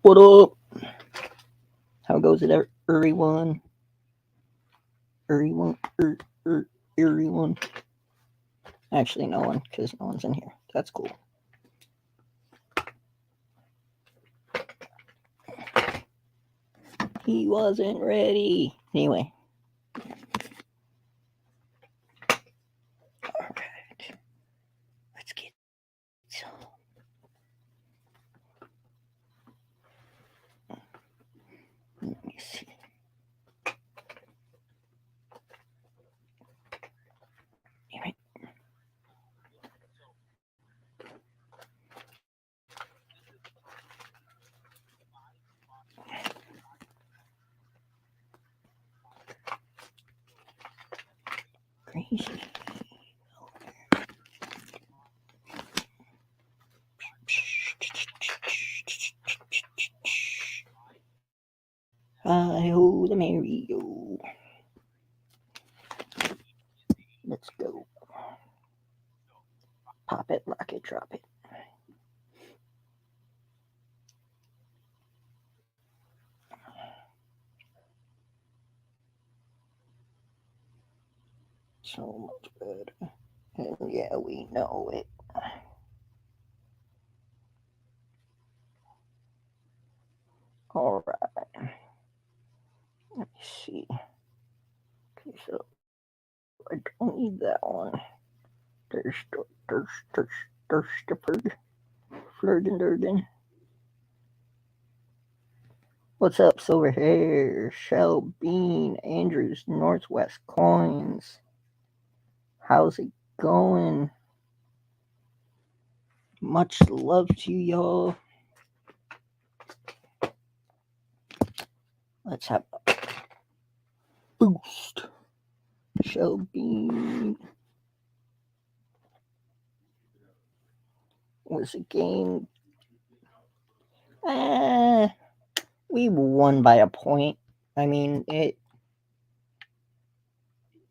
What up? How goes it, everyone? Everyone, everyone. Actually, no one, because no one's in here. That's cool. He wasn't ready. Anyway. Alright. Let's get some. Let me see. Alright. Crazy. Hi-ho, the merry-go. Let's go. Pop it, lock it, drop it. So much better. And yeah, we know it. Alright. Let me see. Okay, so I don't need that one. There's the Flirgen. What's up, Silver Hair, Shell Bean, Andrews, Northwest Coins? How's it going? Much love to y'all. Let's have a boost. Shell Bean. Was a game. We won by a point. I mean,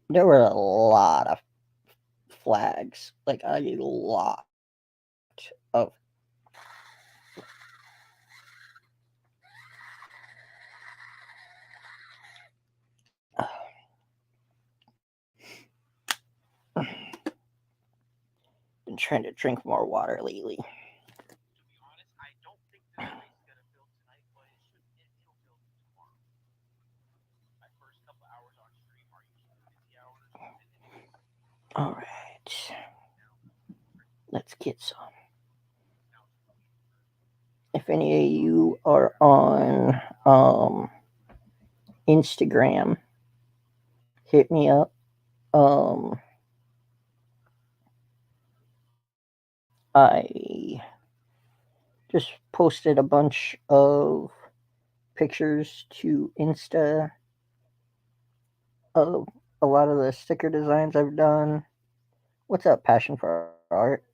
there were a lot of flags. Like, a lot of. Been trying to drink more water lately. All right, let's get some. If any of you are on Instagram, hit me up. I just posted a bunch of pictures to Insta of a lot of the sticker designs I've done. What's up, Passion for Art?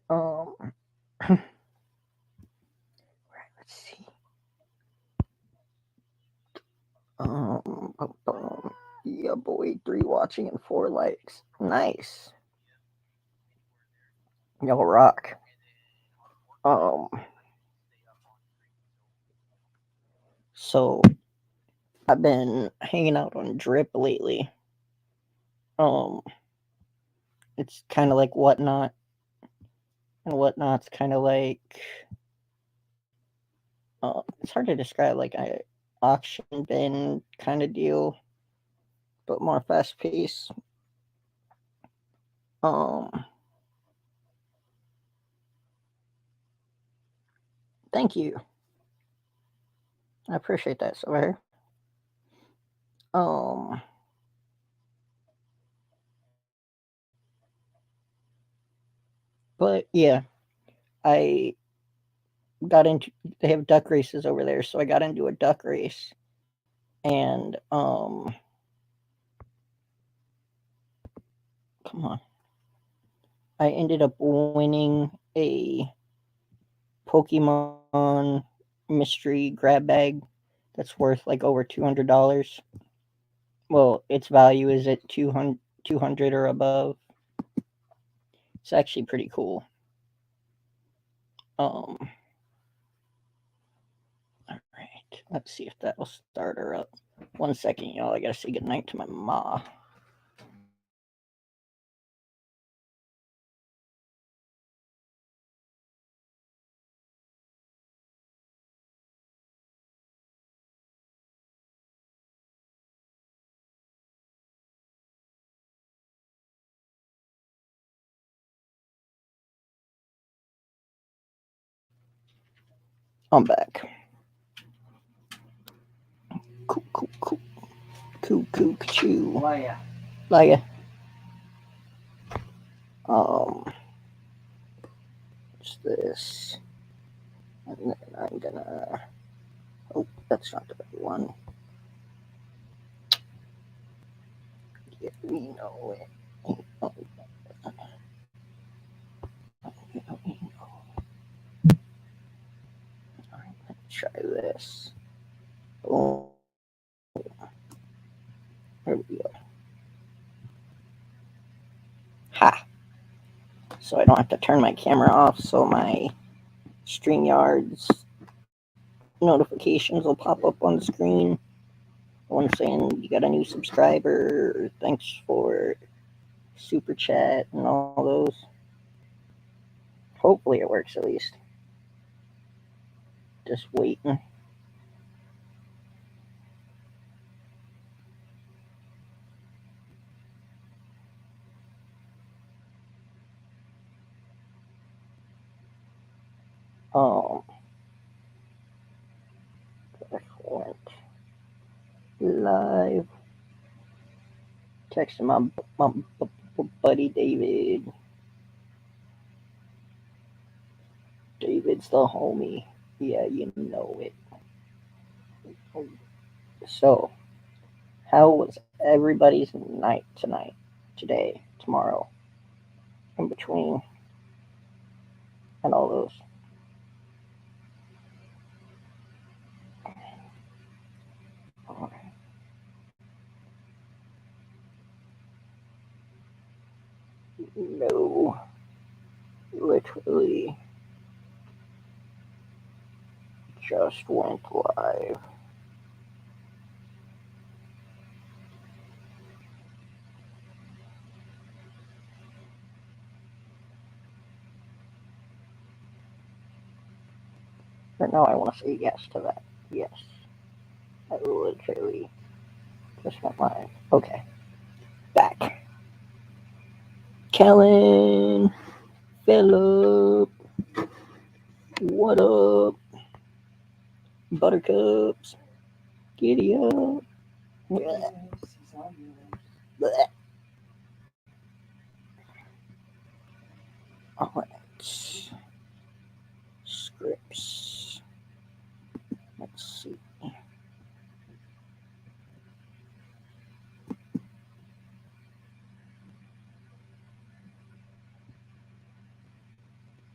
Let's see. Yeah, boy, 3 watching and 4 likes. Nice. Y'all rock. So I've been hanging out on Drip lately. It's kind of like Whatnot, and Whatnot's kind of like it's hard to describe, like a auction bin kind of deal, but more fast paced. Thank you. I appreciate that, Silver. But yeah, I got into. They have duck races over there, so I got into a duck race, and come on, I ended up winning a Pokemon mystery grab bag that's worth like over $200. Well, its value is at 200 or above. It's actually pretty cool. Let's see if that'll start her up. 1 second, y'all. I gotta say goodnight to my ma. I'm back. Cool, cool, cool. Cool, cool, choo. Laya. Laya. What's this? And then I'm gonna. Oh, that's not the right one. Yeah, we know it. Oh, Alright, let's try this. Oh, there we go. Ha! So I don't have to turn my camera off, so my StreamYard's notifications will pop up on the screen. One saying you got a new subscriber, thanks for super chat and all those. Hopefully it works at least. Just waiting. Went live. Texting my buddy David. David's the homie. Yeah, you know it. So, how was everybody's night tonight, today, tomorrow, in between, and all those? No, literally just went live. But now I want to say yes to that. Yes. I literally just went live. Okay. Back. Kellen. Philip. What up? Buttercups. Giddy up. Blech. Blech. Alright. Scripts. Let's see.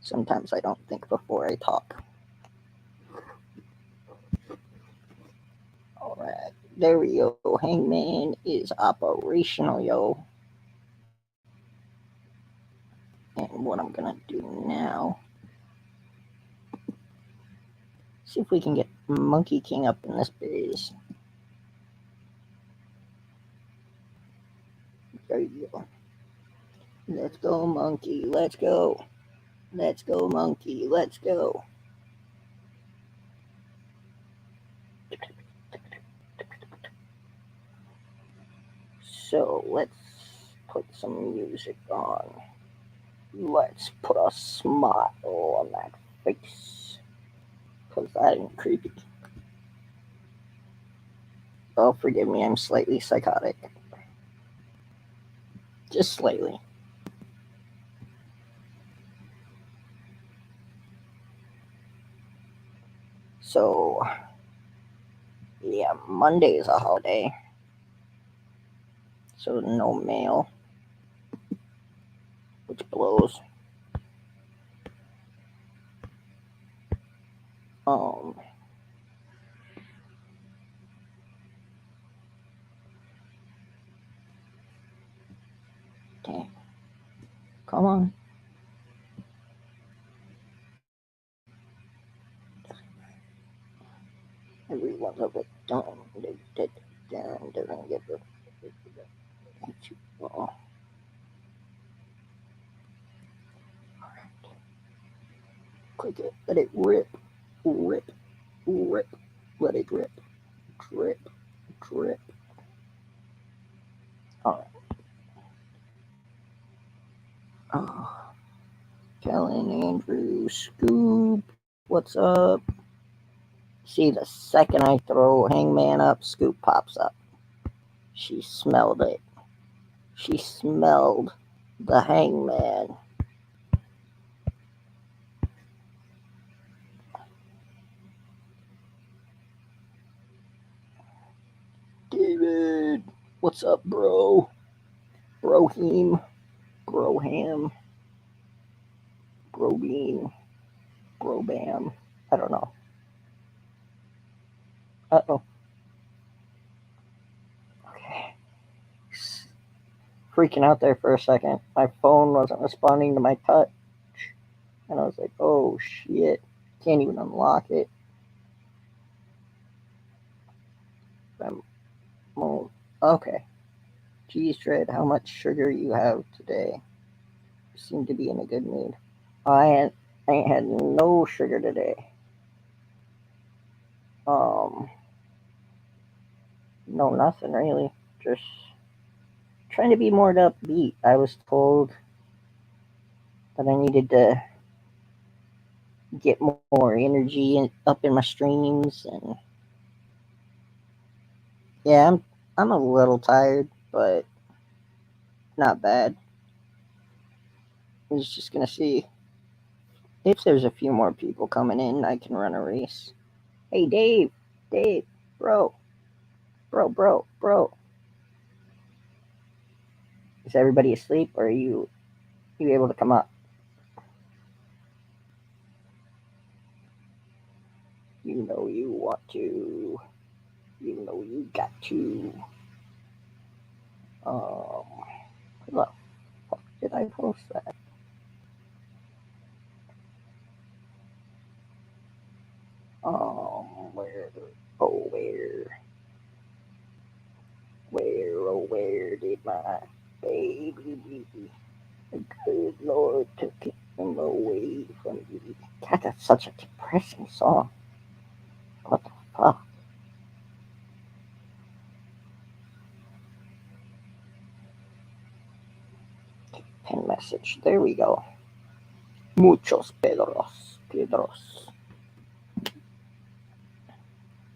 Sometimes I don't think before I talk. Alright. There we go. Hangman is operational, yo. And what I'm gonna do now, see if we can get Monkey King up in this biz. There you go. Let's go, Monkey. Let's go. Let's go, Monkey. Let's go. So let's put some music on. Let's put a smile on that face. Because that ain't creepy. Oh, forgive me, I'm slightly psychotic. Just slightly. So, yeah, Monday is a holiday. So no mail. Which blows. Damn. Come on. Everyone of it done. Doesn't get the. Click it. Let it rip. Rip. Rip. Let it rip. Drip. Drip. Alright. Oh. Kellen, Andrew, Scoop. What's up? See, the second I throw Hangman up, Scoop pops up. She smelled it. She smelled the Hangman. David, what's up, bro? Broheem, Broham, Brobean, Brobam. I don't know. Uh-oh. Okay. Freaking out there for a second. My phone wasn't responding to my touch. And I was like, oh, shit. Can't even unlock it. Okay. Geez, Dread, how much sugar you have today? You seem to be in a good mood. I ain't had no sugar today. No, nothing really. Just trying to be more upbeat. I was told that I needed to get more energy up in my streams, and yeah, I'm a little tired, but not bad. I was just gonna see if there's a few more people coming in. I can run a race. Hey, Dave, bro. Is everybody asleep, or are you able to come up? You know you want to. You know you got to. Where the fuck did I post that? Where? Oh, where did my baby? The good Lord took him away from me. God, that's such a depressing song. What the fuck? Pen message. There we go. Muchos Pedros.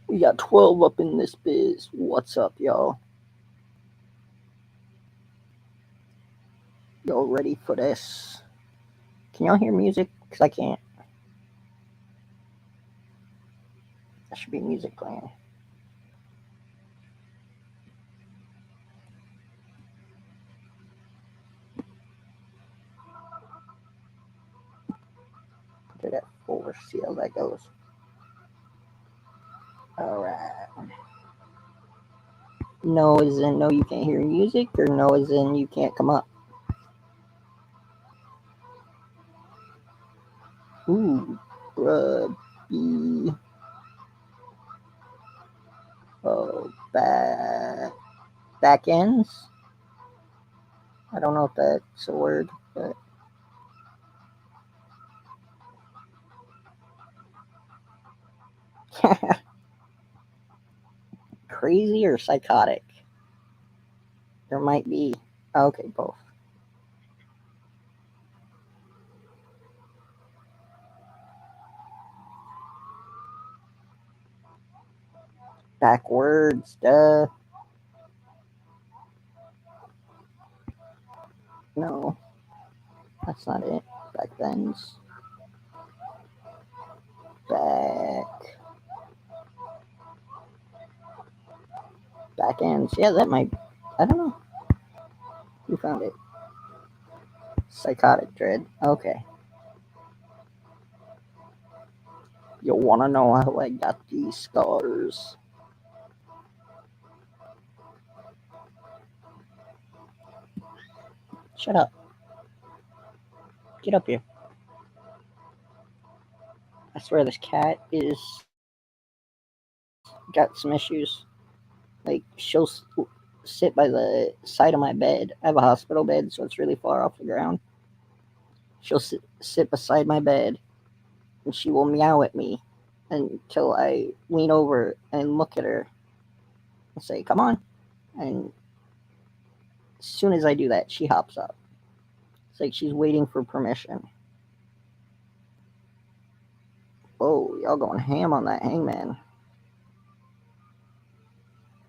We got 12 up in this biz. What's up, y'all? Y'all ready for this? Can y'all hear music? Because I can't. There should be music playing. Put it at 4. See how that goes. Alright. No as in no, you can't hear music, or no as in you can't come up? Ooh, bruh. Oh, back ends? I don't know if that's a word, but crazy or psychotic? There might be. Okay, both. Backwards, duh. No, that's not it. Back bends. Back ends. Yeah, that might. I don't know. Who found it? Psychotic dread. Okay. You wanna know how I got these scars? Shut up. Get up here. I swear this cat is got some issues. Like, she'll sit by the side of my bed. I have a hospital bed, so it's really far off the ground. She'll sit beside my bed, and she will meow at me until I lean over and look at her and say, "Come on." And as soon as I do that, she hops up. It's like she's waiting for permission. Oh, y'all going ham on that hangman.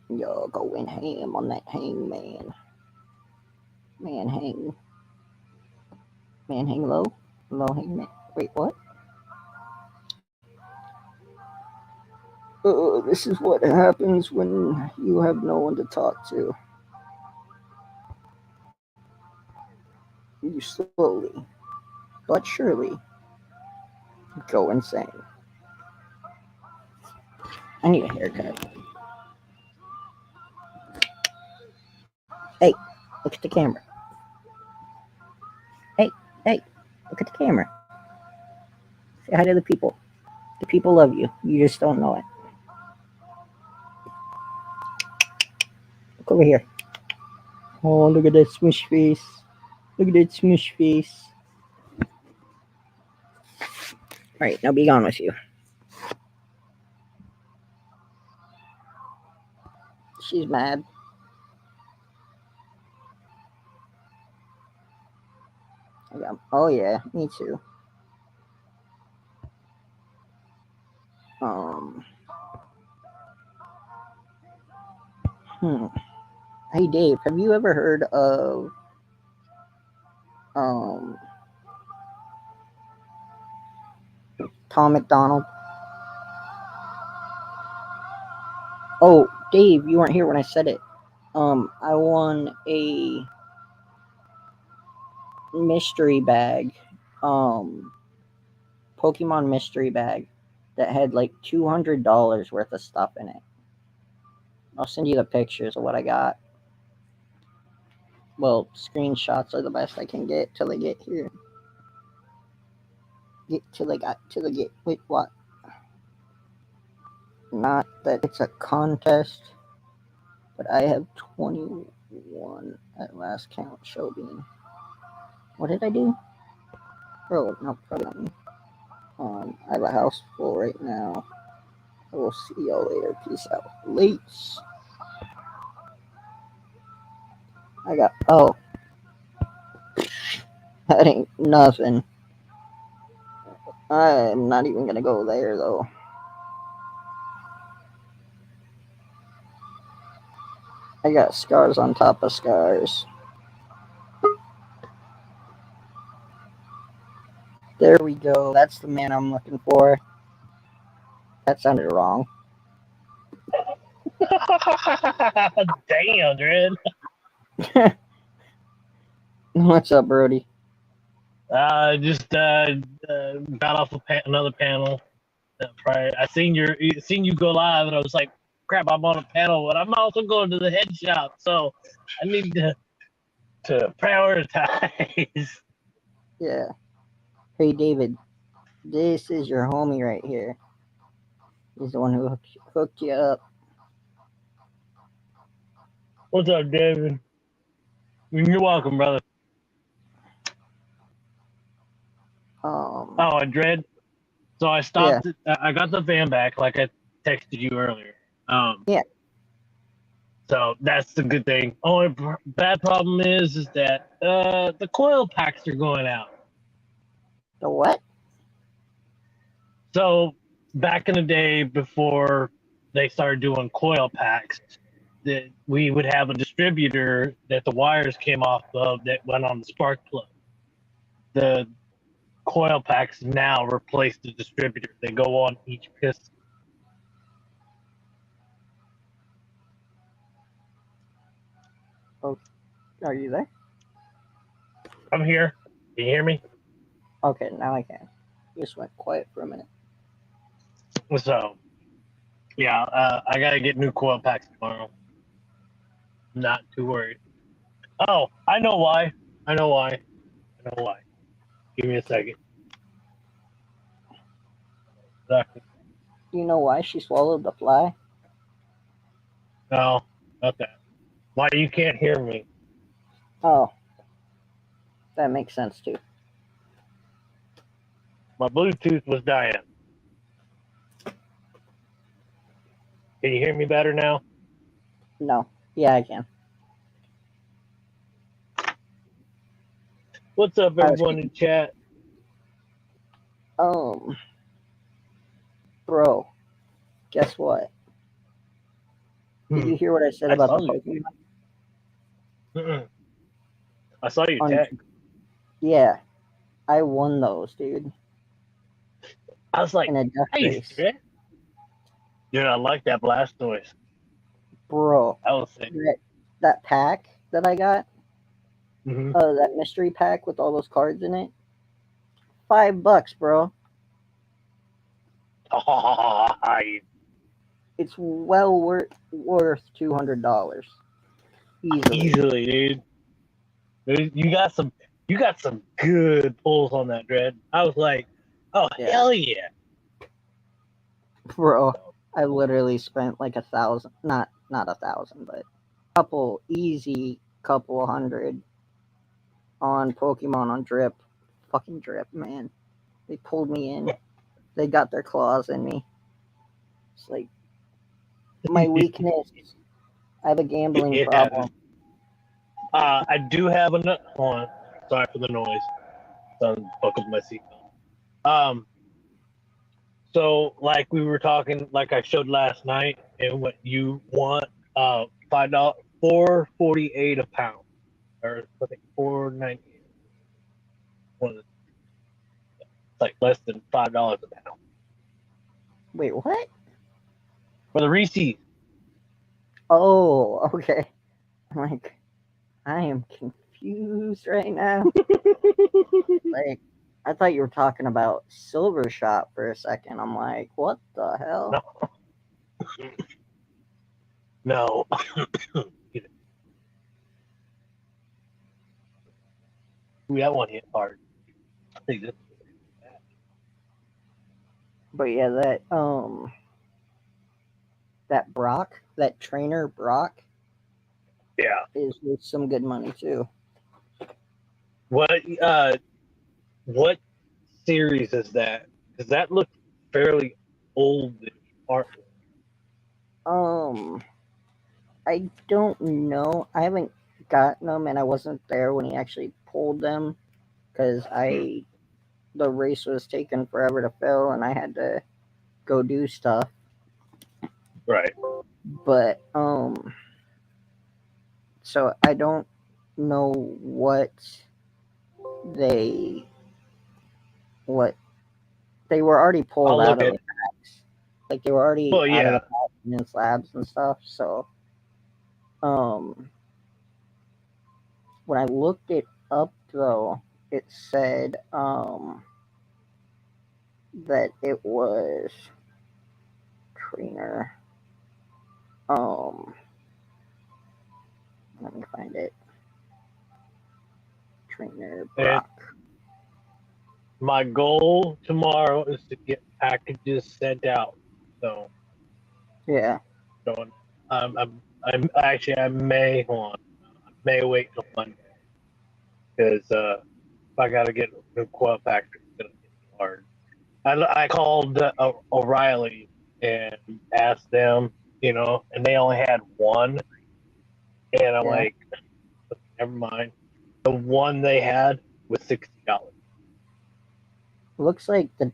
Y'all going ham on that hangman. Man hang. Man hang low. Low hang man. Wait, what? This is what happens when you have no one to talk to. You slowly, but surely, go insane. I need a haircut. Hey, look at the camera. Hey, look at the camera. Say hi to the people. The people love you. You just don't know it. Look over here. Oh, look at that smush face. Look at that smush face. Alright, now be gone with you. She's mad. Oh yeah, me too. Hey Dave, have you ever heard of Tom McDonald? Oh, Dave, you weren't here when I said it. I won a mystery bag, Pokemon mystery bag that had like $200 worth of stuff in it. I'll send you the pictures of what I got. Well, screenshots are the best I can get till they get here. Wait, what? Not that it's a contest, but I have 21 at last count. Show bean. What did I do? Oh, no, probably not me. I have a house full right now. I will see y'all later. Peace out. Lates. That ain't nothing. I'm not even gonna go there though. I got scars on top of scars. There we go. That's the man I'm looking for. That sounded wrong. Damn, Dread. What's up, Brody? Just got off another panel. I seen you go live, and I was like, "Crap, I'm on a panel, but I'm also going to the head shop, so I need to prioritize." Yeah. Hey, David. This is your homie right here. He's the one who hooked you up. What's up, David? You're welcome, brother. Oh, and Dread. So I stopped. Yeah. I got the van back, like I texted you earlier. Yeah. So that's the good thing. Only bad problem is that the coil packs are going out. The what? So back in the day, before they started doing coil packs, that we would have a distributor that the wires came off of that went on the spark plug. The coil packs now replace the distributor. They go on each piston. Oh, are you there? I'm here. Can you hear me? Okay, now I can. You just went quiet for a minute. So, yeah, I gotta get new coil packs tomorrow. Not too worried. Oh, I know why. Give me a second. You know why she swallowed the fly? No, not that. Why you can't hear me? Oh, that makes sense too. My Bluetooth was dying. Can you hear me better now? No. Yeah, I can. What's up, everyone in chat? Bro, guess what? Did you hear what I said about the Pokemon? I saw you text. Yeah, I won those, dude. I was like, in a death race. Dude, I like that Blastoise. Bro, I was sick. that pack that I got, Mm-hmm. that mystery pack with all those cards in it, $5, bro. It's well worth $200. Easily, dude. You got some good pulls on that Dread. I was like, oh yeah. Hell yeah. Bro, I literally spent like 1,000, not 1,000, but couple hundred on Pokemon on Drip. Fucking Drip, man. They pulled me in. They got their claws in me. It's like my weakness. I have a gambling problem. I do have a hold on. Sorry for the noise. Buckled my seatbelt. So like we were talking, like I showed last night, and what you want, $4.48 a pound, or I think $4.98. It's like less than $5 a pound. Wait, what? For the Reese's. Oh, okay. I'm like, I am confused right now. Like, I thought you were talking about Silver Shot for a second. I'm like, what the hell? No. That one hit hard. I think that's But yeah, that Brock, that trainer Brock, is worth some good money too. What series is that? Because that looked fairly old artwork. I don't know. I haven't gotten them, and I wasn't there when he actually pulled them because the race was taking forever to fill, and I had to go do stuff. Right. But so I don't know what they were already pulled out of the packs. Like they were already out of the packs and in slabs and stuff. So when I looked it up though, it said that it was trainer. Let me find it. Trainer Brock. My goal tomorrow is to get packages sent out. So yeah. So I may wait till Monday because if I gotta get a quad factor, it's gonna get hard. I called O'Reilly and asked them, and they only had one, and I'm like, never mind. The one they had was $60. It looks like the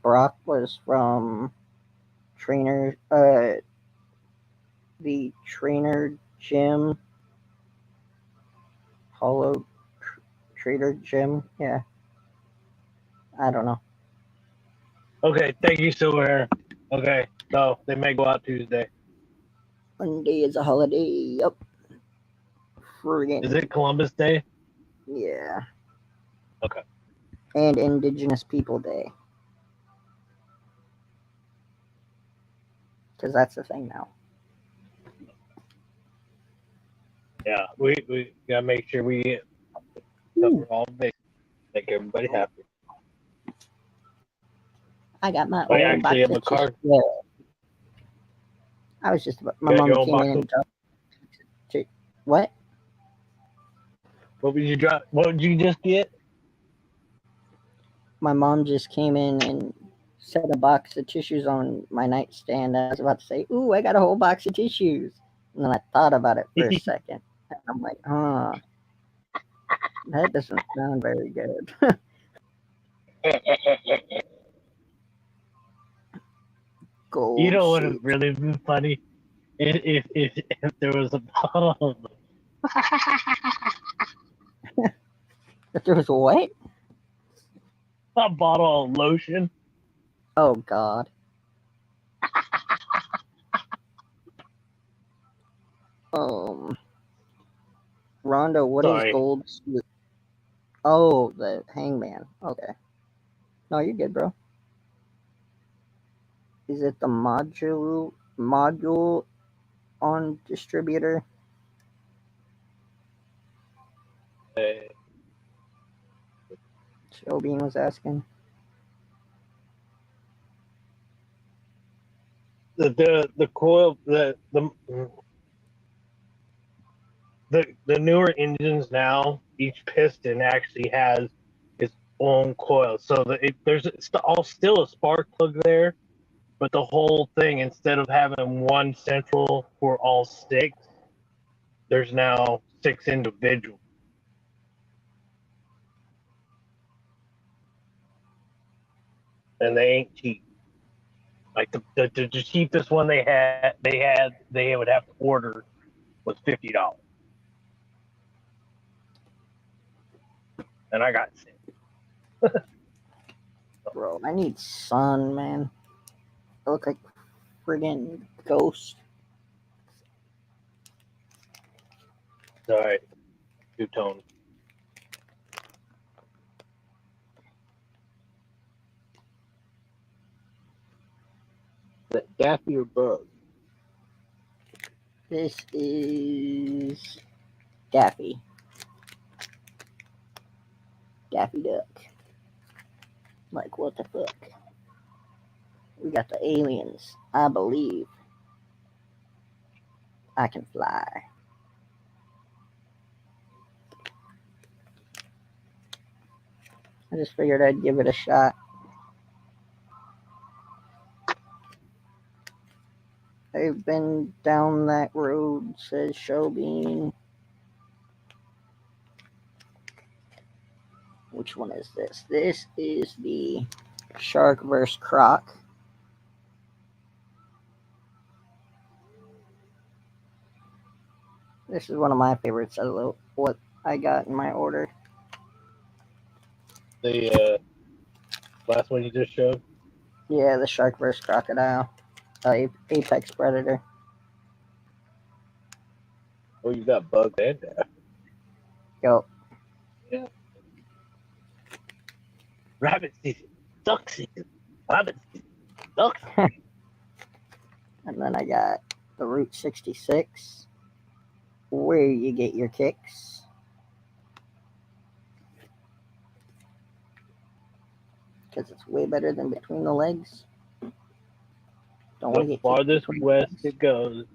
Brock was from the trainer gym, Hollow Trader Gym. Yeah, I don't know. Okay, thank you, Silver. Okay, so they may go out Tuesday. Monday is a holiday. Yep. Is it Columbus Day? Yeah. Okay. And Indigenous People Day. Because that's the thing now. Yeah, we gotta make sure we cover all bases, make everybody happy. I got my own box of card. I was just about, my You got your mom own came box in of and dropped. What? what would you drop? What did you just get? My mom just came in and set a box of tissues on my nightstand. I was about to say, "Ooh, I got a whole box of tissues," and then I thought about it for a second. And I'm like, that doesn't sound very good. You Gold know what would have suit. really been funny if there was a bottle of If there was what? a bottle of lotion. Oh God. Rondo, what is Sorry, gold suit? Oh, the hangman. Okay. No, you're good, bro. Is it the module on distributor? Showbean was asking. the coil the newer engines now, each piston actually has its own coil, so it's all still a spark plug there, but the whole thing, instead of having one central for all six, there's now six individual, and they ain't cheap. Like the cheapest one they would have to order was $50, and I got sick. Bro, I need sun, man. I look like friggin' ghost. All right, two tone. That Daffy or Bug? This is Daffy. Daffy Duck. Like, what the fuck? We got the aliens. I believe I can fly. I just figured I'd give it a shot. I've been down that road, says Showbean. Which one is this? This is the Shark vs. Croc. This is one of my favorites. I love what I got in my order. The last one you just showed? Yeah, the Shark vs. Crocodile. Apex Predator. Oh, you got Bug and Daffy. Yo. Yeah. Rabbit season, duck season, rabbit season, duck season. And then I got the Route 66, where you get your kicks. Because it's way better than between the legs. Don't want to The get farthest kicked west it goes,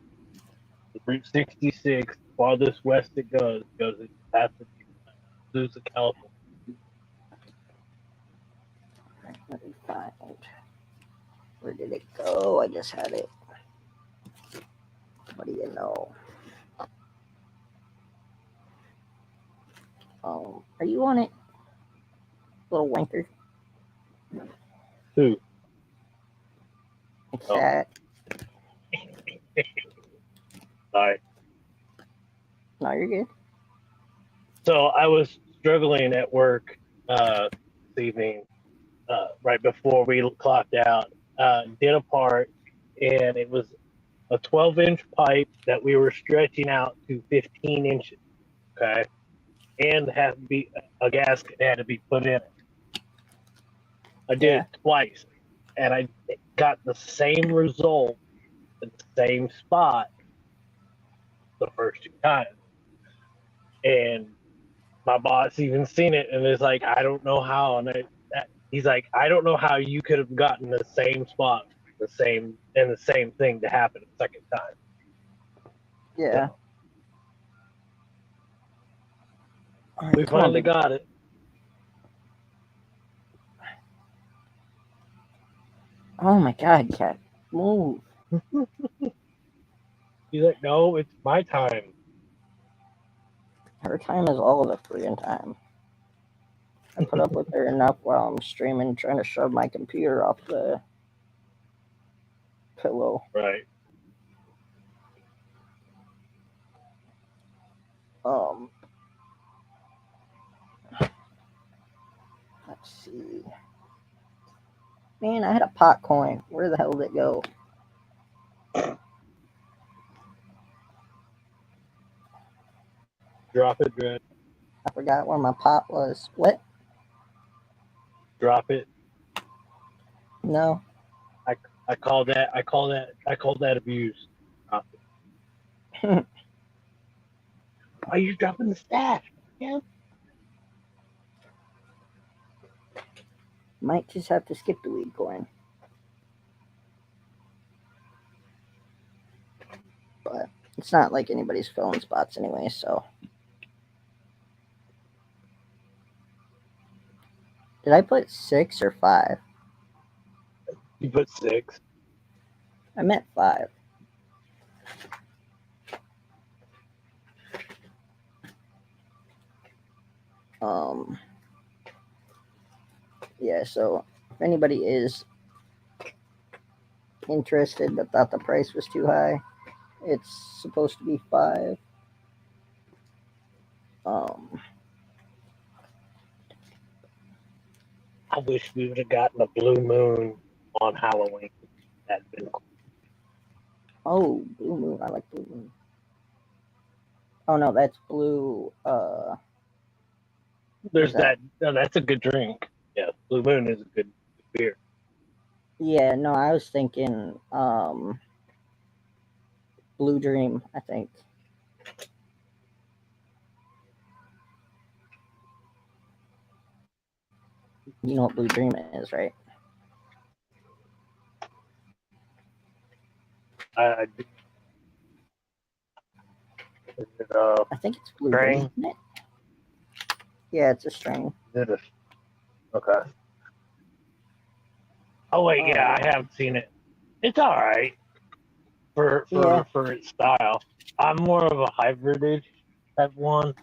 the Route 66, farthest west it goes into Pasadena, California. Let me find. Where did it go? I just had it. What do you know? Are you on it? Little wanker. Who? It's Oh. that. Sorry. No, you're good. So I was struggling at work this evening, right before we clocked out, did a part, and it was a 12-inch pipe that we were stretching out to 15 inches, okay? And had to be a gasket had to be put in it. I did it twice, and I got the same result at the same spot the first two times. And my boss even seen it and is like, I don't know how. And he's like, I don't know how you could have gotten the same spot the same thing to happen a second time. Yeah. So, All right, we come on, finally baby. got it. Oh my God, cat, move. He's like, no, it's my time. Her time is all the freaking time. I put up with her enough while I'm streaming, trying to shove my computer off the pillow. Right. Let's see. Man, I had a pot coin. Where the hell did it go? Drop it, Dread. I forgot where my pot was. What? Drop it. No. I call that abuse. Drop it. Why are you dropping the stash? Yeah. Might just have to skip the weed coin. But it's not like anybody's filling spots anyway, so. Did I put 6 or 5? You put 6. I meant 5. Yeah, so if anybody is interested but thought the price was too high, it's supposed to be 5. I wish we would have gotten a blue moon on Halloween. That'd been cool. Oh, Blue Moon. I like Blue Moon. Oh no, that's blue. There's that. No, that's a good drink. Yeah, Blue Moon is a good beer. Yeah, no, I was thinking Blue Dream, I think. You know what Blue Dream is, right? I is it I think it's Blue strain? Dream, isn't it? Yeah, it's a strain. Is it okay. Oh wait, yeah, I have seen it. It's all right for its style. I'm more of a hybrid type one,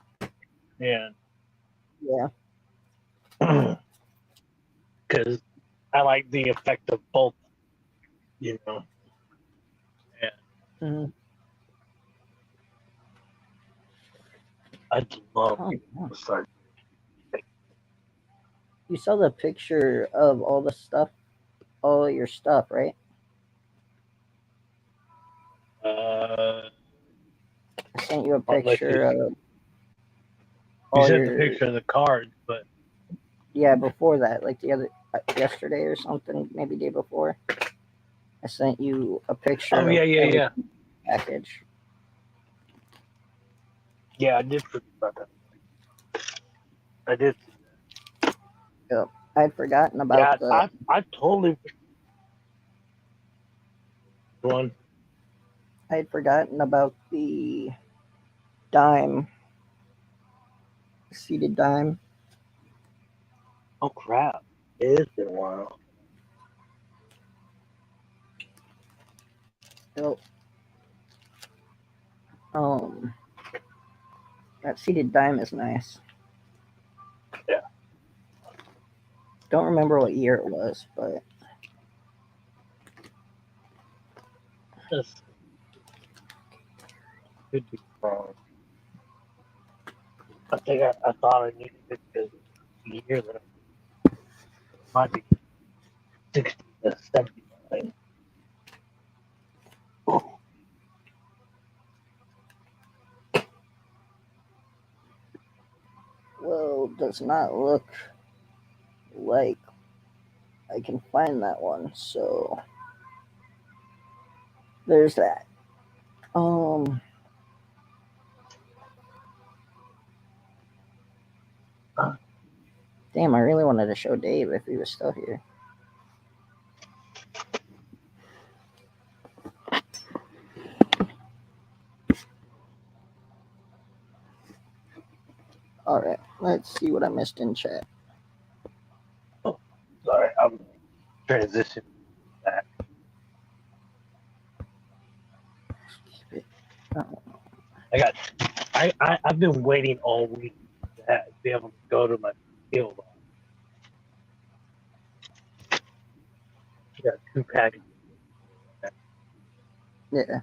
and Yeah. because I like the effect of both, you know. Yeah. Mm-hmm. I love Oh, you saw the picture of all the stuff, all your stuff, right? I sent you a picture of you all sent your. the picture of the cards, but Yeah, before that, like the other yesterday or something, maybe day before, I sent you a picture. Oh yeah, of yeah. Package. Yeah, I did forget about that. I did. Yep. I'd forgotten about I totally one. I'd forgotten about the dime, seated dime. Oh crap! It's been a while. Yep. That seated dime is nice. Yeah. Don't remember what year it was, but This could be wrong. I think I thought I needed it because the year that might be 60 to 79. well, does not look like I can find that one. So there's that. Damn, I really wanted to show Dave if he was still here. All right, let's see what I missed in chat. Sorry, I'm transitioning back. I've been waiting all week to be able to go to my field. I got 2 packages. Yeah.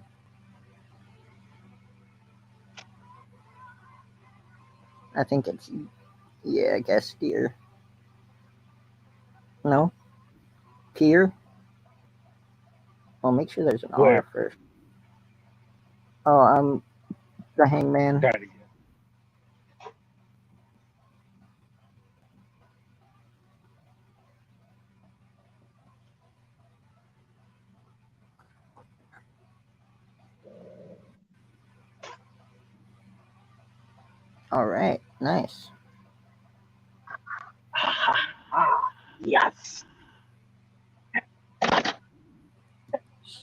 I think it's, I guess deer. No? Pier? Well, make sure there's an Where? R first. Oh, I'm the hangman. Try to get. All right, nice. Yes.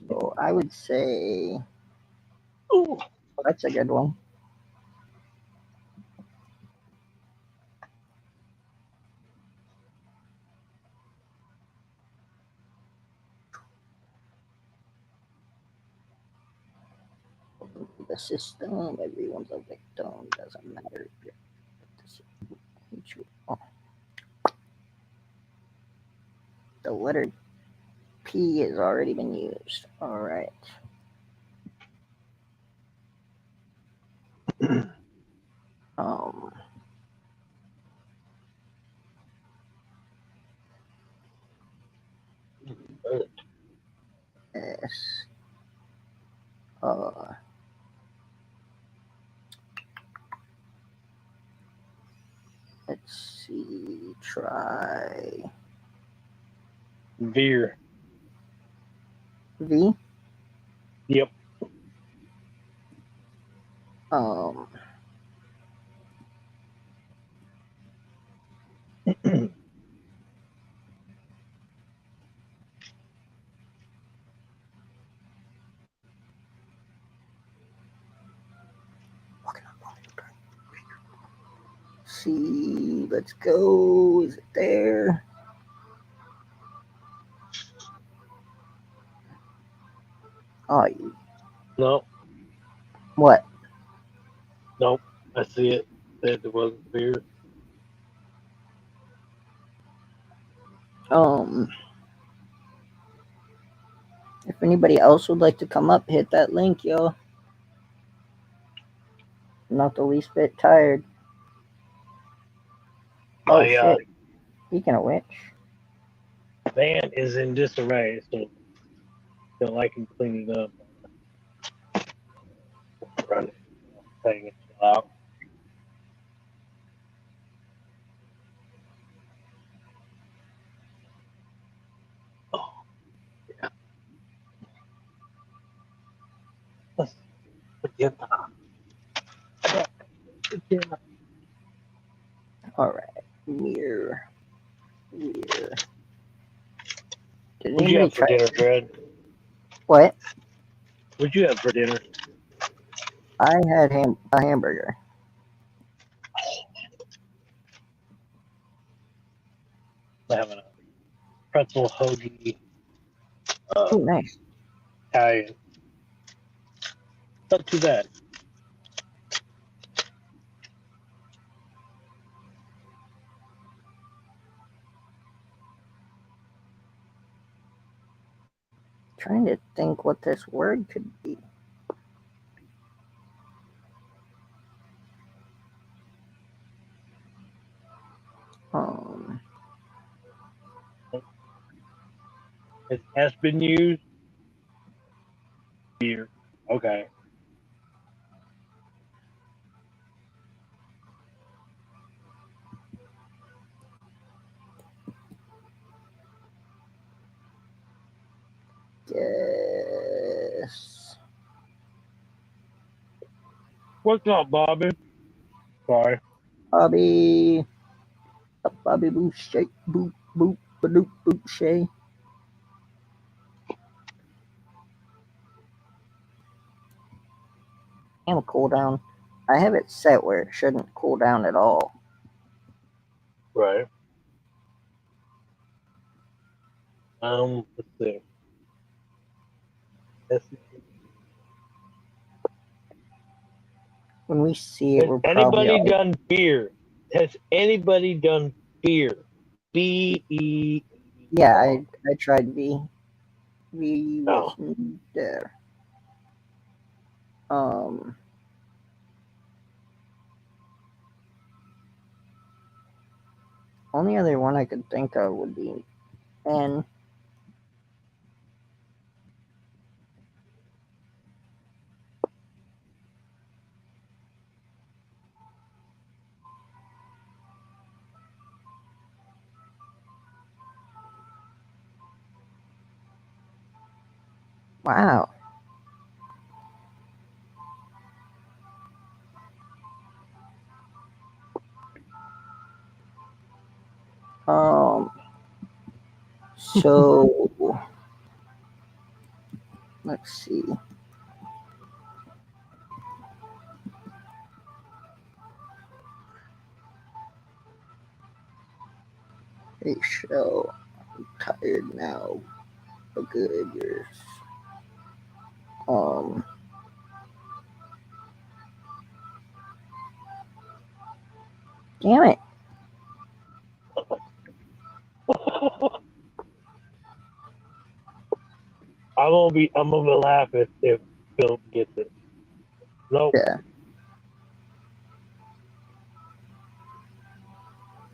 So I would say, Ooh. that's a good one. The system, everyone's a victim, doesn't matter if you're oh. The letter P has already been used. All right. S. Let's see. Try Veer. V. Yep. C. Let's go. Is it there? Oh, No. What? Nope. I see it. Said there wasn't Veer. If anybody else would like to come up, hit that link, yo. I'm not the least bit tired. Oh, shit. Speaking of which, Van is in disarray, so till I can clean it up. Run it. Hang it out. Oh, yeah. Let's forget that. all right. Mirror. Did What'd you anybody have for try? dinner, Brad? What? What'd you have for dinner? I had a hamburger. I'm having a pretzel hoagie. Oh, nice. Italian. Not too bad. Trying to think what this word could be. It has been used. Beer. Okay. Guess. What's up, Bobby? Sorry. Bobby boop shake boop boop badoop boop shay. I'm a cool down. I have it set where it shouldn't cool down at all. Right. Let's see. When we see it, Has we're probably anybody all... done beer? Has anybody done beer? BEER. Yeah, I tried V. V Oh, wasn't there. Only other one I could think of would be N. Wow. So let's see. Hey, show. I'm tired now. But good, yours. Damn it. I'm gonna laugh if Phil gets it. Nope. Yeah.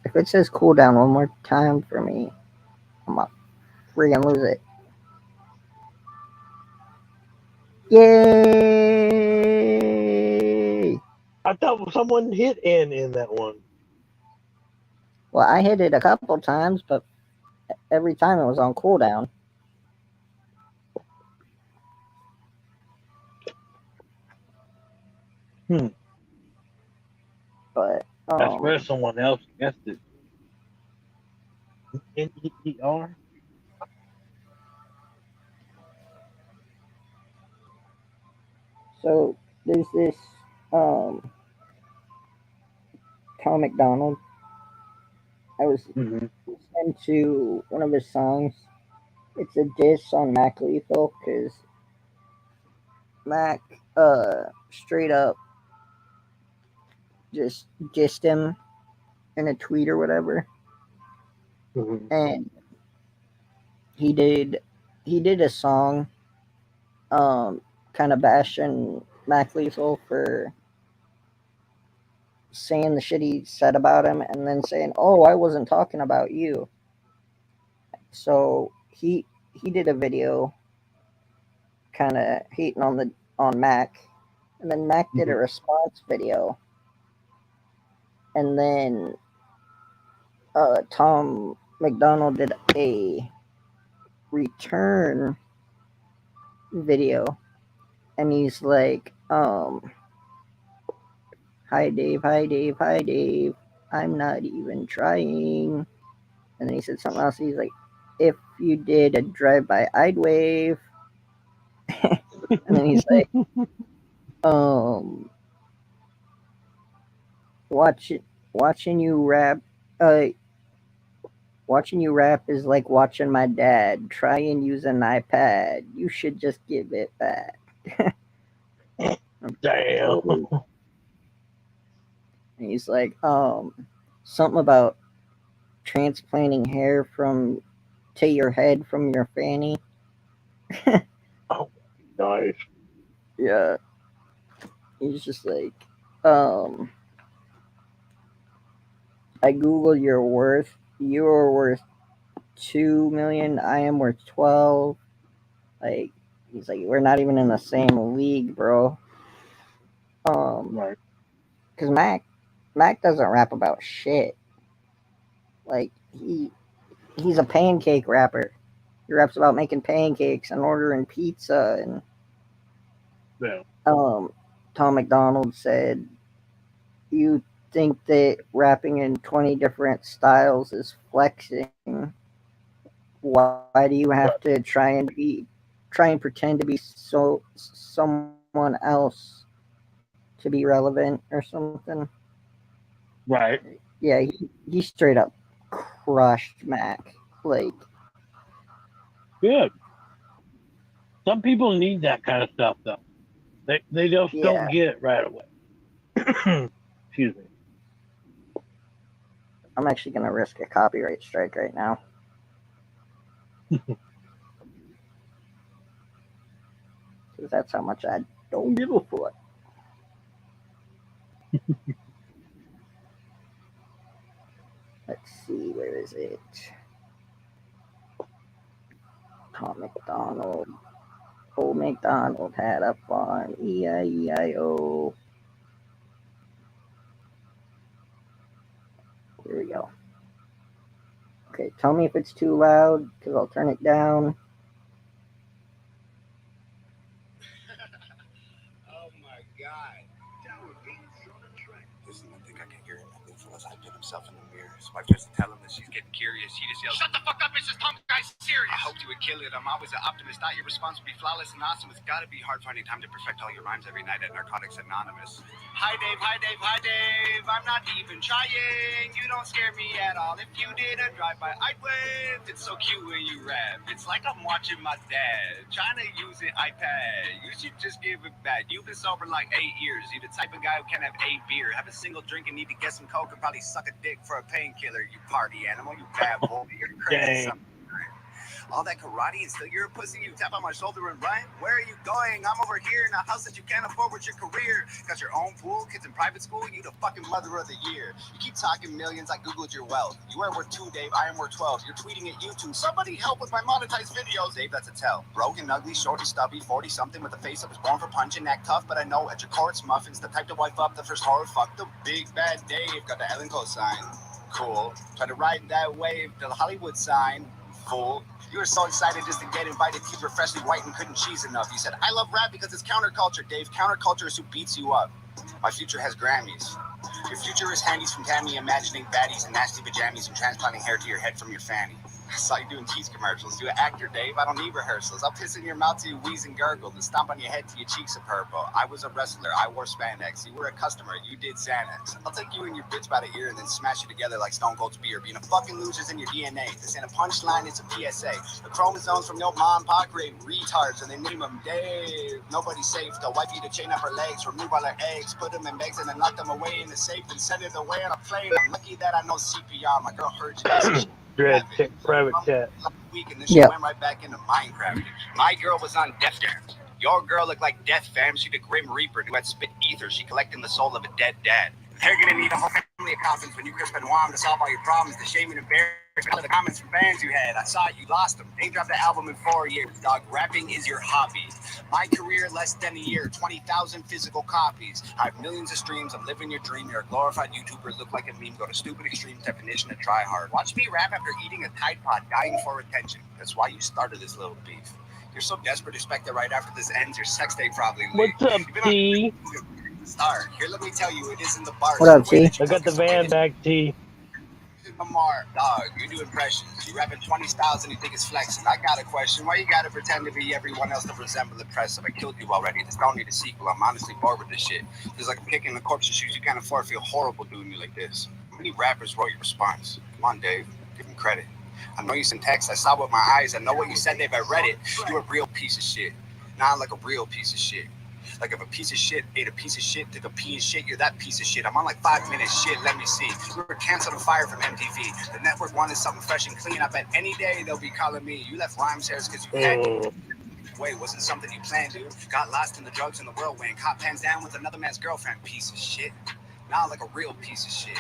If it says cooldown one more time for me, I'm gonna freaking lose it. Yay! I thought someone hit N in that one. Well, I hit it a couple times, but every time it was on cooldown. But That's where someone else guessed it. NEER? so there's this Tom McDonald. I was listening to one of his songs. It's a diss on Mac Lethal because Mac straight up just dissed him in a tweet or whatever. And he did a song kind of bashing Mac Lethal for saying the shit he said about him and then saying, "Oh, I wasn't talking about you." So he did a video kind of hating on Mac, and then Mac did a response video, and then Tom McDonald did a return video, and he's like, "Hi Dave, hi Dave, hi Dave. I'm not even trying." And then he said something else. He's like, "If you did a drive-by, I'd wave." And then he's like, watching you rap, uh, watching you rap is like watching my dad try and use an iPad. You should just give it back. Damn. And he's like, something about transplanting hair to your head from your fanny. Oh, nice. Yeah. He's just like, I Googled your worth. You're worth 2 million. I am worth 12. Like, he's like, we're not even in the same league, bro. Right. Because Mac doesn't rap about shit. Like, he's a pancake rapper. He raps about making pancakes and ordering pizza. And Yeah. Tom McDonald said, "You think that rapping in 20 different styles is flexing? Why do you have to try and pretend to be someone else to be relevant or something. Right. Yeah, he straight up crushed Mac. Like, Good. Some people need that kind of stuff, though. They just don't get it right away. Excuse me. I'm actually gonna risk a copyright strike right now. Because that's how much I don't give a fuck. Let's see, where is it? Tom McDonald. Old McDonald had a farm. E-I-E-I-O. Here we go. Okay, tell me if it's too loud, because I'll turn it down. Oh my god. Listen, I think I can hear him. I think Phyllis hyped himself in the mirror. His wife tries to tell him that she's getting curious. He just yells, "Shut the fuck up, it's just Tom Guy's serious." I hoped you would kill it. I'm always an optimist. Thought your response would be flawless and awesome. It's gotta be hard finding time to perfect all your rhymes every night at Narcotics Anonymous. Hi Dave, hi Dave, hi Dave. I'm not even trying. You don't scare me at all. If you did a drive-by, I'd wave. It's so cute when you rap. It's like I'm watching my dad trying to use an iPad. You should just give it back. You've been sober like 8 years. You're the type of guy who can't have 8 beer, have a single drink and need to get some coke and probably suck a dick for a painkiller. You party animal, you bad boy. You're crazy. All that karate and still you're a pussy. You tap on my shoulder and run. Where are you going? I'm over here in a house that you can't afford with your career. Got your own pool, kids in private school. You the fucking mother of the year. You keep talking millions. I googled your wealth. You are worth 2, Dave. I am worth 12. You're tweeting at YouTube. Somebody help with my monetized videos. Dave, that's a tell. Broken, ugly, short and stubby, 40 something with a face that was born for punching, act tough. But I know at your courts, muffins, the type to wipe up the first horror. Fuck the big bad Dave. Got the Ellen sign. Cool. Try to ride that wave to the Hollywood sign. Fool. You were so excited just to get invited. Teeth were freshly white and couldn't cheese enough. You said, I love rap because it's counterculture, Dave. Counterculture is who beats you up. My future has Grammys. Your future is handies from Tammy, imagining baddies and nasty pajamas and transplanting hair to your head from your fanny. I saw you doing tease commercials. You're an actor, Dave. I don't need rehearsals. I'll piss in your mouth till you wheeze and gurgle, then stomp on your head till your cheeks are purple. I was a wrestler. I wore spandex. You were a customer. You did Xanax. I'll take you and your bitch by the ear and then smash you together like Stone Cold's beer. Being a fucking loser's in your DNA. This ain't a punchline, it's a PSA. The chromosomes from your mom and pop create retards and they name them Dave. Nobody's safe. They'll wipe you to chain up her legs, remove all her eggs, put them in bags and then lock them away in the safe and send it away on a plane. I'm lucky that I know CPR. My girl heard you. Dread private chat. Week and then she went right back into Minecraft. My girl was on Death Jam. Your girl looked like Death Fam. She the Grim Reaper who had spit ether. She collecting the soul of a dead dad. They're gonna need a whole family of coffins when you Chris Benoit to solve all your problems. The shame and embarrassment. All the comments from fans you had. I saw it, you lost them. Ain't dropped the album in 4 years, dog. Rapping is your hobby. My career, less than a year. 20,000 physical copies. I have millions of streams. I'm living your dream. You're a glorified YouTuber. Look like a meme. Go to stupid extreme definition and try hard. Watch me rap after eating a Tide Pod, dying for attention. That's why you started this little beef. You're so desperate to expect that right after this ends, your sex day probably leaves. What's up, T? Star. Here, let me tell you, it isn't the bars. What up, T? I got the van back, T. Lamar, dog, you do impressions. You rapping 20 styles and you think it's flexing. I got a question. Why you gotta pretend to be everyone else to resemble impressive? I killed you already. This don't need a sequel. I'm honestly bored with this shit. It's like kicking the corpse's shoes. You can't afford to feel horrible doing me like this. How many rappers wrote your response? Come on, Dave. Give him credit. I know you sent text. I saw with my eyes. I know what you said, Dave. I read it. You're a real piece of shit. Not like a real piece of shit. Like if a piece of shit ate a piece of shit, took a pee and shit, you're that piece of shit. I'm on like 5 minutes shit, let me see. We were canceled on fire from MTV. The network wanted something fresh and clean. I bet any day they'll be calling me. You left rhymes hairs because you had to. Wait, wasn't something you planned, dude. Got lost in the drugs and the whirlwind. Caught pants down with another man's girlfriend. Piece of shit. Not like a real piece of shit.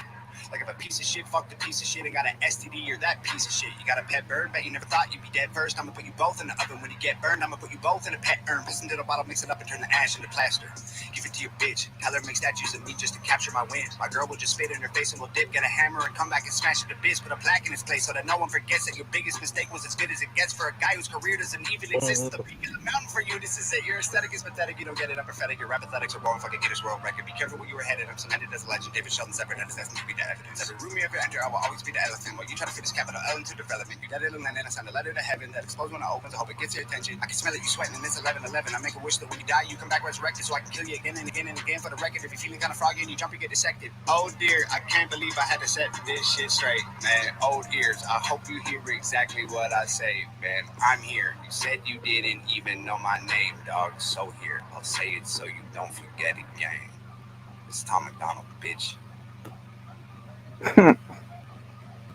Like if a piece of shit fucked a piece of shit and got an STD, you're that piece of shit. You got a pet bird, bet you never thought you'd be dead first. I'm gonna put you both in the oven. When you get burned, I'm gonna put you both in a pet urn. Piss into the bottle, mix it up and turn the ash into plaster. Give it to your bitch. Tell her make statues of me just to capture my win. My girl will just spit in her face and we'll dip, get a hammer and come back and smash it to bits. Put a plaque in its place so that no one forgets that your biggest mistake was as good as it gets for a guy whose career doesn't even exist. The peak of the mountain for you. This is it. Your aesthetic is pathetic. You don't get it. I'm pathetic. Your rap athletics are wrong. Fucking Guinness World Record. Be careful where you were headed. I'm cemented as a legend. David Sheldon separate and his destiny to be dead. evidence. Every room you ever enter, I will always be the elephant. While you try to fit this capital L into development, you dead in the land and I send a letter to heaven that explodes when it opens. I hope it gets your attention. I can smell it, you sweating, and it's 11:11. I make a wish that when you die, you come back resurrected, so I can kill you again and again and again for the record. If you're feeling kind of froggy and you jump, you get dissected. Oh dear, I can't believe I had to set this shit straight, man. Old ears, I hope you hear exactly what I say, man. I'm here. You said you didn't even know my name, dog. So here, I'll say it so you don't forget it, gang. It's Tom McDonald, bitch.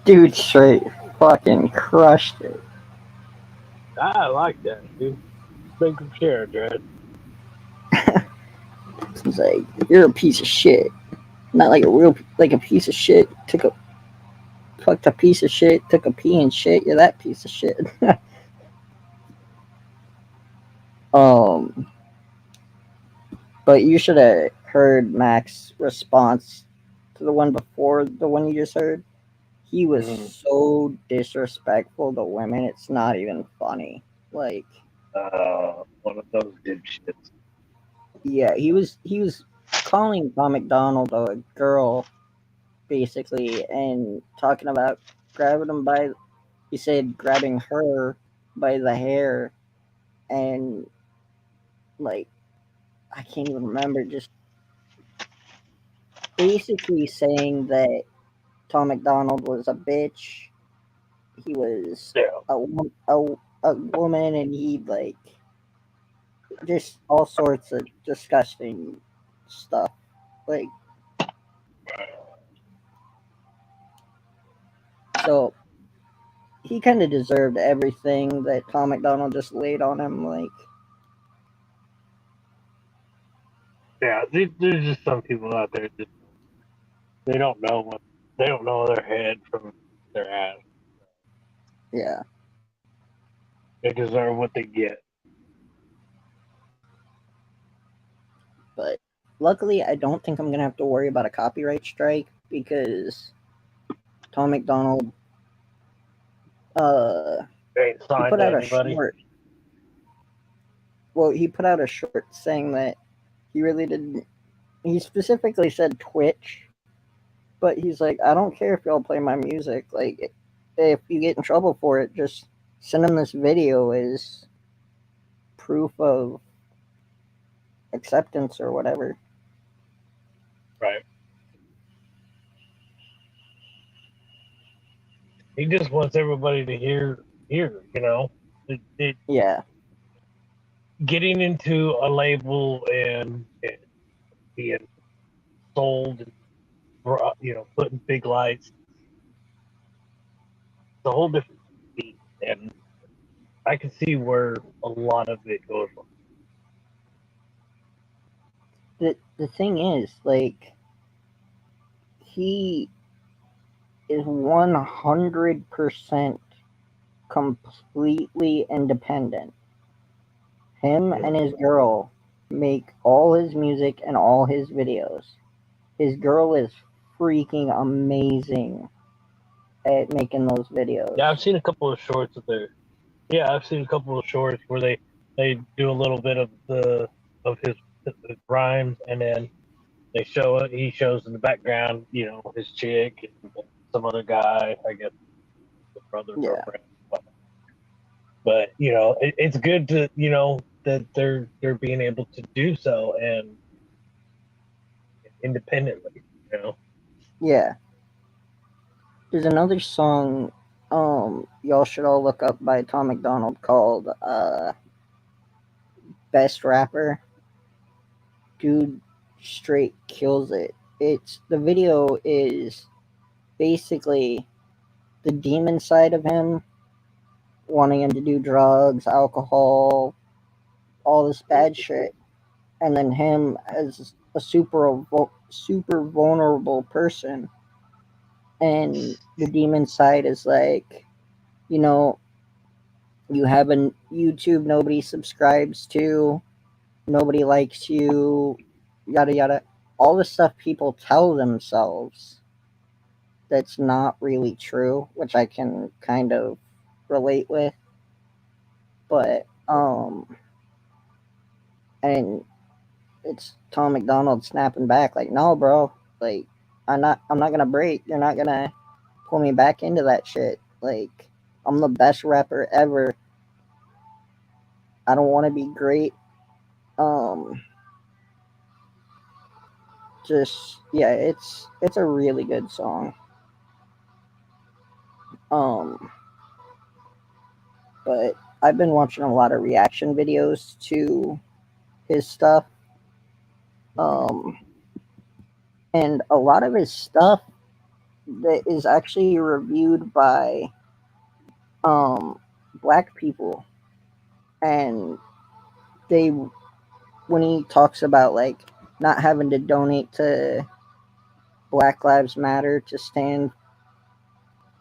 Dude straight fucking crushed it. I like that, dude. Make him share, Dread. He's like, you're a piece of shit. Not like a piece of shit. Fucked a piece of shit, took a pee and shit. You're that piece of shit. um, but you should have heard Mac's response to the one before the one you just heard. He was so disrespectful to women. It's not even funny. Like, one of those dipshits. yeah, he was calling Tom McDonald a girl, basically, and talking about grabbing him by. He said grabbing her by the hair, and like I can't even remember. Just basically saying that Tom McDonald was a bitch. He was Yeah. a woman, and he like just all sorts of disgusting stuff. Like, so he kind of deserved everything that Tom McDonald just laid on him. Like, Yeah, there's just some people out there that they don't know their head from their ass. yeah. They deserve what they get. But luckily, I don't think I'm gonna have to worry about a copyright strike because Tom McDonald, They ain't he signed put to out a anybody. short. Well, he put out a short saying that he really didn't. He specifically said Twitch, but he's like, I don't care if y'all play my music. Like, if you get in trouble for it, just send him this video as proof of acceptance or whatever. Right. He just wants everybody to hear, you know. Yeah. Getting into a label and being sold and, putting big lights, it's a whole different beat. And I can see where a lot of it goes from. The thing is, like, he is 100% completely independent. Him and his girl make all his music and all his videos. His girl is freaking amazing at making those videos. Yeah, I've seen a couple of shorts of their. Yeah, I've seen a couple of shorts where they do a little bit of his rhymes, and then they show it. He shows in the background, his chick and some other guy, I guess, the brother, Yeah. girlfriend. But it's good to that they're being able to do so and independently. Yeah. There's another song y'all should all look up by Tom McDonald called Best Rapper. Dude straight kills it. The video is basically the demon side of him wanting him to do drugs, alcohol, all this bad shit, and then him as a super vulnerable person, and the demon side is like, you have a YouTube nobody subscribes to, nobody likes you, yada yada, all the stuff people tell themselves that's not really true, which I can kind of relate with. But and it's Tom McDonald snapping back like, no, bro, like, I'm not gonna break. You're not gonna pull me back into that shit. Like, I'm the best rapper ever. I don't want to be great. Um, just yeah, it's a really good song. Um, but I've been watching a lot of reaction videos to his stuff. Um, and a lot of his stuff that is actually reviewed by um black people, and they when he talks about like not having to donate to Black Lives Matter to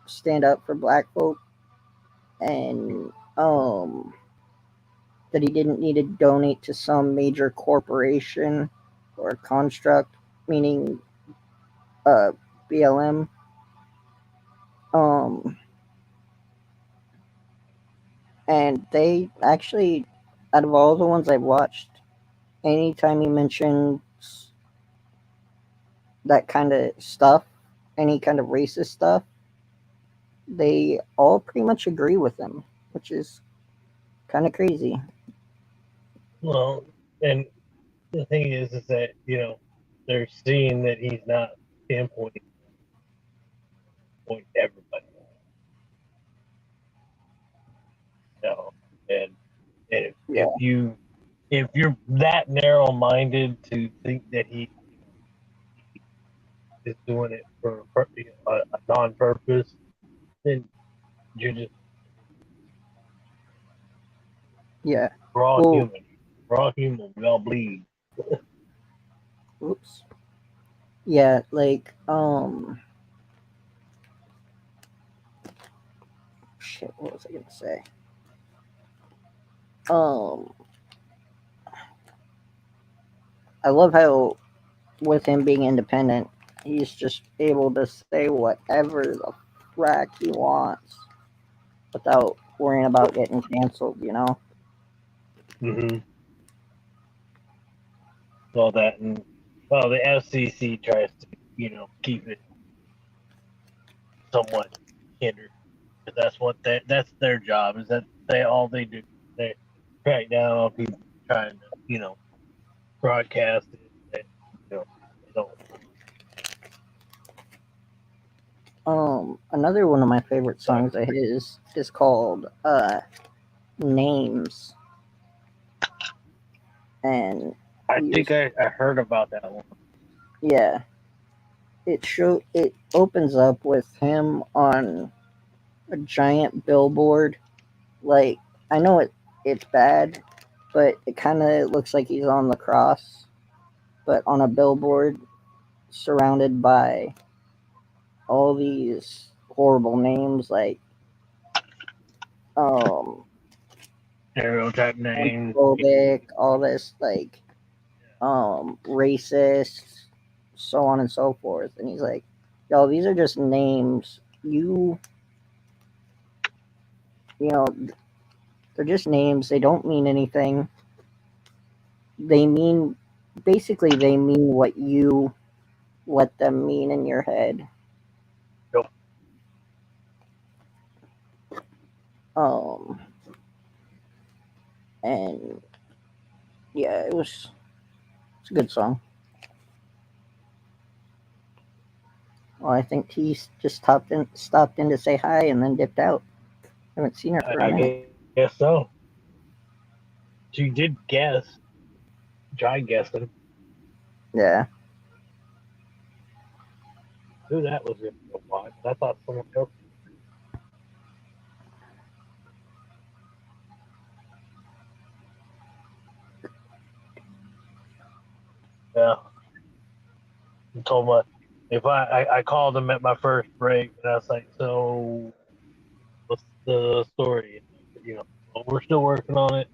stand up for black folk, and that he didn't need to donate to some major corporation or construct, meaning uh BLM. Um and they actually, out of all the ones I've watched, anytime he mentions that kind of stuff, any kind of racist stuff, they all pretty much agree with him, which is kind of crazy. Well, and the thing is that they're seeing that he's not pinpointing everybody, and if, Yeah. if you're that narrow minded to think that he is doing it for a non-purpose, then you're just Yeah. we're all Well, human. We're all human. We all bleed. oops. Yeah, like shit, what was I gonna say? Um I love how with him being independent, he's just able to say whatever the frack he wants without worrying about getting canceled. Mm-hmm. All that, and well, the FCC tries to keep it somewhat hindered. That's what that's their job. Is that they do. They crack down on people trying to broadcast it. They don't. Another one of my favorite songs of his is called Names. And I think I heard about that one. yeah, it opens up with him on a giant billboard. Like, I know it's bad, but it kind of looks like he's on the cross, but on a billboard surrounded by all these horrible names like um Stereotype names. transphobic, all this like racist, so on and so forth. And he's like, yo, these are just names. You know, they're just names. They don't mean anything. They mean they mean what you let them mean in your head. Nope. Um and yeah, it's a good song. Well, I think T just stopped in to say hi and then dipped out. I haven't seen her for a minute. Guess so. She did guess. Try guessing. Yeah. Who that was in the watch? I thought someone else. Yeah. I told my if I called him at my first break and I was like, so what's the story? Well, we're still working on it.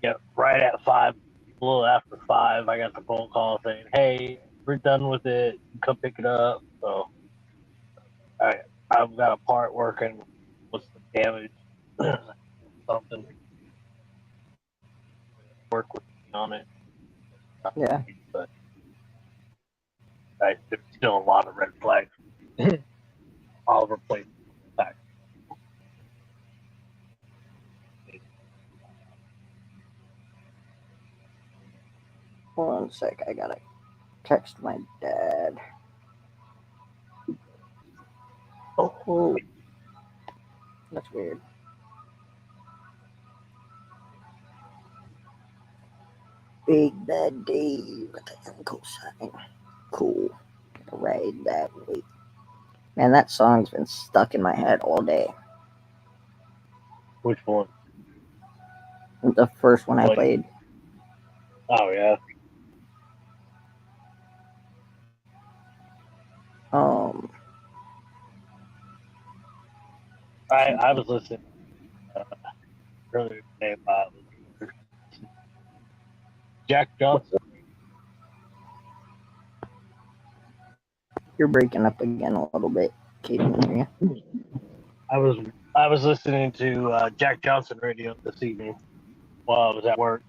Yeah, right at 5, a little after 5, I got the phone call saying, "Hey, we're done with it. Come pick it up." So I've got a part working. What's the damage? Something. Work with me on it. Yeah. But Right? There's still a lot of red flags all over the place. One sec, I gotta text my dad. Oh, that's weird. Big Bad Dave with the M cosign. Cool. Gonna ride that way. Man, that song's been stuck in my head all day. Which one? The first one I Like- played. Oh yeah. I was listening earlier today about Jack Johnson. You're breaking up again a little bit. Can't hear you. I was listening to Jack Johnson radio this evening while I was at work.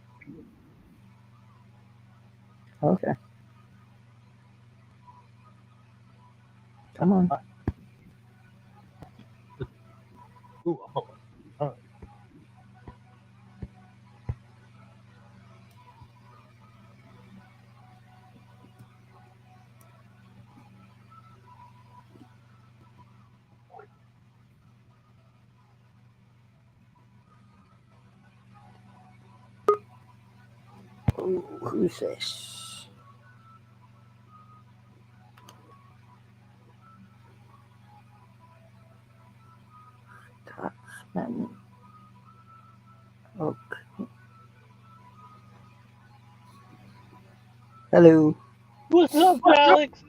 Okay. Come on. Ooh, oh. Ooh, who's this? Scotsman. Okay. Hello. What's up, Alex?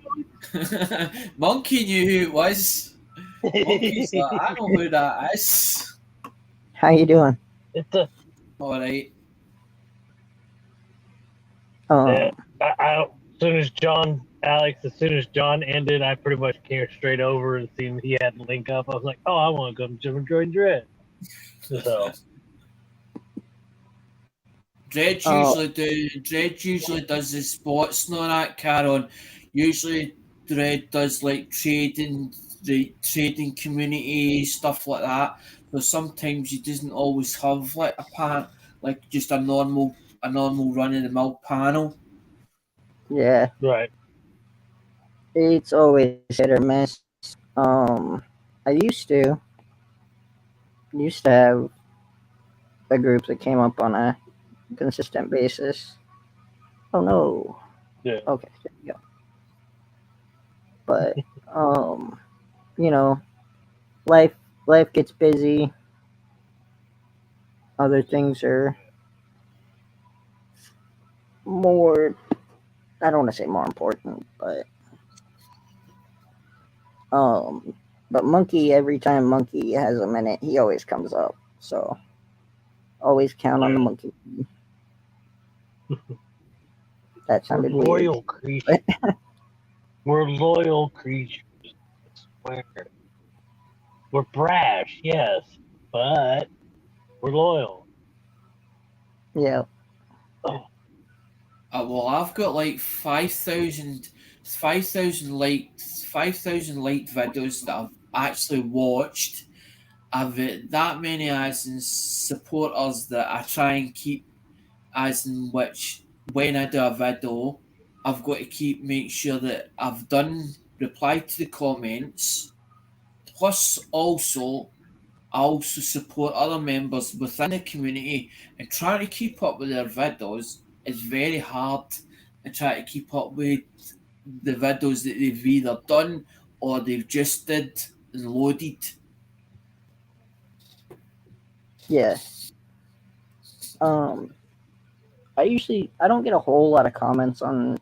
Monkey knew who it was. Monkey's like, I know who that is. How you doing? It's a All right. yeah, as soon as John ended, I pretty much came straight over and seen he had the link up. I was like, oh, I want to go to join Dread. So Dredge usually does the spots and all that, Karen. Usually Dredge does like trading community stuff like that. So sometimes he doesn't always have like like just a normal run of the mill panel. Yeah, right. it's always hit or miss. I used to have a group that came up on a consistent basis. Oh no. Yeah. Okay, there you go. But you know, life gets busy. Other things are more, I don't want to say more important, but Monkey, every time Monkey has a minute, he always comes up. So always count on the Monkey. That We're sounded weird. loyal creatures. We're loyal creatures. I swear. We're brash, yes, but we're loyal. Yeah. Oh, Well, I've got like 5,000 liked videos that I've actually watched. I've that many as in supporters that I try and keep, as in which when I do a video, I've got to make sure that I've done reply to the comments. Plus, I also support other members within the community, and trying to keep up with their videos is very hard. And try to keep up with the videos that they've either done or they've just did and loaded. Yeah. I don't get a whole lot of comments on.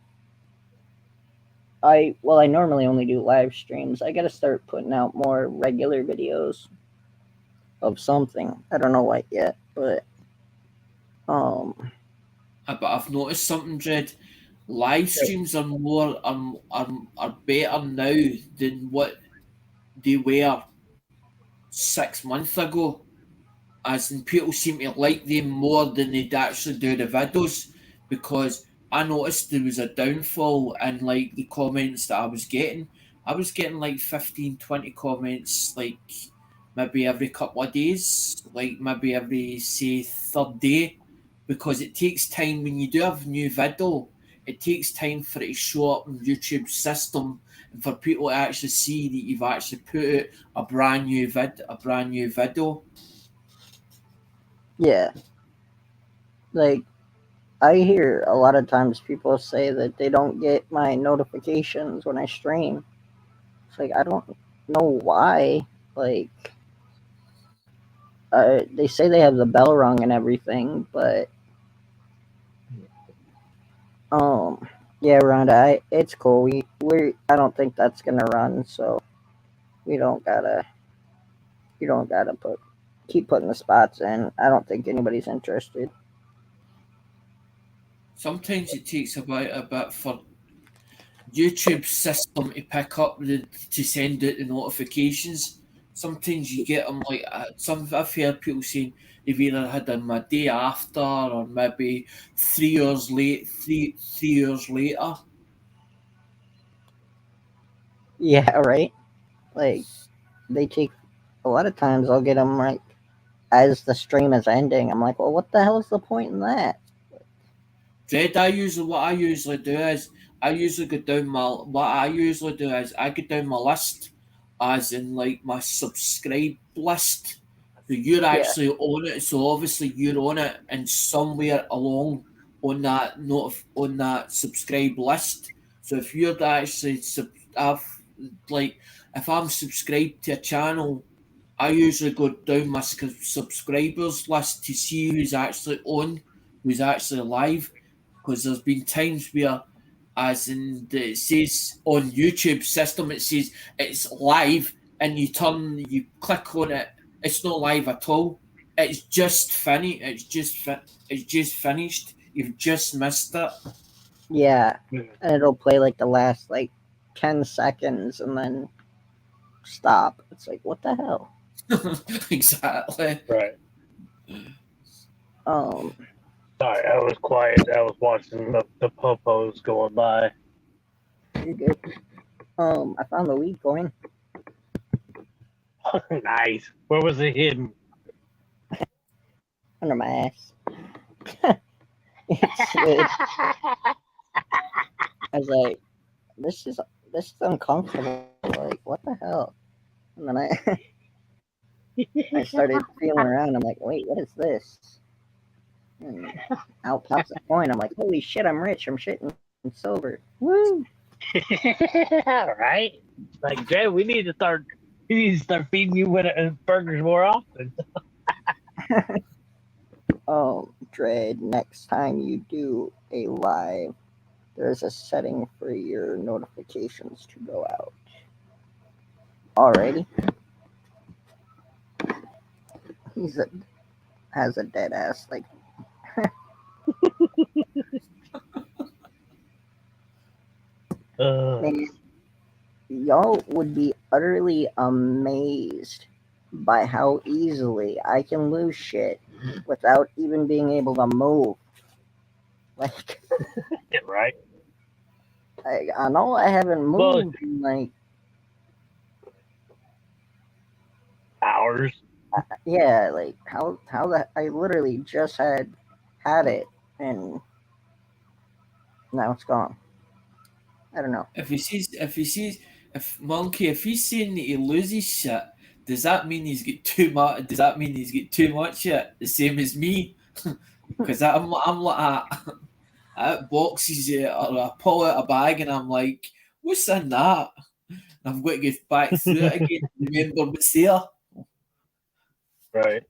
I normally only do live streams. I gotta start putting out more regular videos of something. I don't know what yet, but But I've noticed something, Dread. Live streams are more are better now than what they were 6 months ago. As in, people seem to like them more than they'd actually do the videos, because I noticed there was a downfall in like the comments that I was getting. I was getting like 15, 20 comments like maybe every couple of days, like maybe every say third day, because it takes time when you do have a new video. It takes time for it to show up in YouTube's system and for people to actually see that you've actually put out a brand new video. Yeah. Like, I hear a lot of times people say that they don't get my notifications when I stream. It's like, I don't know why. Like, they say they have the bell rung and everything, but yeah, Rhonda, it's cool. I don't think that's gonna run, so we don't gotta you don't gotta keep putting the spots in. I don't think anybody's interested. Sometimes it takes about a bit for YouTube system to pick up to send out the notifications. Sometimes you get them like I've heard people saying they've either had them a day after or maybe 3 years late, 3 years later. Yeah, right. Like they take a lot of times. I'll get them like as the stream is ending. I'm like, well, what the hell is the point in that? Fred, what I usually do is I usually go down my what I usually do is I go down my list as in like my subscribe list. So you're Yeah, actually on it. So obviously you're on it and somewhere along on that subscribe list. So if you're actually I've, like if I'm subscribed to a channel, I usually go down my subscribers list to see who's actually on, who's actually live, because there's been times where, as in it says on YouTube system, it says it's live, and you click on it, it's not live at all. It's just finished. It's just finished. You've just missed it. yeah, and it'll play like the last like 10 seconds and then stop. It's like, what the hell? Exactly. Right. Um, Sorry, I was quiet. I was watching the popos going by. you're good. I found the weed coin Nice. Where was it hidden? under my ass. it's, I was like, this is uncomfortable. Like, what the hell? And then I started feeling around. I'm like, wait, what is this? And out pops a coin. I'm like, holy shit, I'm rich. I'm shitting silver. Woo! Right? Like, Jay, we need to start feeding you burgers more often. Dread, next time you do a live, there's a setting for your notifications to go out. Alrighty. Has a dead ass like man, y'all would be utterly amazed by how easily I can lose shit without even being able to move. Like, Right? I know I haven't moved in like Hours. yeah, like how that I literally just had it and now it's gone. I don't know. If if he's saying that he loses shit, does that mean he's got too much? Does that mean he's got too much shit? The same as me, because I'm like at boxes or I pull out a bag and I'm like, what's in that? I'm going to go back through it again. Remember what's there. Right.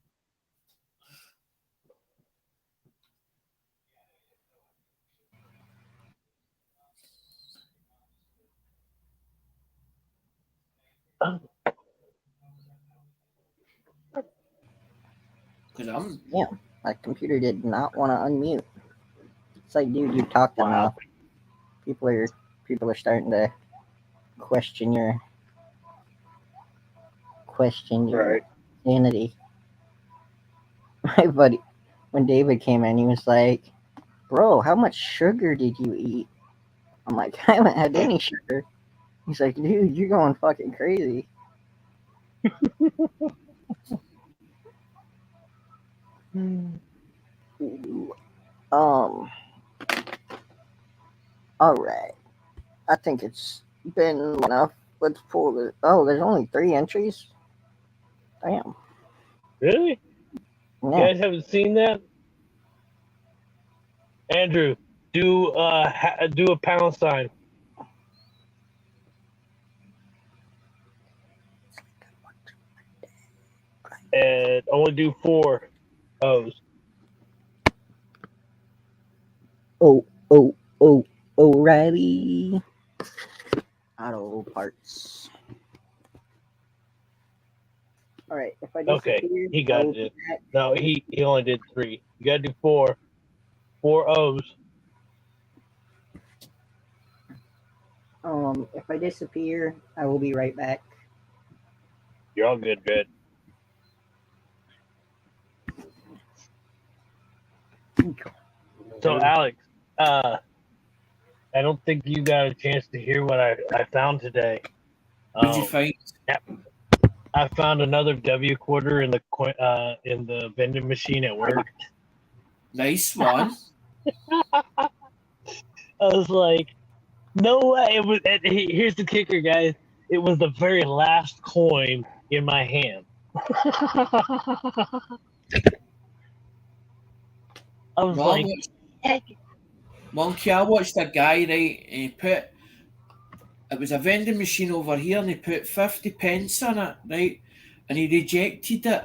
Because I'm Yeah, my computer did not want to unmute. It's like, dude, you talked enough. People are starting to question your Right. sanity. My buddy, when David came in, he was like, bro, how much sugar did you eat? I'm like, I haven't had any sugar. He's like, dude, you're going fucking crazy. All right. I think it's been enough. Let's pull the. Oh, there's only 3 entries. Damn. Really? You Yeah. guys haven't seen that? Andrew, do a pound sign. And only do 4 O's. O'Reilly. Auto parts. All right. If I disappear, Okay, he got it. No, he only did 3. You gotta do 4. 4 O's. If I disappear, I will be right back. You're all good, Red. So, Alex, I don't think you got a chance to hear what I found today. Did you find? I found another W quarter in the vending machine at work. Nice one. I was like, no way! It was. Here's the kicker, guys. It was the very last coin in my hand. I was like, Monkey, I watched a guy, right, and he put, it was a vending machine over here, and he put 50 pence in it, right, and he rejected it.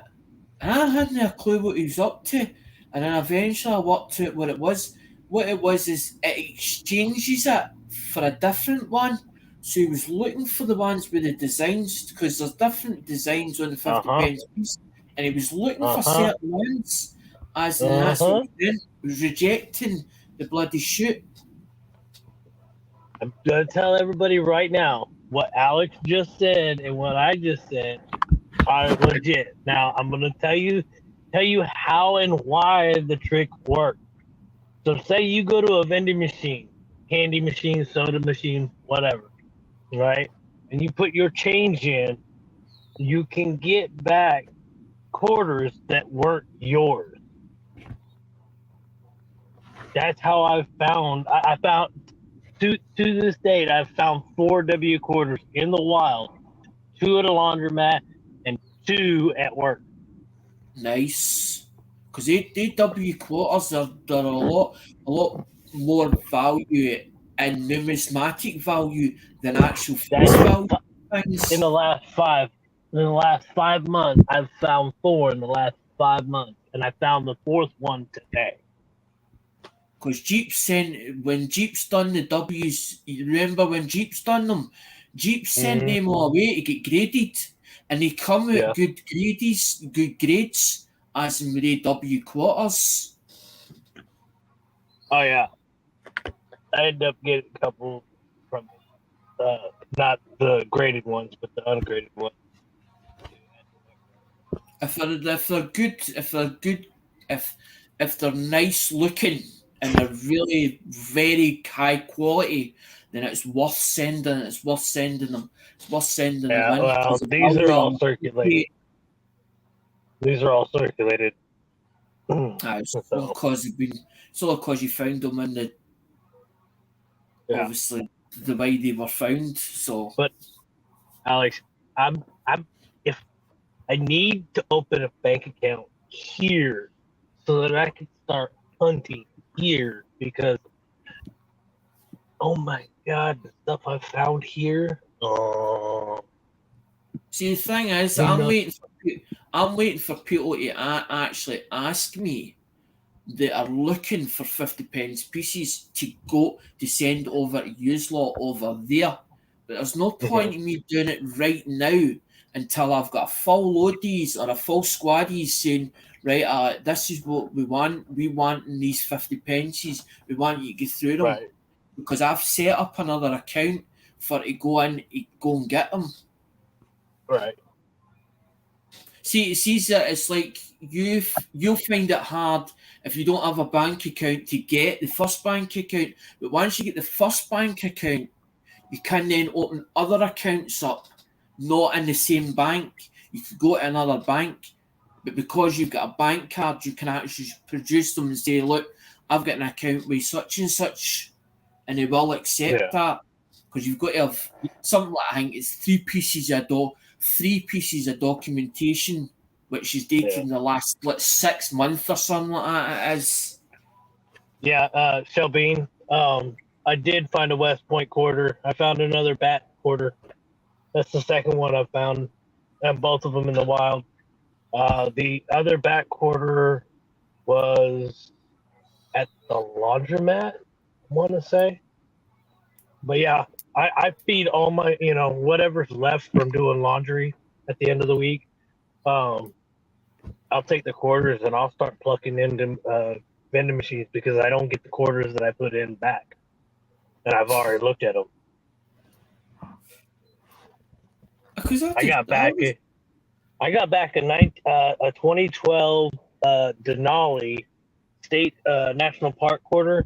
And I hadn't a clue what he was up to. And then eventually I worked out what it was. What it was is it exchanges it for a different one. So he was looking for the ones with the designs, because there's different designs on the 50 pence piece. And he was looking for certain ones, as in that's what he did. He was rejecting the bloody shoot. I'm gonna tell everybody right now what Alex just said and what I just said are legit. Now I'm gonna tell you how and why the trick works. So say you go to a vending machine, candy machine, soda machine, whatever, right? And you put your change in, you can get back quarters that weren't yours. That's how I found. I found to this date. I've found 4 W quarters in the wild, 2 at a laundromat, and 2 at work. Nice. Because they W quarters they're a lot more value and numismatic value than actual face value things. In the last 5 months, I've found 4 in the last 5 months, and I found the 4th one today. Because when Jeep's done the W's, you remember when Jeep's done them? Jeep sent them all away to get graded, and they come out good grades, as in with the W quarters. Oh yeah, I ended up getting a couple from not the graded ones, but the ungraded ones. If they're nice looking and they're really very high quality, then it's worth sending them. It's worth sending them in. Well, these are all circulated. It's because you found them in the obviously the way they were found. So, but Alex, if I need to open a bank account here so that I can start hunting here, because oh my god, the stuff I found here. See, the thing is, I'm waiting for people to actually ask me that are looking for 50 pence pieces to send over to use lot over there. But there's no point in me doing it right now until I've got a full loadies or a full squaddies saying, right, this is what we want. We want in these 50 pences. We want you to get through them. Right. Because I've set up another account for to go and get them. Right. that it's like you'll find it hard if you don't have a bank account to get the first bank account. But once you get the first bank account, you can then open other accounts up, not in the same bank. You could go to another bank, but because you've got a bank card, you can actually produce them and say, look, I've got an account with such and such, and they will accept that. Because you've got to have something like, I think it's three pieces of documentation, which is dated in the last 6 months or something like that. It is. Yeah, Shelbeen, I did find a West Point quarter. I found another bat quarter. That's the second one I found, and both of them in the wild. The other bat quarter was at the laundromat, I want to say. But yeah, I feed all my, whatever's left from doing laundry at the end of the week. I'll take the quarters and I'll start plucking into vending machines because I don't get the quarters that I put in back. And I've already looked at them. I got back a 2012 Denali State National Park quarter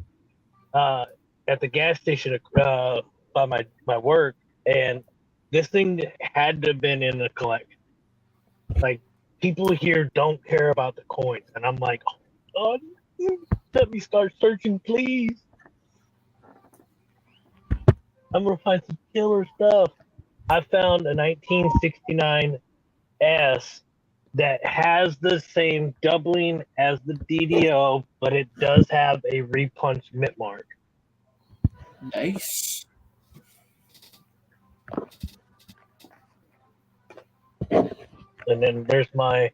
at the gas station by my work, and this thing had to have been in the collect. Like, people here don't care about the coins, and I'm like, oh, let me start searching, please. I'm gonna find some killer stuff. I found a 1969 S that has the same doubling as the DDO, but it does have a repunch mint mark. Nice. And then there's my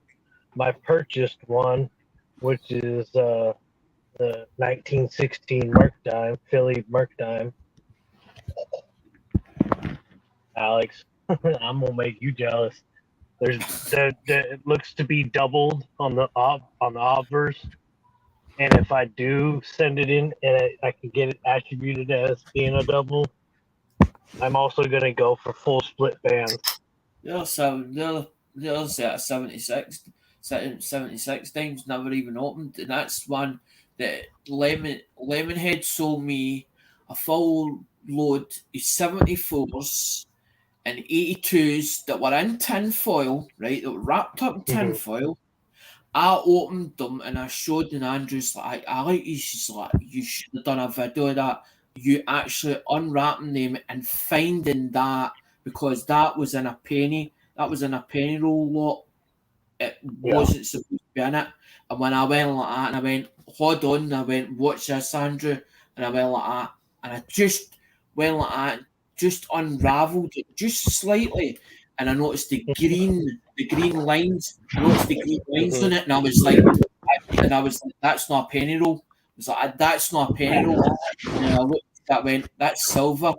purchased one, which is the 1916 Merc Dime, Philly Merc Dime. Alex, I'm gonna make you jealous. There's it looks to be doubled on the obverse, and if I do send it in and I can get it attributed as being a double, I'm also gonna go for full split bands. There's 76 times never even opened, and that's one that Lemonhead sold me a full load of 74s and 82s that were in tin foil, right? That were wrapped up in tin foil. I opened them and I showed an Andrews like, I like these. She's like, you should have done a video of that. You actually unwrapping them and finding that, because that was in a penny. That was in a penny roll lot. It wasn't supposed to be in it. And when I went like that, and I went, hold on, and I went, watch this, Andrew. And I went like that. And I just went like that, just unravelled it just slightly. And I noticed the green lines. I noticed the green lines on it. And I was like, that's not a penny roll. I was like, that's not a penny roll. And I looked at that, went, that's silver.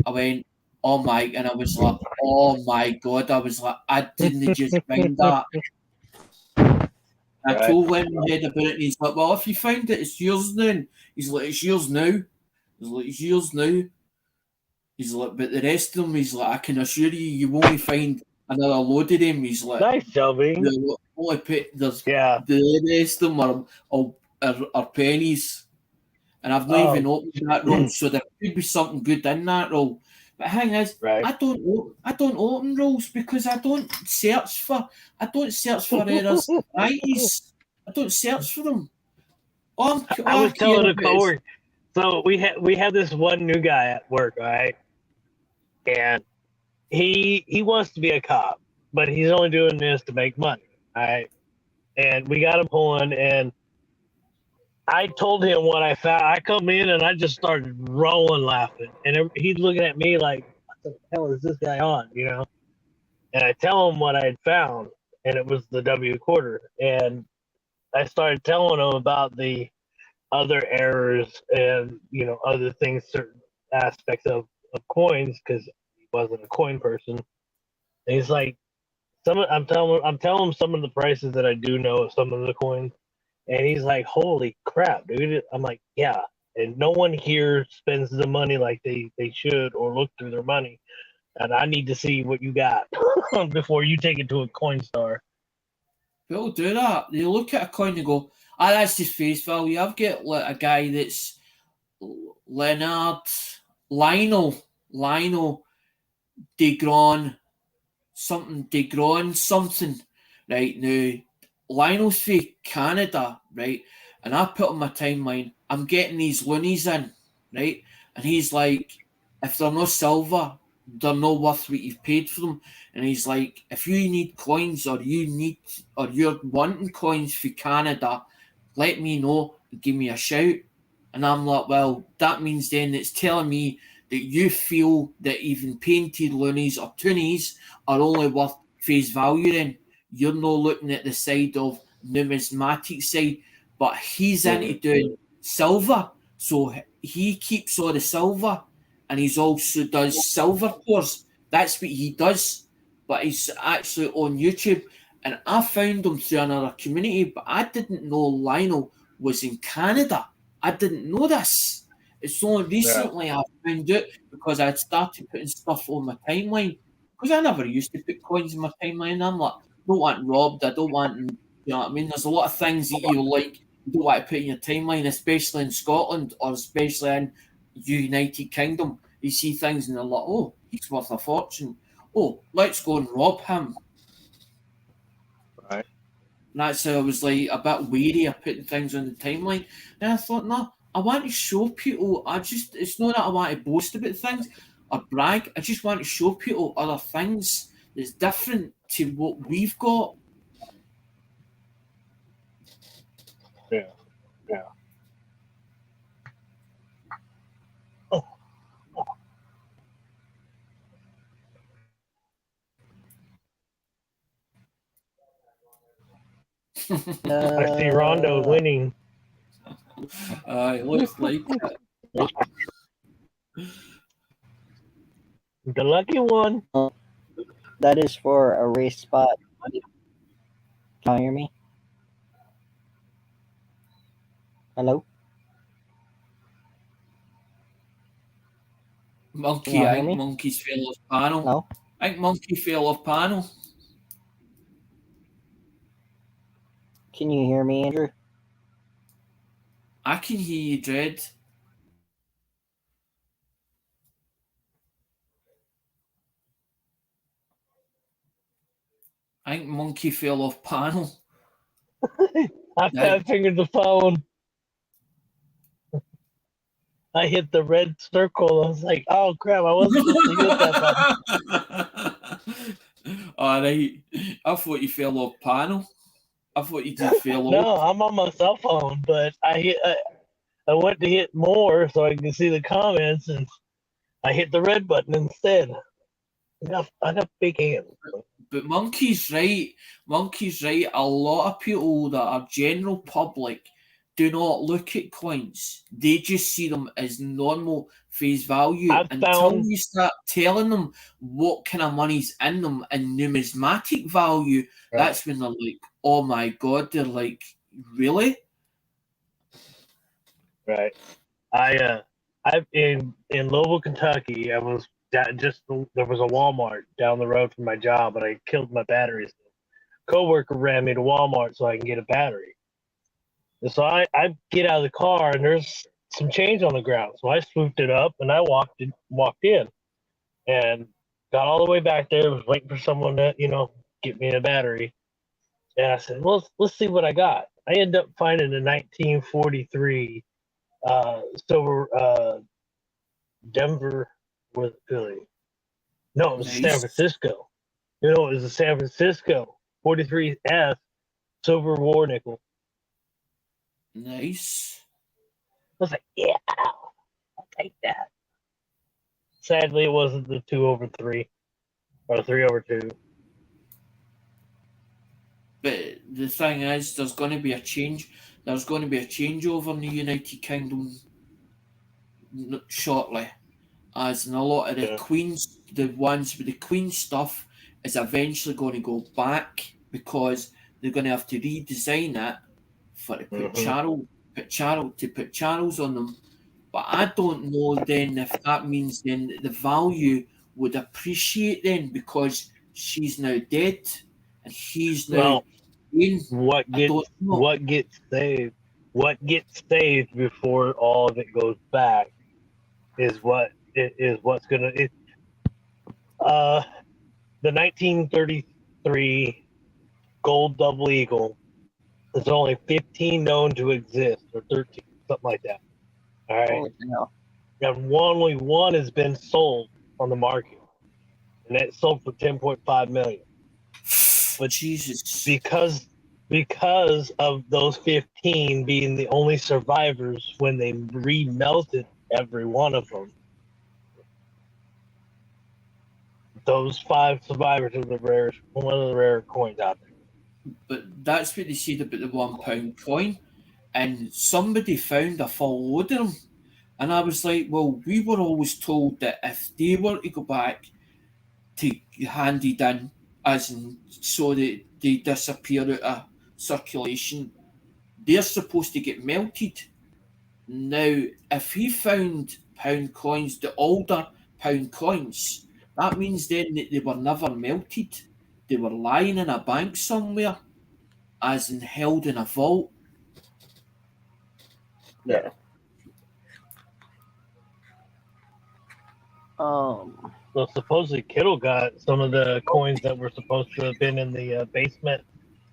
I went, oh my, and I was like, oh my God. I was like, I didn't just find that. I told Lemonhead about it, and he's like, well, if you find it, it's yours then. He's like, it's yours now. He's like, it's yours now. He's like, but the rest of them, he's like, I can assure you, you won't find another load of them. He's like, nice, Shelby. The rest of them are pennies. And I've not even opened that roll, so there could be something good in that roll. But the thing is, I don't open rolls because I don't search for errors. I don't search for them. I was telling a coworker. So we had this one new guy at work, right? And he wants to be a cop, but he's only doing this to make money, right? And we got him pulling, and I told him what I found. I come in and I just started rolling laughing, and he's looking at me like, "What the hell is this guy on?" And I tell him what I had found, and it was the W quarter, and I started telling him about the other errors and other things, certain aspects of coins, because he wasn't a coin person. And he's like, I'm telling him some of the prices that I do know of some of the coins, and he's like, holy crap, dude. I'm like, yeah. And no one here spends the money like they should or look through their money. And I need to see what you got before you take it to a coin store. People do that. They look at a coin and go, that's just face value. I've got like a guy that's Lionel DeGron, something, right? Now, Lionel's from Canada, right? And I put on my timeline, I'm getting these loonies in, right? And he's like, if they're no silver, they're not worth what you've paid for them. And he's like, if you need coins or you're wanting coins for Canada, let me know and give me a shout. And I'm like, well, that means then it's telling me that you feel that even painted loonies or toonies are only worth face value then. You're not looking at the side of numismatic side, but he's into doing silver. So he keeps all the silver and he's also does silver pours. That's what he does. But he's actually on YouTube. And I found him through another community, but I didn't know Lionel was in Canada. I didn't know this. It's only recently I found out because I had started putting stuff on my timeline. Because I never used to put coins in my timeline. I'm like, I don't want robbed. I don't want, you know what I mean? There's a lot of things that you like, you don't want to put in your timeline, especially in Scotland or especially in United Kingdom. You see things and they're like, oh, he's worth a fortune. Oh, let's go and rob him. Right. And that's how I was like a bit wary of putting things on the timeline. And I thought, no, I want to show people. It's not that I want to boast about things or brag. I just want to show people other things that's different to what we've got. Yeah. I see Rondo winning. It looks like it. The lucky one. That is for a race spot. Can you hear me? Hello? Monkey, I think Monkey's fell off panel. No? I think Monkey fell off panel. Can you hear me, Andrew? I can hear you, Dread. I think Monkey fell off panel. I fingered the phone. I hit the red circle. I was like, oh crap, I wasn't supposed to hit that button. Alright. I thought you fell off panel. I thought you just fell off. No, I'm on my cell phone, but I went to hit more so I can see the comments, and I hit the red button instead. I got big hands. But Monkey's right. Monkey's right. A lot of people that are general public do not look at coins. They just see them as normal face value. Until you start telling them what kind of money's in them and numismatic value, that's when they're like, oh my God, they're like, really? Right. I in Louisville, Kentucky, there was a Walmart down the road from my job, and I killed my batteries. Coworker ran me to Walmart so I can get a battery. And so I get out of the car, and there's some change on the ground. So I swooped it up, and I walked in, and got all the way back there. Was waiting for someone to, get me a battery. And I said, well, let's see what I got. I ended up finding a 1943 silver Denver with Philly. No, it was San Francisco. It was a San Francisco 43S silver war nickel. Nice. I was like, yeah, I'll take that. Sadly, it wasn't the 2/3 or 3/2. But the thing is, there's going to be a change. There's going to be a changeover in the United Kingdom shortly, as in a lot of the Queen's, the ones with the Queen stuff is eventually going to go back because they're going to have to redesign it for to put channels on them. But I don't know then if that means then the value would appreciate then because she's now dead and he's now what I don't know. what gets saved before all of it goes back is what's gonna the 1933 gold double eagle. There's only 15 known to exist, or 13, something like that. All right, Holy hell. and only one has been sold on the market, and it sold for 10.5 million. But Jesus. because of those 15 being the only survivors when they remelted every one of them, those 5 survivors are one of the rare coins out there. But that's what they said about the £1 coin. And somebody found a full load of them. And I was like, well, we were always told that if they were to go back to hand it in, as in so that they disappear out of circulation, they're supposed to get melted. Now, if he found pound coins, the older pound coins, that means then that they were never melted. They were lying in a bank somewhere, as in held in a vault. Yeah. Um. So supposedly Kittle got some of the coins that were supposed to have been in the basement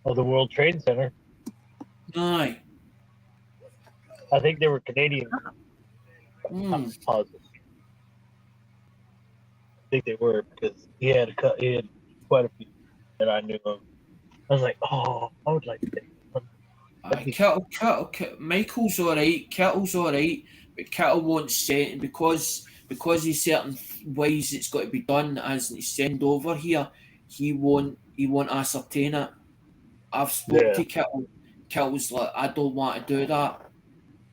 of the World Trade Center. Aye. I think they were Canadian. Mm. Positive. I think they were because he had quite a few that I knew of. I was like, oh, I would like to take one. Michael's alright, Kittle's alright, but Kittle won't send because he's certain ways it's got to be done as he send over here, he won't ascertain it. I've spoke to Kittle. Kittle's like, I don't want to do that.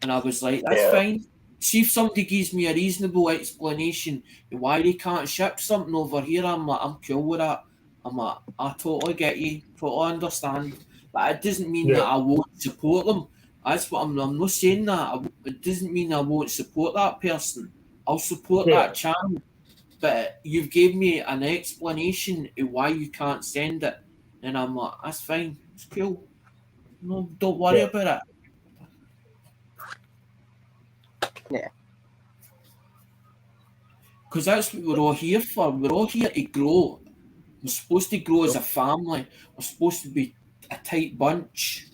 And I was like, that's fine. See if somebody gives me a reasonable explanation why they can't ship something over here. I'm like, I'm cool with that. I'm like, I totally get you, totally understand. But it doesn't mean that I won't support them. That's what I'm not saying that. It doesn't mean I won't support that person. I'll support that channel. But you've gave me an explanation of why you can't send it. And I'm like, that's fine. It's cool. No, don't worry about it. Yeah. Because that's what we're all here for. We're all here to grow. We're supposed to grow as a family. We're supposed to be a tight bunch.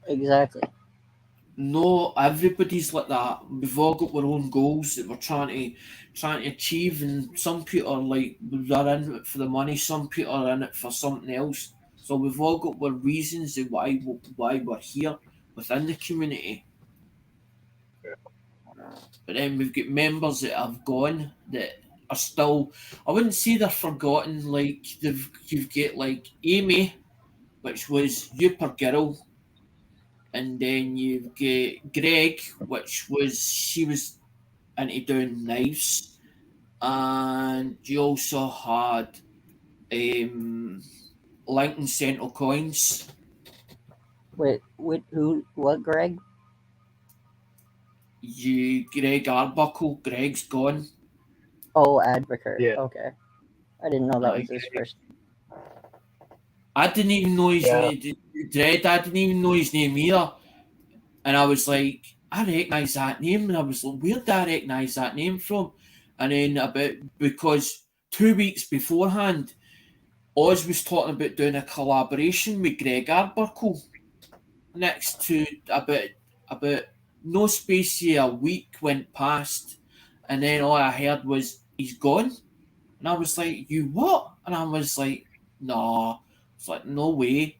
Exactly. No, everybody's like that. We've all got our own goals that we're trying to achieve, and some people are like they're in it for the money. Some people are in it for something else. So we've all got our reasons of why we're here within the community. But then we've got members that have gone that are still, I wouldn't say they're forgotten. Like you've got like Amy, which was Super Girl, and then you've got Greg, she was into doing knives, and you also had Lincoln Central Coins. Wait, who? What, Greg? Greg Arbuckle. Greg's gone. Oh, Advocate. Yeah. Okay. I didn't know that was his first. I didn't even know his name. Dread, I didn't even know his name either. And I was like, I recognise that name. And I was like, where did I recognise that name from? And then because 2 weeks beforehand, Oz was talking about doing a collaboration with Greg Arbuckle. Next to about no space here, a week went past, and then all I heard was he's gone. And I was like, you what? And I was like, nah. It's like, no way.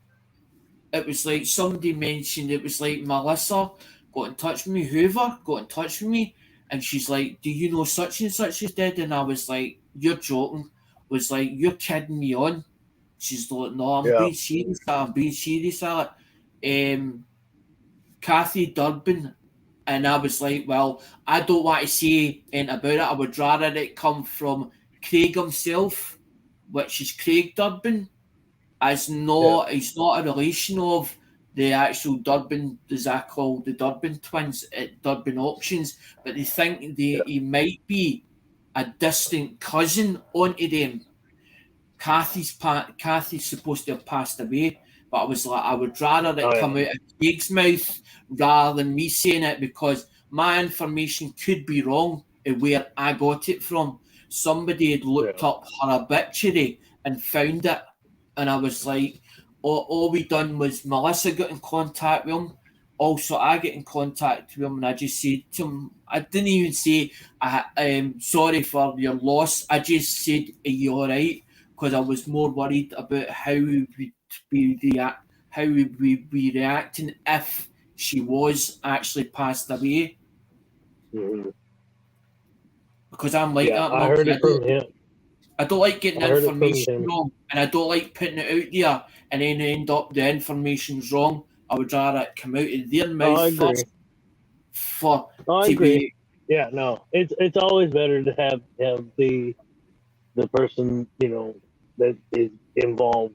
It was like somebody mentioned, it was like Melissa got in touch with me, Hoover got in touch with me, and she's like, do you know such and such is dead? And I was like, you're joking. Was like, you're kidding me on. She's like, no, I'm being serious. I'm being serious, Alec. Kathy Durbin. And I was like, well, I don't want to say anything about it. I would rather it come from Craig himself, which is Craig Durbin. He's not a relation of the actual Durbin, as I call the Durbin twins at Durbin Auctions, but they think he might be a distant cousin onto them. Kathy's supposed to have passed away, but I was like, I would rather it Oh, come yeah. out of Craig's mouth rather than me saying it, because my information could be wrong in where I got it from. Somebody had looked up her obituary and found it, and I was like, all we done was Melissa got in contact with him. Also, I get in contact with him, and I just said to him, I didn't even say, sorry for your loss. I just said, are you all right? Because I was more worried about how we would be reacting if she was actually passed away. Mm-hmm. Because I'm like that, I heard it from him. I don't like getting I heard it from information him. wrong, and I don't like putting it out there and then end up the information's wrong. I would rather it come out of their mouth I agree. first I agree. Yeah, no, it's always better to have the person, you know, that is involved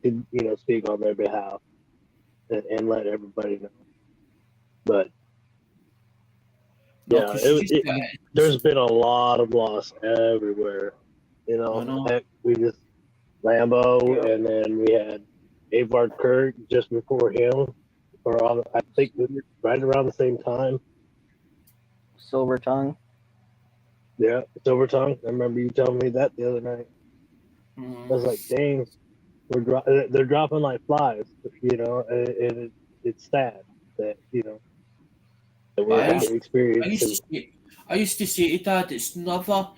to, you know, speak on their behalf and let everybody know. But yeah, there's been a lot of loss everywhere. You know, heck, we just Lambo, and then we had Avard Kirk just before him, or I think right around the same time. Silver Tongue. Yeah, Silver Tongue. I remember you telling me that the other night. I was like, dang, they're dropping like flies, you know, and it's sad that, you know, that we're experiencing. I used to say to Dad, it's never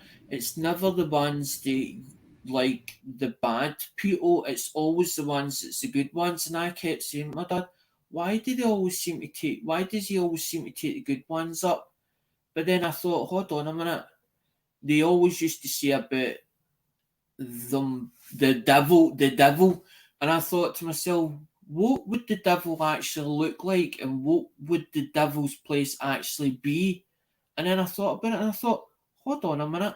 the ones that like the bad people, it's always the ones that's the good ones. And I kept saying, my Dad, why does he always seem to take the good ones up? But then I thought, hold on a minute. They always used to say about them, the devil. And I thought to myself, what would the devil actually look like? And what would the devil's place actually be? And then I thought about it, and I thought, hold on a minute.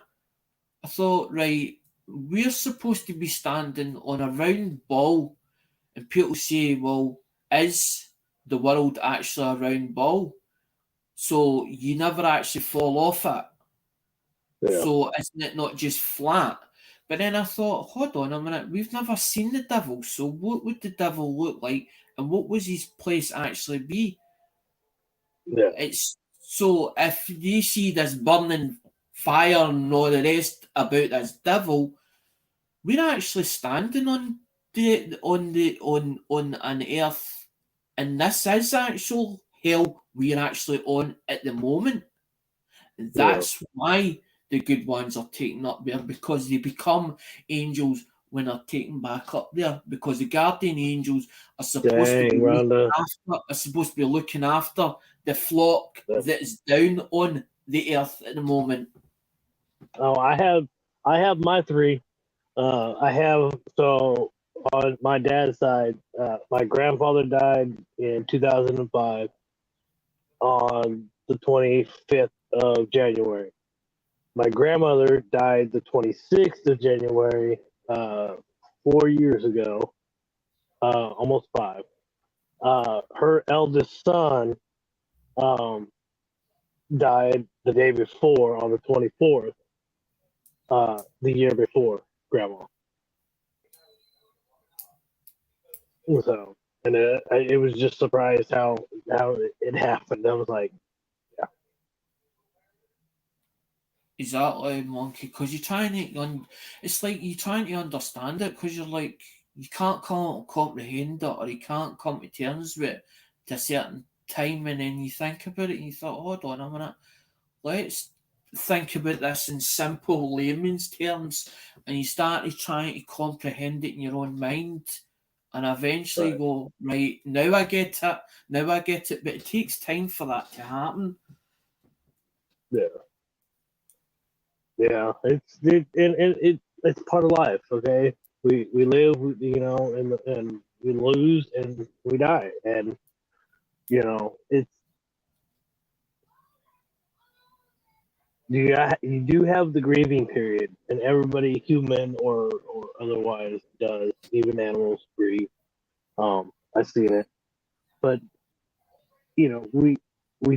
I thought, right, we're supposed to be standing on a round ball, and people say, well, is the world actually a round ball? So you never actually fall off it. Yeah. So isn't it not just flat? But then I thought, hold on a minute, we've never seen the devil. So what would the devil look like, and what was his place actually be? Yeah. It's so if you see this burning fire and all the rest about this devil, we're actually standing on an earth, and this is actual hell we're actually on at the moment. That's why the good ones are taken up there, because they become angels when they're taken back up there, because the guardian angels are supposed to be looking after the flock that's down on the earth at the moment. Oh, I have my three. So on my dad's side, my grandfather died in 2005 on the 25th of January. My grandmother died the 26th of January, 4 years ago, almost 5. Her eldest son died the day before on the 24th, the year before Grandma. So, and it was just surprised how it happened. I was like, yeah. Exactly, monkey. Because you're trying to, it's like you're trying to understand it, because you're like, you can't comprehend it, or you can't come to terms with it to a certain time, and then you think about it and you thought, hold on a minute, let's think about this in simple layman's terms, and you start trying to comprehend it in your own mind, and eventually go, right, now I get it, but it takes time for that to happen. Yeah, it's part of life. Okay, we live, you know, and we lose and we die, and you know you do have the grieving period, and everybody, human or otherwise, does. Even animals grieve. I've seen it, but you know we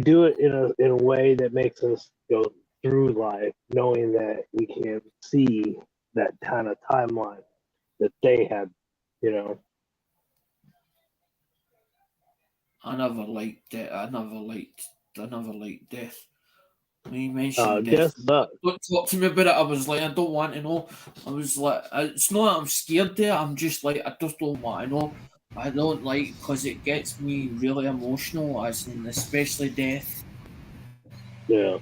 do it in a way that makes us go through life knowing that we can see that kind of timeline. that they had, you know. I never liked it. I never liked death. When you mentioned death, Death sucks. don't talk to me about it. I was like, I don't want to know. I was like, it's not that I'm scared there. I'm just like, I just don't want to know. I don't like because it gets me really emotional, as in especially death. Yeah.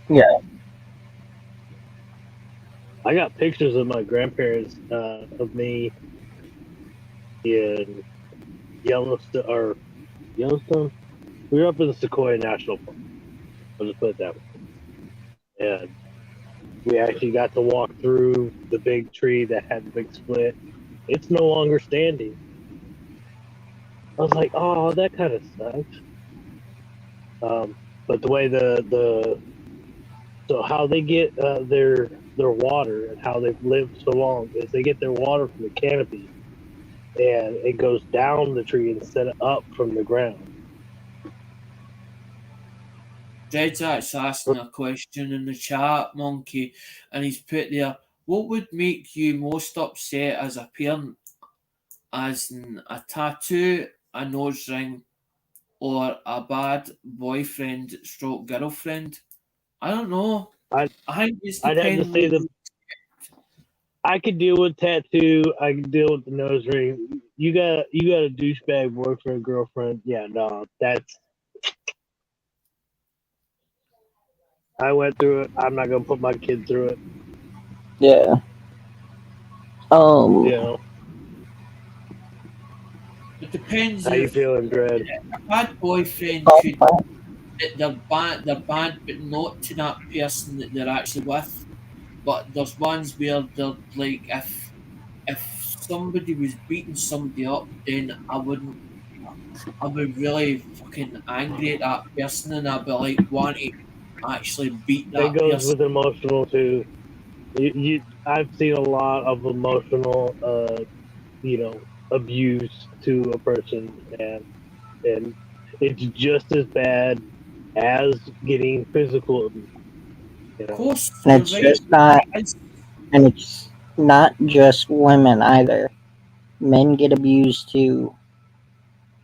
Yeah. I got pictures of my grandparents of me in Yellowstone or Yellowstone. We were up in the Sequoia National Park. I'll just put it that way. And we actually got to walk through the big tree that had the big split. It's no longer standing. I was like, oh, that kind of sucks. But the way so how they get their water and how they've lived so long is they get their water from the canopy, and it goes down the tree instead of up from the ground. Jed's actually asking a question in the chat, Monkey, and he's put there, what would make you most upset as a parent? As in a tattoo, a nose ring, or a bad boyfriend stroke girlfriend? I don't know. I I think it's I'd have to say depending. I could deal with tattoo. I could deal with the nose ring. You got a douchebag boyfriend, girlfriend. Yeah, no, that's. I went through it. I'm not gonna put my kid through it. Yeah. You know. It depends How you if feeling, Dread? a bad boyfriend could they're bad, but not to that person that they're actually with. But there's ones where they're like, if somebody was beating somebody up, then I'd be really fucking angry at that person, and I'd be like, want to actually beat It that goes person. with emotional too. I've seen a lot of emotional, abuse to a person, and it's just as bad as getting physical abuse. You Of know. course, And you're it's right. just not, It's- and it's not just women either. Men get abused too.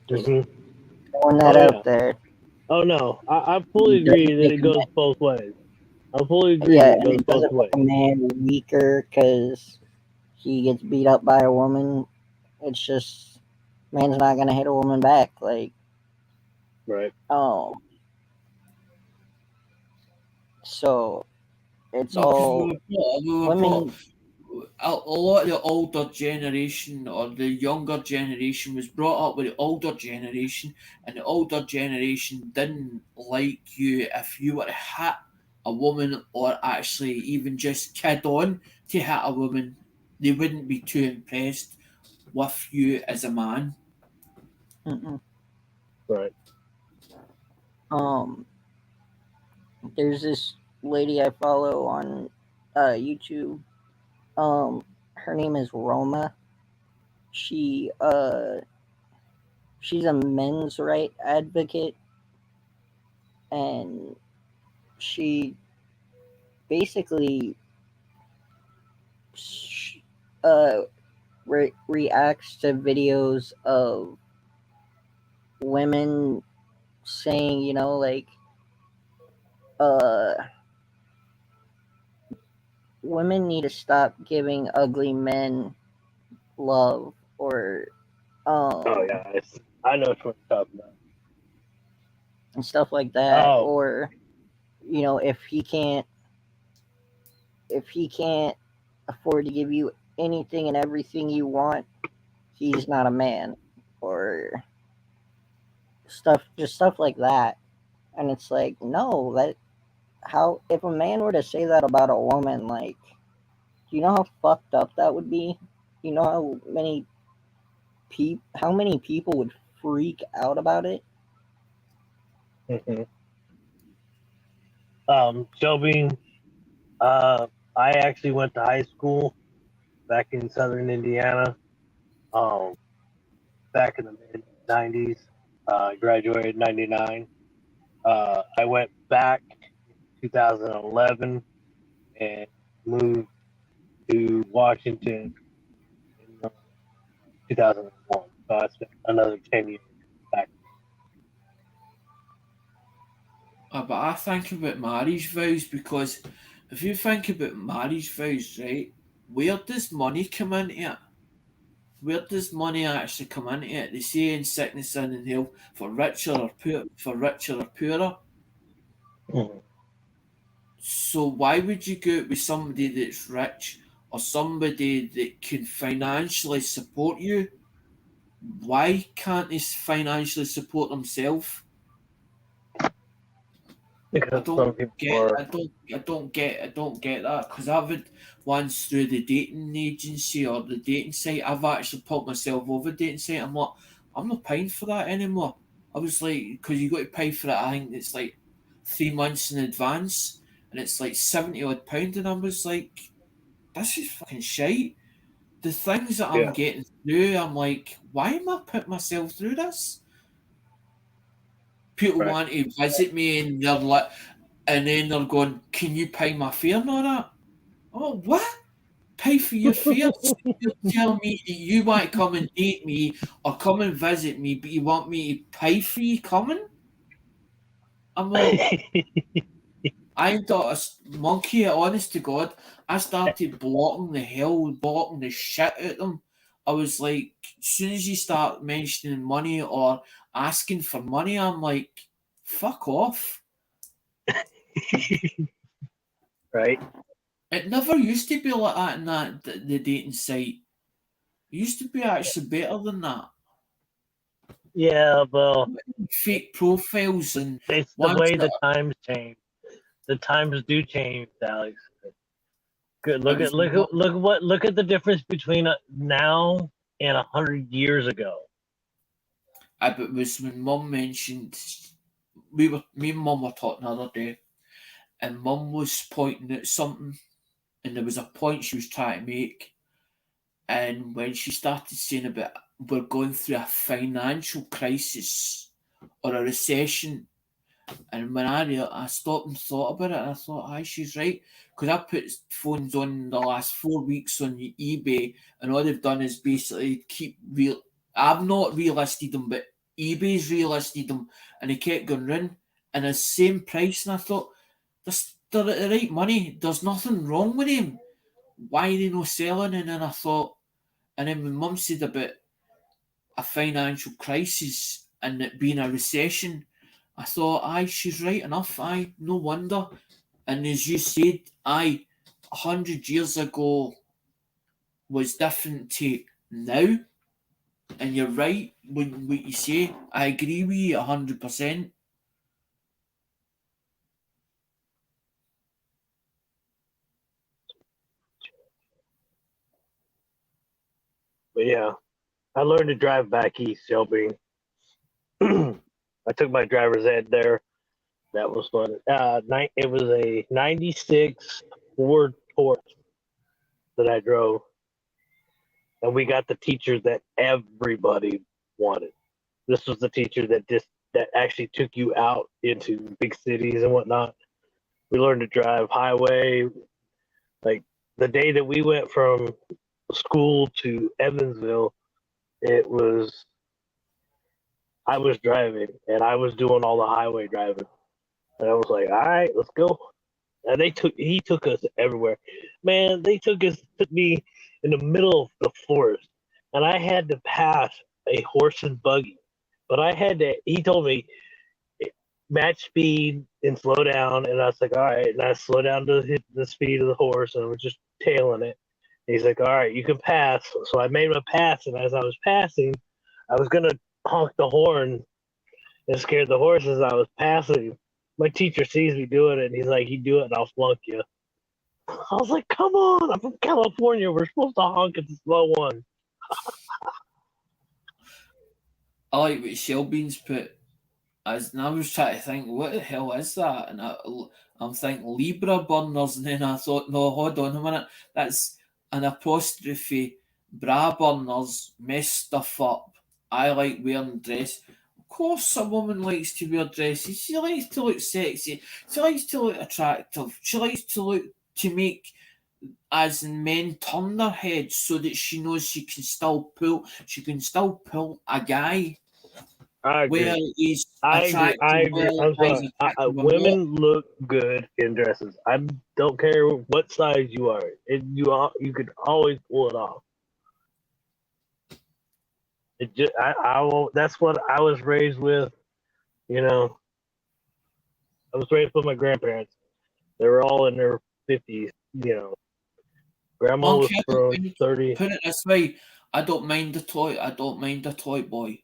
Just Hmm. throwing that Oh yeah. out there. Oh no. I fully It agree doesn't that make it a goes man, both ways. I fully agree yeah, that it and goes it both doesn't make ways. a man weaker because he gets beat up by a woman. It's just man's not gonna hit a woman back. Like, Right. oh, so it's no, because all we were brought women. a lot of the older generation or the younger generation was brought up with the older generation, and the older generation didn't like you if you were to hit a woman or actually even just kid on to hit a woman. They wouldn't be too impressed with you as a man. Mm-mm. Right. Um, there's this lady I follow on YouTube. Her name is Roma. She she's a men's right advocate, and she basically uh reacts to videos of women saying, like uh women need to stop giving ugly men love, or Oh yeah. I know what you're talking about. and stuff like that, Oh. or if he can't afford to give you anything and everything you want, he's not a man, or stuff like that. And it's like, no, that how if a man were to say that about a woman, like, do you know how fucked up that would be? You know how many people would freak out about it? Hmm. Shelby, I actually went to high school back in southern Indiana. Um, back in the mid '90s. Graduated in '99. I went back in 2011 and moved to Washington in 2001. So I spent another 10 years back. But I think about marriage vows, because if you think about marriage vows, right, where does money come into it? Where does money actually come into it? They say in sickness and in health, for richer or poorer. Mhm. So why would you go out with somebody that's rich or somebody that can financially support you? Why can't they financially support themselves? I Because some don't people get. are. I don't get that, because I've had once through the dating agency or the dating site. I've actually put myself over the dating site. I'm like, I'm not paying for that anymore. I was like, because you got to pay for it. I think it's like 3 months in advance, and it's like 70 odd pound, and I was like, this is fucking shite. The things that I'm Yeah, getting through, I'm like, why am I putting myself through this? People right. want to visit me, and they're like, and then they're going, "Can you pay my fare and all that?" Oh, what? Pay for your fare? So you tell me that you want to come and date me or come and visit me, but you want me to pay for you coming? I'm like, I got a monkey. Honest to God, I started blocking the shit out them. I was like, as soon as you start mentioning money or asking for money, I'm like, fuck off. Right. It never used to be like that in the dating site. It used to be actually better than that. Yeah, well, Fake profiles and it's the ones way that the times change. The times do change, Alex. Good. it was not. Look at the difference between now and 100 years ago. It was when Mum mentioned me and Mum were talking the other day, and Mum was pointing at something, and there was a point she was trying to make, and when she started saying about we're going through a financial crisis or a recession. And when I stopped and thought about it, I thought, aye, she's right. Because I put phones on the last 4 weeks on eBay, and all they've done is basically keep real. I've not relisted them, but eBay's relisted them, and they kept going round, and the same price. And I thought, they're at the right money. There's nothing wrong with them. Why are they not selling? And then I thought, and then when Mum said about a financial crisis and it being a recession, I thought, aye, she's right enough. Aye, no wonder. And as you said, aye, 100 years ago was different to now. And you're right when what you say. I agree with you 100%. But yeah, I learned to drive back east, Shelby. I took my driver's ed there. That was fun. It was a '96 Ford Taurus that I drove, and we got the teacher that everybody wanted. This was the teacher that actually took you out into big cities and whatnot. We learned to drive highway. Like the day that we went from school to Evansville, it was I was driving and I was doing all the highway driving. And I was like, all right, let's go. And he took us everywhere. Man, took me in the middle of the forest. And I had to pass a horse and buggy. But he told me, match speed and slow down. And I was like, all right. And I slowed down to hit the speed of the horse and I was just tailing it. And he's like, all right, you can pass. So I made my pass. And as I was passing, I was going to honk the horn and scared the horse as I was passing. My teacher sees me doing it and he's like, you do it and I'll flunk you. I was like, come on, I'm from California. We're supposed to honk at the slow one. I like what Shelby's put. And I was trying to think, what the hell is that? And I'm thinking Libra burners, and then I thought, no, hold on a minute, that's an apostrophe. Bra burners mess stuff up. I like wearing dress. Of course, a woman likes to wear dresses. She likes to look sexy. She likes to look attractive. She likes to make as in men turn their heads so that she knows she can still pull a guy I agree. where he's I agree. attractive, where the I'm guy's sorry. attractive or not. Women look good in dresses. I don't care what size you are. You could always pull it off. It just, I will. That's what I was raised with. You know, I was raised with my grandparents. They were all in their 50s. You know, grandma was Monkey, from 30. put it this way, I don't mind a toy boy.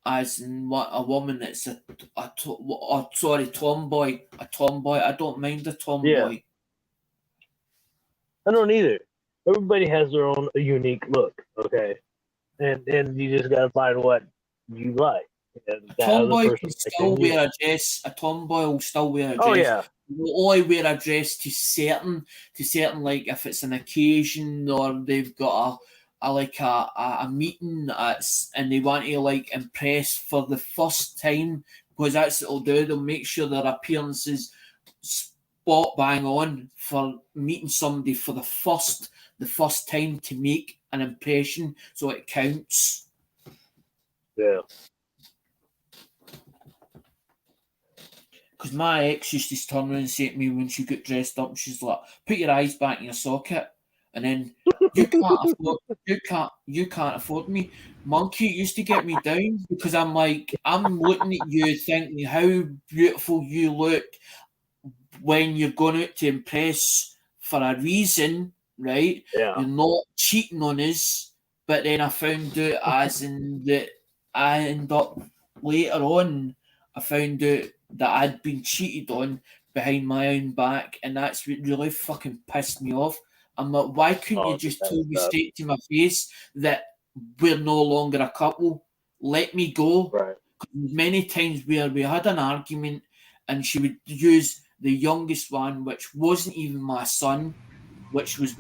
As in what a woman that's tomboy, a tomboy. I don't mind a Yeah, tomboy. I don't either. Everybody has their own unique look. Okay, and you just gotta find what you like. And A that other tomboy person can likes still in you. wear a dress. A tomboy will still wear a Oh dress. yeah, They'll only wear a dress to certain like if it's an occasion or they've got a meeting and they want to like impress for the first time because that's what they'll do. They'll make sure their appearance is spot bang on for meeting somebody for the first time to make an impression, so it counts. yeah. Because my ex used to turn around and say to me when she got dressed up, she's like, "Put your eyes back in your socket," and then you can't afford me. Monkey used to get me down because I'm like, I'm looking at you thinking how beautiful you look when you're going out to impress for a reason, right? Yeah. You're not cheating on us, but then I found out as in that I end up later on, I found out that I'd been cheated on behind my own back, and that's what really fucking pissed me off. I'm like, why couldn't you Oh, just that tell me stuff. straight to my face that we're no longer a couple? Let me go. Right. Many times where we had an argument and she would use the youngest one, which wasn't even my son, which was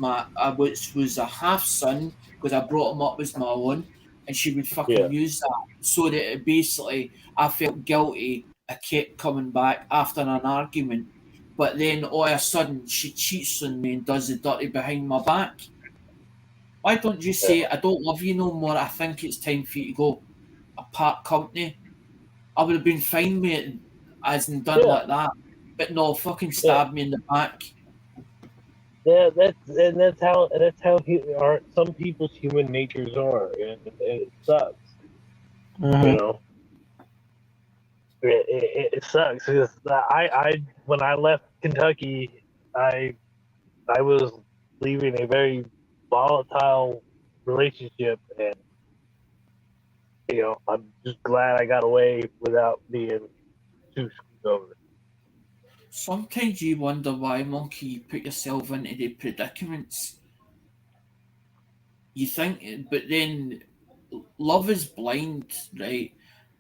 a half son because I brought him up as my own, and she would Yeah. fucking use that so that it basically I felt guilty. I kept coming back after an argument, but then all of a sudden she cheats on me and does the dirty behind my back. Why don't you Yeah. say I don't love you no more? I think it's time for you to go. A part company. I would have been fine with it as in done Yeah. like that. But no, fucking Yeah. stab me in the back. Yeah. That's how some people's human natures are, and it sucks. You know, it sucks because I when I left Kentucky, I was leaving a very volatile relationship, and I'm just glad I got away without being too screwed over. Sometimes you wonder why, Monkey, you put yourself into the predicaments. You think, but then love is blind, right?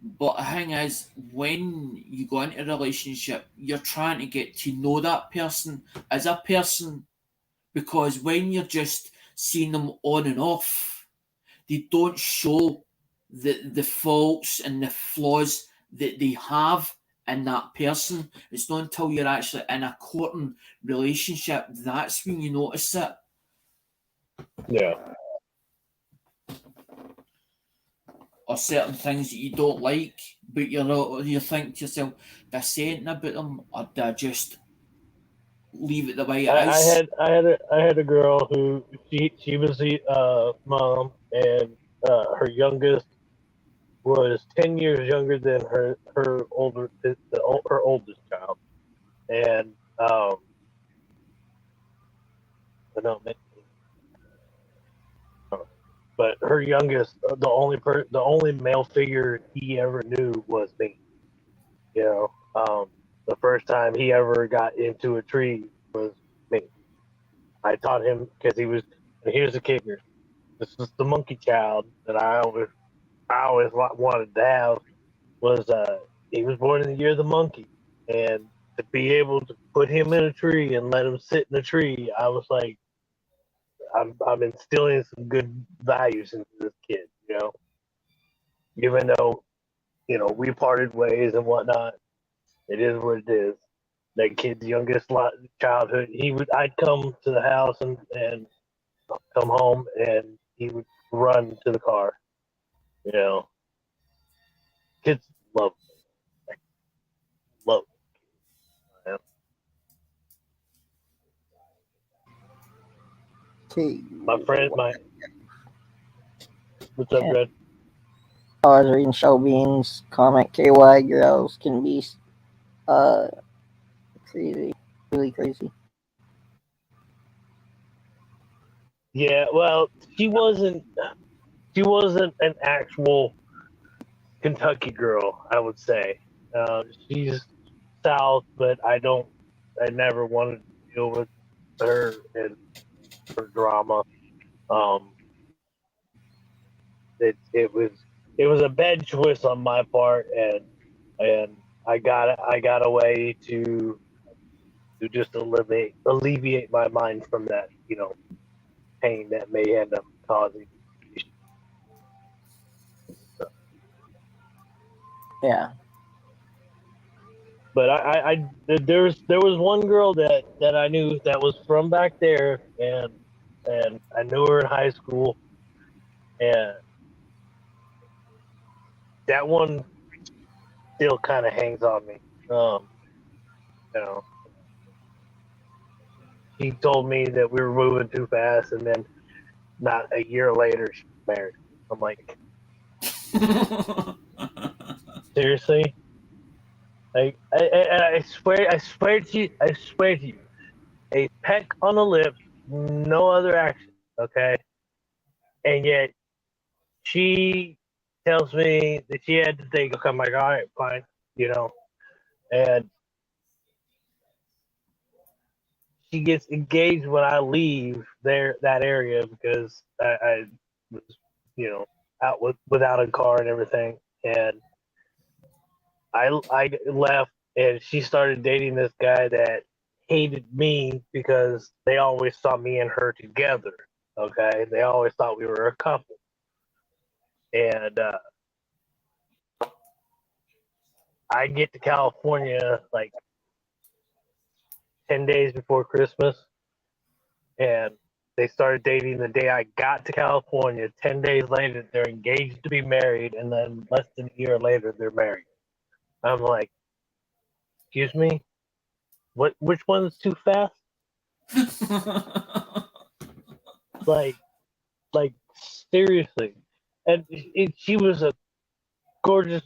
But the thing is, when you go into a relationship, you're trying to get to know that person as a person because when you're just seeing them on and off, they don't show the faults and the flaws that they have in that person. It's not until you're actually in a courting relationship that's when you notice it. Yeah. Or certain things that you don't like, but you think to yourself, "Did I say anything about them, or did I just leave it the way it I is?" had I had a girl who she was the mom, and her youngest was 10 years younger than her oldest child, and no, but her youngest, the only male figure he ever knew was me. You know, the first time he ever got into a tree was me. I taught him because he was. And here's the kicker: this is the monkey child that I always wanted to have. Was he was born in the year of the monkey, and to be able to put him in a tree and let him sit in a tree, I was like, I'm instilling some good values into this kid. Even though we parted ways and whatnot, it is what it is. that kid's youngest childhood. I'd come to the house and come home, and he would run to the car. You know, kids love love. Man. Okay. My friend, what's up, Red? I was reading Showbean's comment. KY girls can be crazy, really crazy. Yeah, well, she wasn't an actual Kentucky girl, I would say. She's South, but I never wanted to deal with her and her drama. It was a bad choice on my part, and I got a way to just alleviate my mind from that, pain that may end up causing. Yeah. But there was one girl that I knew that was from back there, and I knew her in high school, and that one still kind of hangs on me. You know, she told me that we were moving too fast, and then not a year later she was married. I'm like, seriously? I swear to you, a peck on the lips, no other action, okay? And yet she tells me that she had to think, okay, I'm like, all right, fine, and she gets engaged when I leave that area because I was, out without a car and everything, and I left, and she started dating this guy that hated me because they always saw me and her together. Okay, they always thought we were a couple, and I get to California like 10 days before Christmas, and they started dating the day I got to California. 10 days later, they're engaged to be married, and then less than a year later, they're married. I'm like, excuse me, which one's too fast? like seriously. And she was a gorgeous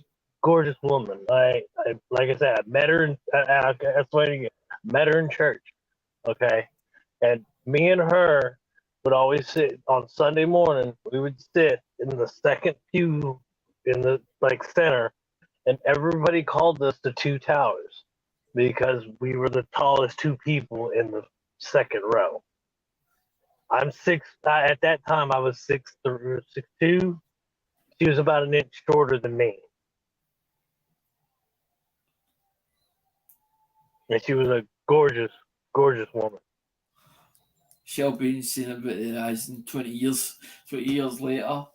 woman. Like I said, I met her in met her in church. Okay, and me and her would always sit on Sunday morning. We would sit in the second pew in the center, and everybody called us the Two Towers because we were the tallest two people in the second row. I'm six. At that time, I was 6'2". She was about an inch shorter than me, and she was a gorgeous woman. She'll be saying about the horizon 20 years later.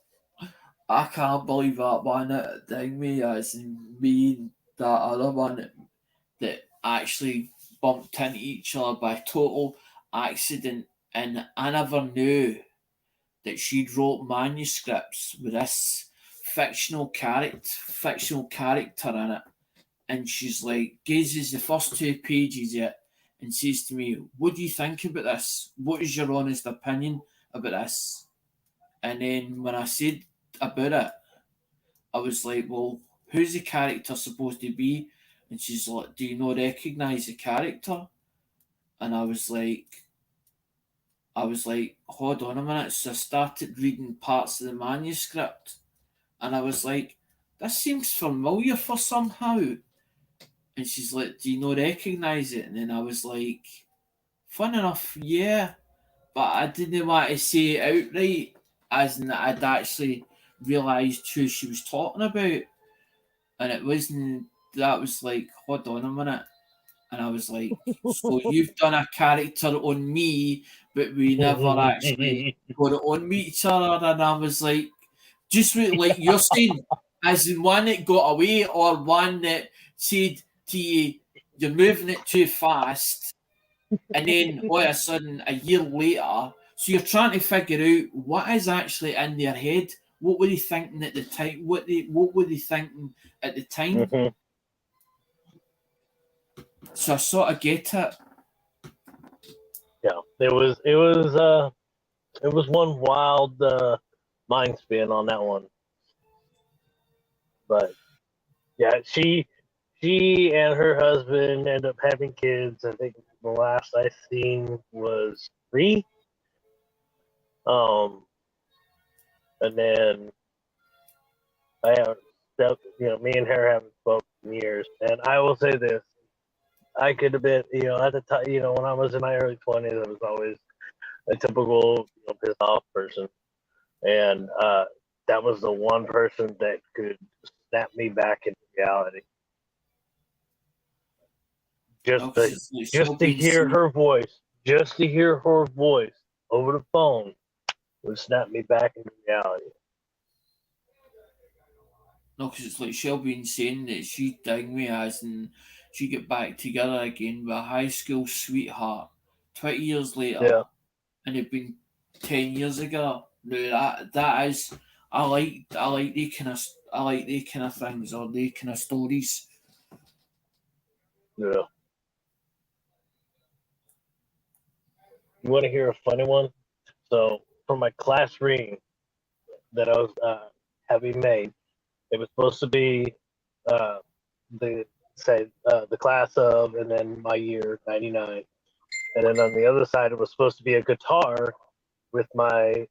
I can't believe that one thing me as me and that other one that actually bumped into each other by total accident, and I never knew that she'd wrote manuscripts with this fictional character in it. And she's like, gazes the first 2 pages yet and says to me, what do you think about this? What is your honest opinion about this? And then when I said about it, I was like, well, who's the character supposed to be? And she's like, do you not recognise the character? And I was like, hold on a minute. So I started reading parts of the manuscript, and I was like, this seems familiar for somehow. And she's like, do you not recognise it? And then I was like, fun enough, yeah. But I didn't want to say it outright, as in that I'd actually realised who she was talking about. And it wasn't, that was like, hold on a minute. And I was like, so you've done a character on me, but we never actually got it on each other. And I was like, just like you're saying, as in one that got away or one that said to you, you're moving it too fast, and then all of a sudden, a year later, so you're trying to figure out what is actually in their head. What were they thinking at the time? What were they thinking at the time? Mm-hmm. So I sort of get it. Yeah, it was one wild mind spin on that one. But yeah, she and her husband end up having kids. I think the last I seen was 3. And then I haven't, me and her haven't spoken in years. And I will say this: I could have been, at the time, when I was in my early 20s, I was always a typical, pissed off person, and that was the one person that could snap me back into reality. Just to hear her voice, over the phone would snap me back into reality. No, because it's like she'll been saying that she digged me as and she get back together again with a high school sweetheart 20 years later, Yeah. and it'd been 10 years ago. No, that is, I like the kind of things, or the kind of stories. Yeah. You want to hear a funny one? So for my class ring that I was having made, it was supposed to be the class of, and then my year 99, and then on the other side it was supposed to be a guitar with my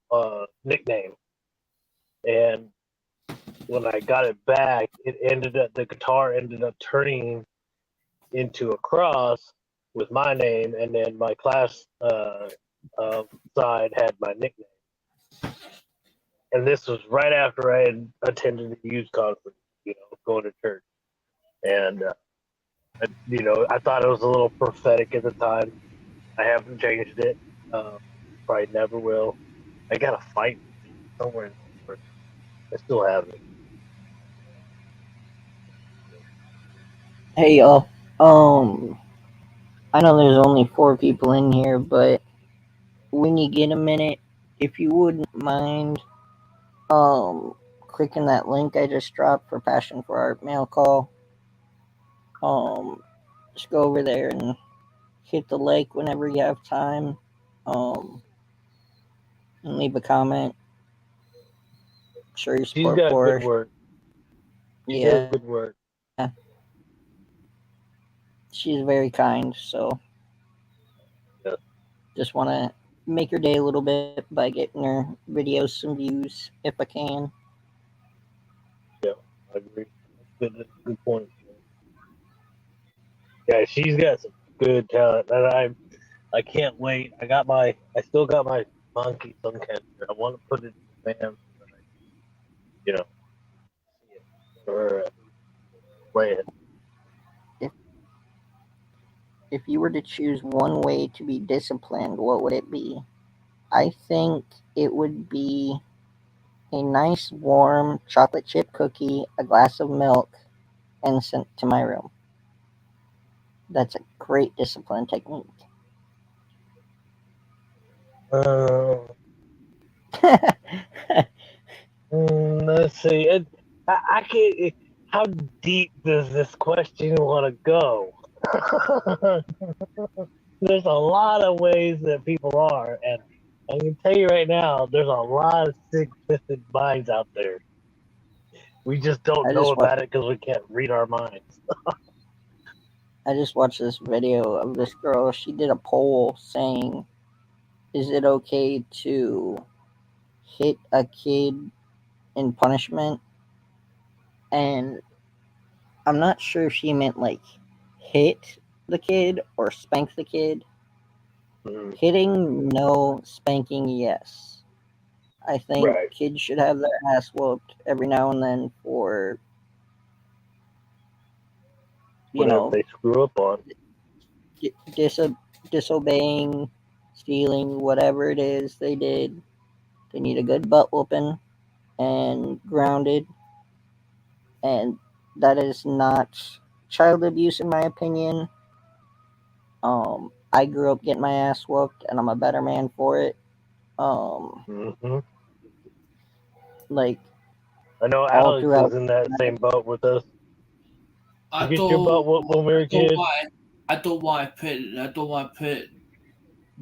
nickname. And when I got it back, the guitar ended up turning into a cross with my name, and then my class side had my nickname. And this was right after I had attended the youth conference, going to church. And, I thought it was a little prophetic at the time. I haven't changed it. Probably never will. I got to fight somewhere. I still have it. Hey y'all. I know there's only 4 people in here, but when you get a minute, if you wouldn't mind clicking that link I just dropped for Passion for Art mail call. Just go over there and hit the like whenever you have time. And leave a comment. Show your She's support got for good her. work. She Yeah. does good work. She's very kind, so Yeah. just want to make her day a little bit by getting her videos some views if I can. Yeah, I agree. Good point. Yeah, she's got some good talent, and I can't wait. I still got my monkey sun cancer. I want to put it in the fan so that I, see it or play it. If you were to choose one way to be disciplined, what would it be? I think it would be a nice warm chocolate chip cookie, a glass of milk, and sent to my room. That's a great discipline technique. Let's see. I can't. How deep does this question want to go? There's a lot of ways that people are, and I can tell you right now, there's a lot of sick-twisted minds out there. We just don't know about it because we can't read our minds. I just watched this video of this girl. She did a poll saying, is it okay to hit a kid in punishment? And I'm not sure if she meant like hit the kid or spank the kid. Mm-hmm. Hitting, no. Spanking, yes. I think kids should have their ass whooped every now and then for whatever they screw up on. Disobeying, stealing, whatever it is they did. They need a good butt whooping and grounded. And that is not child abuse, in my opinion. I grew up getting my ass whooped, and I'm a better man for it. Mm-hmm. Like I know all Alex throughout. is in that same boat with us. I You get your butt don't. whooped when we were I don't kids. want. I don't want to put. I don't want to put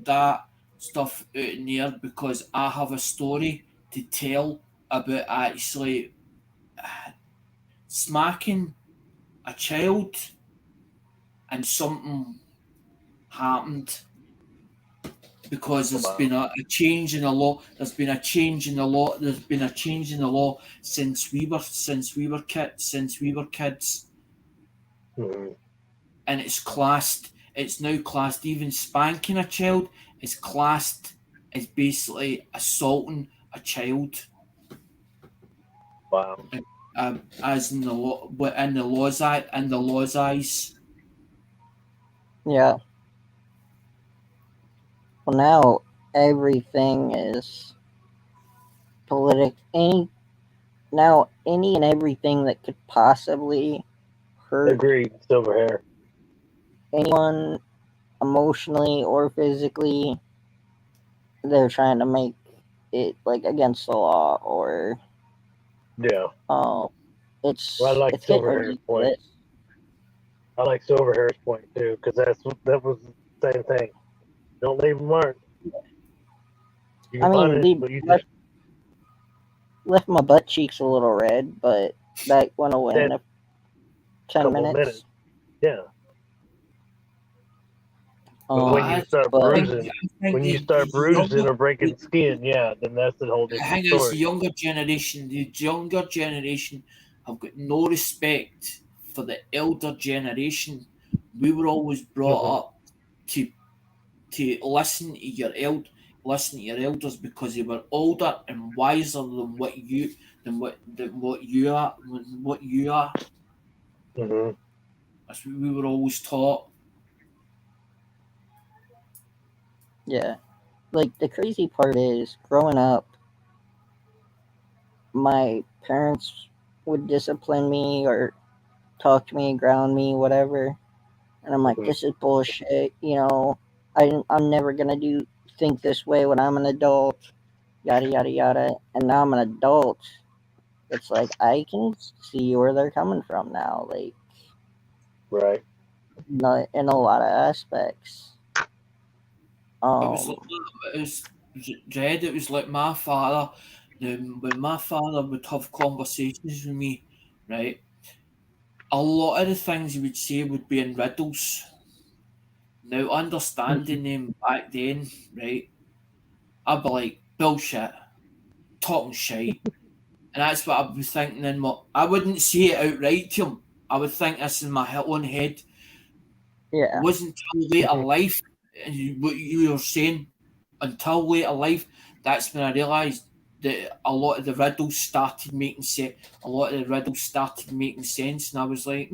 that stuff out in there because I have a story to tell about actually smacking a child and something happened because there's Wow. been a change in the law. There's been a change in the law. There's been a change in the law since we were kids, Mm-hmm. and it's classed. It's now classed. Even spanking a child is classed as basically assaulting a child. Wow. As in the law, in the law's eyes. Yeah. Well, now everything is any and everything that could possibly hurt Agreed. Silver hair. anyone emotionally or physically, they're trying to make it like against the law, or Yeah. it's Well, I like it's getting Silver Hair's point. ridiculous. I like Silver Hair's point too, because that was the same thing. Don't leave a mark. You I can mean, punish, they but you just left my butt cheeks a little red, but that went away said in a 10 couple of minutes. minutes. Yeah. But when you start But bruising, or breaking skin, yeah, then that's a whole I different think it's story. the younger generation have got no respect for the elder generation. We were always brought Mm-hmm. up to listen to your elders because they were older and wiser than what you are. Mm-hmm. That's what we were always taught. yeah, like the crazy part is growing up, my parents would discipline me or talk to me, ground me, whatever. And I'm like, Mm-hmm. this is bullshit. I'm never gonna think this way when I'm an adult. Yada yada yada. And now I'm an adult. It's like I can see where they're coming from now. Like Right. in a lot of aspects. It was like Um, it was Jed. It was like my father. When my father would have conversations with me, right? A lot of the things he would say would be in riddles. Now, understanding them back then, right? I'd be like bullshit, talking shite, and that's what I'd be thinking. I wouldn't say it outright to him. I would think this in my own head. It yeah, wasn't until later life, and what you were saying, until later life, that's when I realised that a lot of the riddles started making sense. A lot of the riddles started making sense, and I was like,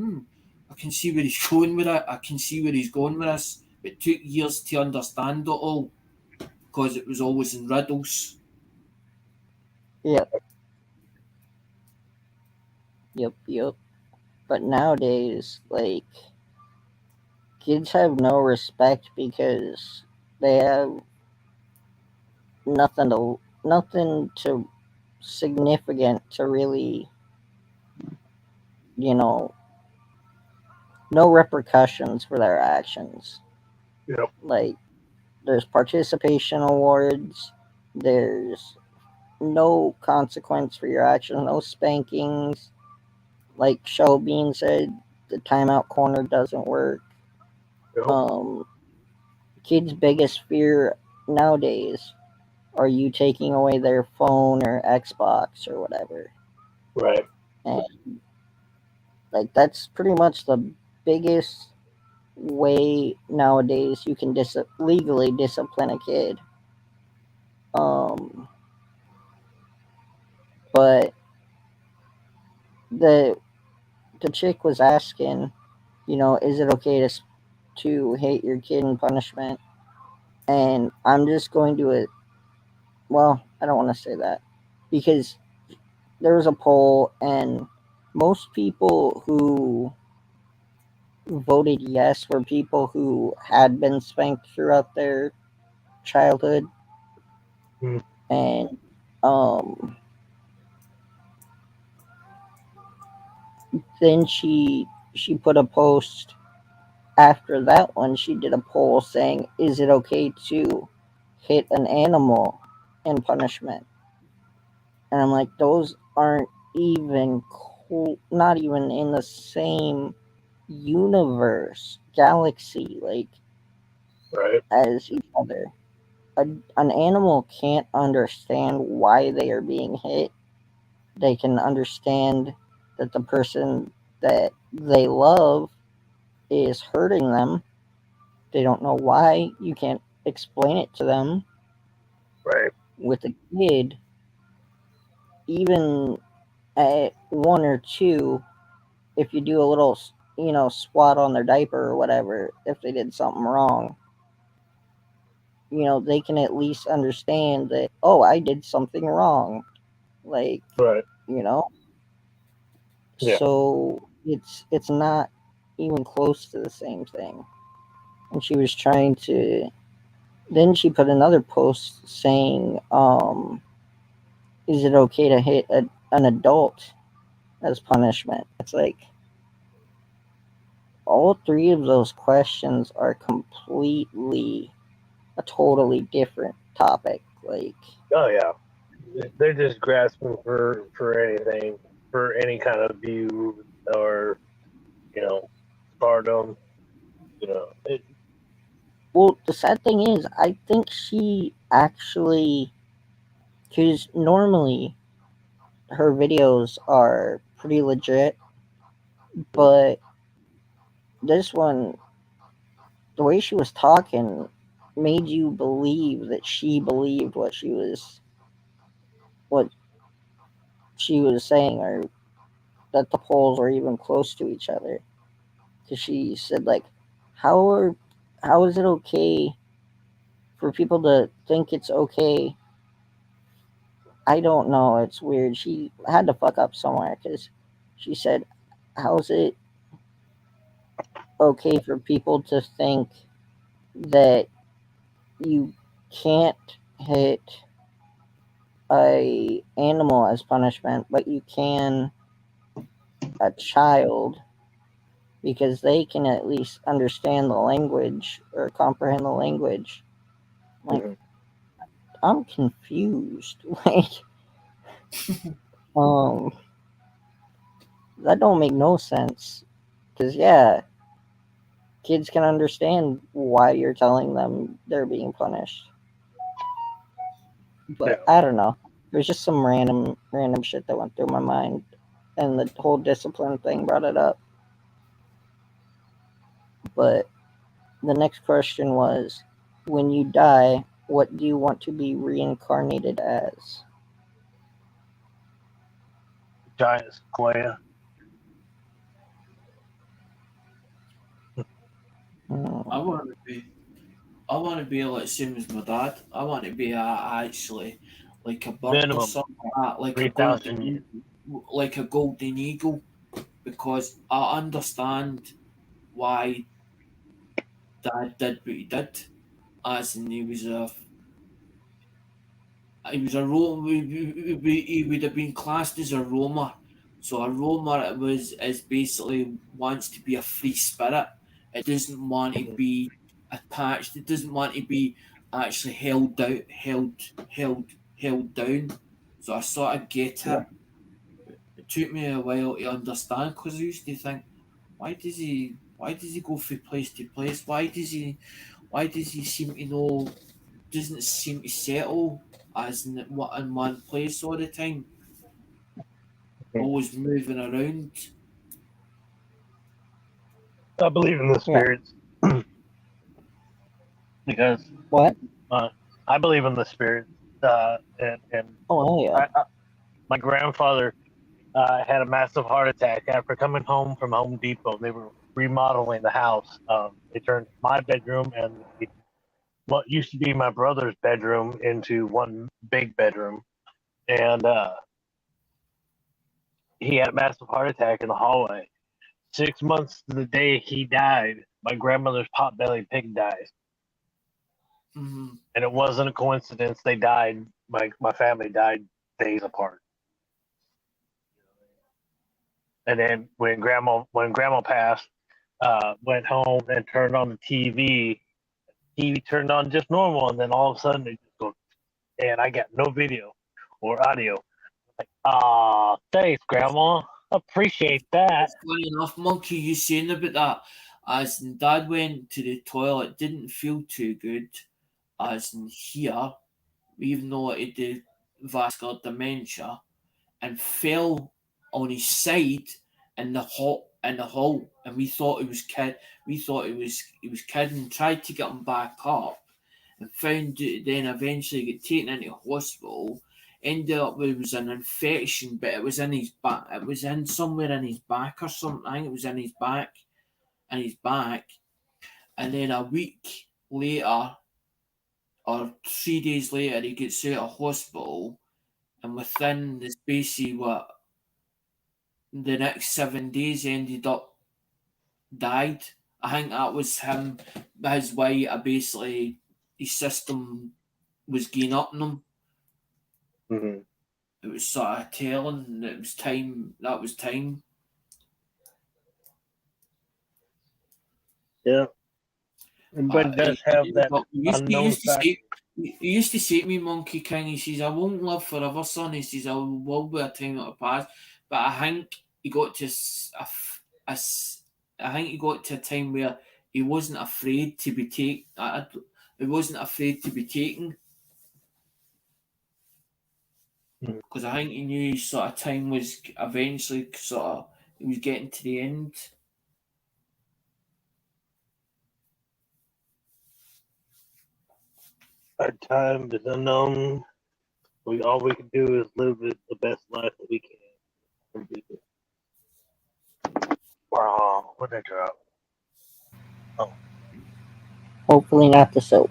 I can see where he's going with it. I can see where he's going with this. It took years to understand it all because it was always in riddles. yep, yep. But nowadays, like kids have no respect because they have nothing to significant to really, you know, no repercussions for their actions. Yep. Like there's participation awards, there's no consequence for your actions, no spankings. Like Show Bean said, the timeout corner doesn't work. Yep. Kids' biggest fear nowadays are you taking away their phone or Xbox or whatever. Right. And like that's pretty much the biggest way nowadays you can legally discipline a kid. Um, but the the chick was asking, is it okay to hate your kid in punishment? And I'm just going to it. Well, I don't want to say that because there was a poll, and most people who voted yes were people who had been spanked throughout their childhood. And then she put a post after that one. She did a poll saying, is it okay to hit an animal in punishment? And I'm like, those aren't even cool, not even in the same universe, galaxy, like, Right. as each other. An animal can't understand why they are being hit. They can understand that the person that they love is hurting them. They don't know why. You can't explain it to them. Right. With a kid, even at 1 or 2, if you do a little, swat on their diaper or whatever, if they did something wrong, they can at least understand that, oh, I did something wrong. Like, Right. Yeah. So it's not even close to the same thing. And she was trying to. Then she put another post saying, "Is it okay to hit an adult as punishment?" It's like all three of those questions are completely a totally different topic. Like, Oh yeah. They're just grasping for anything, for any kind of view or stardom. well, the sad thing is, I think she actually, because normally her videos are pretty legit, but this one, the way she was talking, made you believe that she believed what she was saying, or that the polls were even close to each other. Because she said, like, how are how is it okay for people to think it's okay? I don't know. It's weird. She had to fuck up somewhere because she said, how is it okay for people to think that you can't hit a animal as punishment, but you can a child, because they can at least understand the language or comprehend the language. Like, I'm confused. Like, um, that don't make no sense. Because yeah, kids can understand why you're telling them they're being punished. But Yeah. I don't know. There's just some random shit that went through my mind, and the whole discipline thing brought it up. But the next question was, when you die, what do you want to be reincarnated as? Giant sequoia. I want to be. I want to be like same as my dad. I want to be actually like a bird or Minimum something like that, 3,000 years. like a golden eagle, because I understand why dad did what he did, as in he was a Roma. He would have been classed as a Roma. So a Roma is basically wants to be a free spirit. It doesn't want to be attached. It doesn't want to be actually held down. So I sort of get it. It took me a while to understand, because I used to think, why does he go from place to place? Why does he seem to know, doesn't seem to settle as in one place all the time, always moving around. I believe in the Yeah. spirits because What? I believe in the spirits. And Oh, yeah. my grandfather had a massive heart attack after coming home from Home Depot. They were remodeling the house. They turned my bedroom and what used to be my brother's bedroom into one big bedroom. And he had a massive heart attack in the hallway. 6 months to the day he died, my grandmother's potbelly pig dies. Mm-hmm. And it wasn't a coincidence. They died. My family died days apart. And then when grandma passed, went home and turned on the TV. TV turned on just normal, and then all of a sudden it just goes, and I got no video or audio. Like, thanks, Grandma. Appreciate that. Funny enough, Monkey, you saying about that, as in Dad went to the toilet, didn't feel too good, as in here, even though it did vascular dementia, and fell on his side in the hall, and we thought it was kidding. Tried to get him back up, and found it. Then eventually got taken into hospital. Ended up it was an infection, but it was in his back. It was in somewhere in his back or something. I think it was in his back, And then a week later, or 3 days later, he gets out of hospital, and within the space of the next 7 days, ended up died. I think that was him. His way basically his system was getting up on him. Mm-hmm. It was sort of telling. It was time. That was time. Yeah. But does have that unknown factor. He used to say to me, Monkey King, he says, I won't live forever, son. He says, I will be a time that'll pass. But I think he got to I think he got to a time where he wasn't afraid to be taken. He wasn't afraid to be taken. Because I think he knew his sort of time was eventually he was getting to the end. Our time is unknown. All we can do is live the best life that we can. Wow, what did I drop? Oh. Hopefully not the soap.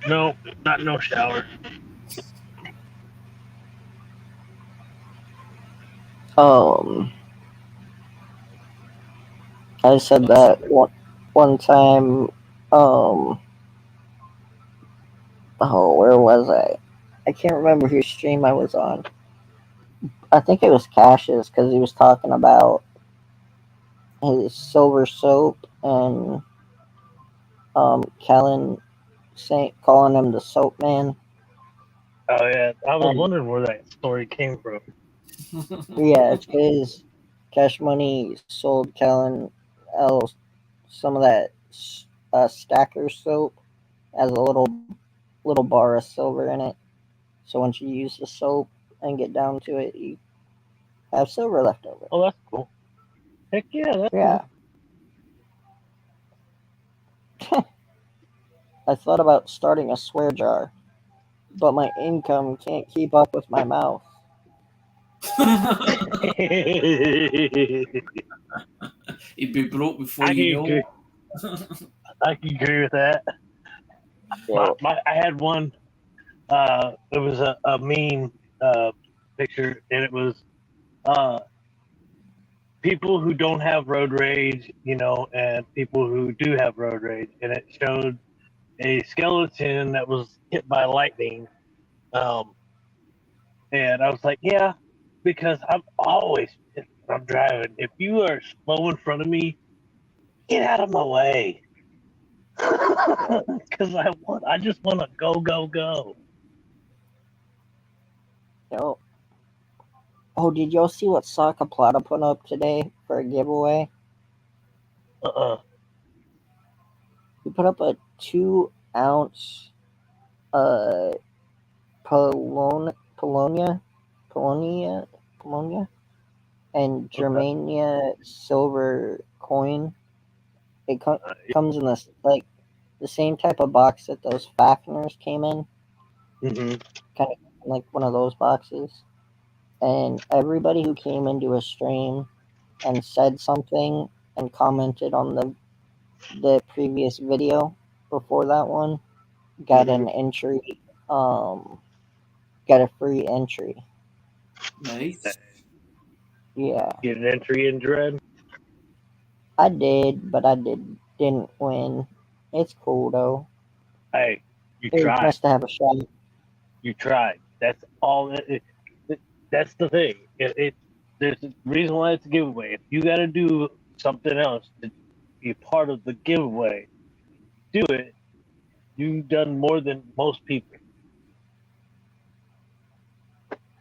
No, not no shower. I said that one time. Where was I? I can't remember whose stream I was on. I think it was Cash's because he was talking about his silver soap and Kellen calling him the soap man. Oh yeah, I was wondering where that story came from. Yeah, it's because Cash Money sold Kellen some of that stacker soap as a little bar of silver in it. So once you use the soap and get down to it, you have silver left over. Oh, that's cool. Heck yeah, that's cool. I thought about starting a swear jar, but my income can't keep up with my mouth. He'd be broke before you know. I can agree with that. Yeah. I had one. It was a meme picture, and it was people who don't have road rage, and people who do have road rage, and it showed a skeleton that was hit by lightning. And I was like, yeah, because I'm always pissed when I'm driving. If you are slow in front of me, get out of my way. Because I just want to go. Yo. Oh, did y'all see what Saka Plata put up today for a giveaway? He put up a 2-ounce Polonia and Germania silver coin. It comes in this the same type of box that those Fafners came in. Mm-hmm. Kind of like one of those boxes. And everybody who came into a stream and said something and commented on the previous video before that one got an entry, got a free entry. Nice. Yeah. Get an entry in Dread. I did, but I didn't win. It's cool though. Hey, you It was tried. nice to have a shot. You tried. That's all. That's the thing. There's a reason why it's a giveaway. If you got to do something else to be part of the giveaway, do it. You've done more than most people.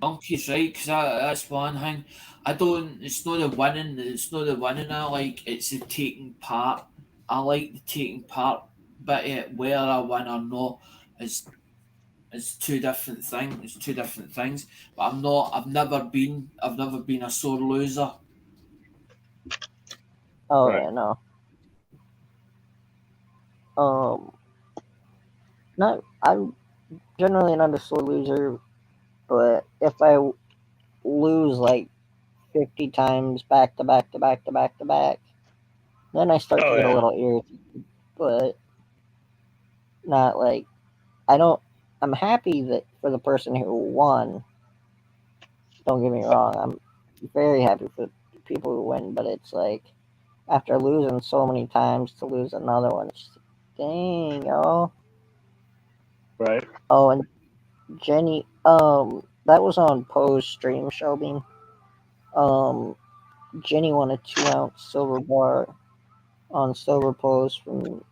Monkey's right, because that's one thing. I don't. It's not the winning. It's not the winning I like. It's the taking part. I like the taking part, but whether I win or not is two different things. It's two different things. But I'm not. I've never been. I've never been a sore loser. Oh Right. yeah, no. Not. I'm generally not a sore loser, but if I lose like 50 times back to back to back to back to back, then I start to Oh get a yeah. little irritated. But not like I don't. I'm happy that for the person who won. Don't get me wrong. I'm very happy for people who win, but it's like after losing so many times to lose another one, it's just, dang, yo. Right. Oh, and Jenny, that was on Poe's stream, Shelby. Um, Jenny won a 2-ounce silver bar on Silver Post from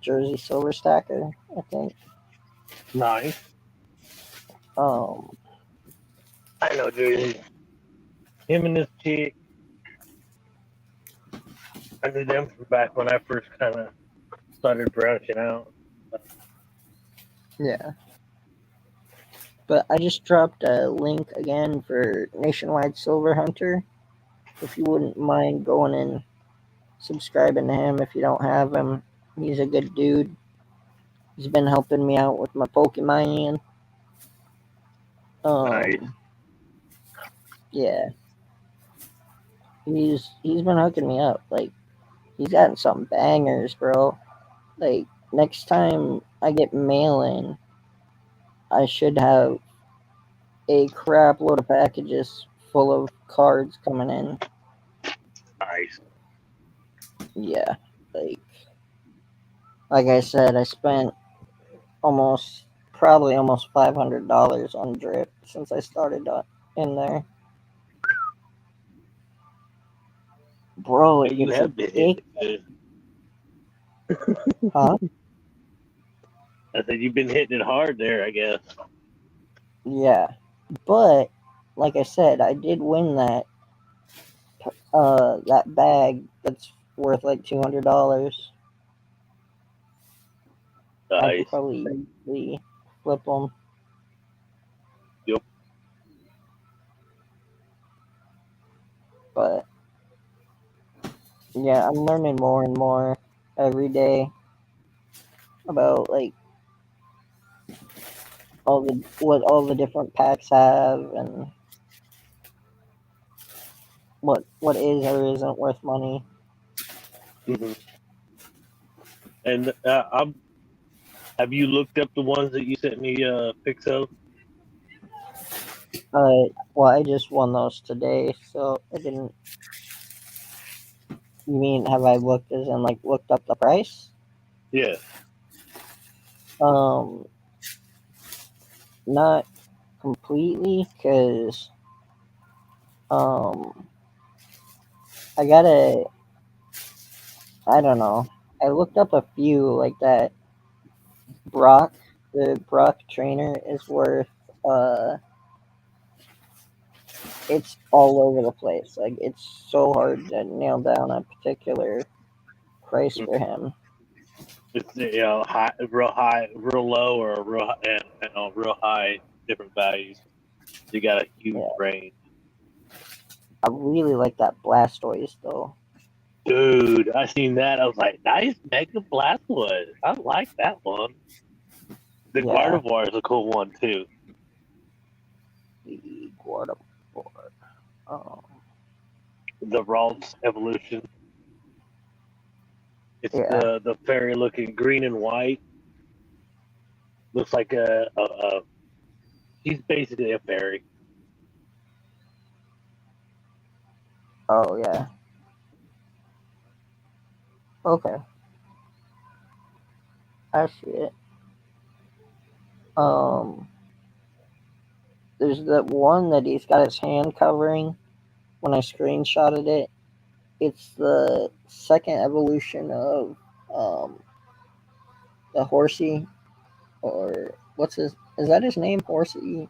Jersey Silver Stacker, I think. Nice. Um, I know, dude. Him and this chick. I knew them from back when I first kind of started branching out. yeah. But I just dropped a link again for Nationwide Silver Hunter. If you wouldn't mind going and subscribing to him if you don't have him. He's a good dude. He's been helping me out with my Pokemon. Nice. Yeah. He's been hooking me up. Like he's gotten some bangers, bro. Like next time I get mail in, I should have a crap load of packages full of cards coming in. Nice. Yeah. Like I said, I spent probably almost $500 on drip since I started in there. Bro, Hey, you it's have been hitting addictive. it good. Huh? I said you've been hitting it hard there, I guess. Yeah. But like I said, I did win that bag that's worth like $200. I Nice. could probably easily flip them. Yep. But yeah, I'm learning more and more every day about like what all the different packs have and what is or isn't worth money. Mm-hmm. And have you looked up the ones that you sent me pics of? Well, I just won those today, so I didn't. You mean have I looked as in like looked up the price? Yeah. Um, not completely, cause um, I gotta. I don't know. I looked up a few like that. Brock, the Brock trainer is worth. It's all over the place. Like it's so hard to nail down a particular price for him. It's high, real low, or real high, different values. You got a huge Yeah, range. I really like that Blastoise though. Dude, I seen that. I was like, nice Mega Blastoise. I like that one. The Yeah, Gardevoir is a cool one too. the Gardevoir. Oh, The Ralts evolution. It's yeah. the fairy looking green and white. Looks like a he's basically a fairy. Oh, yeah. Okay, I see it. Um, there's that one that he's got his hand covering. When I screenshotted it, it's the second evolution of um the horsey, or what's his? Is that his name, horsey?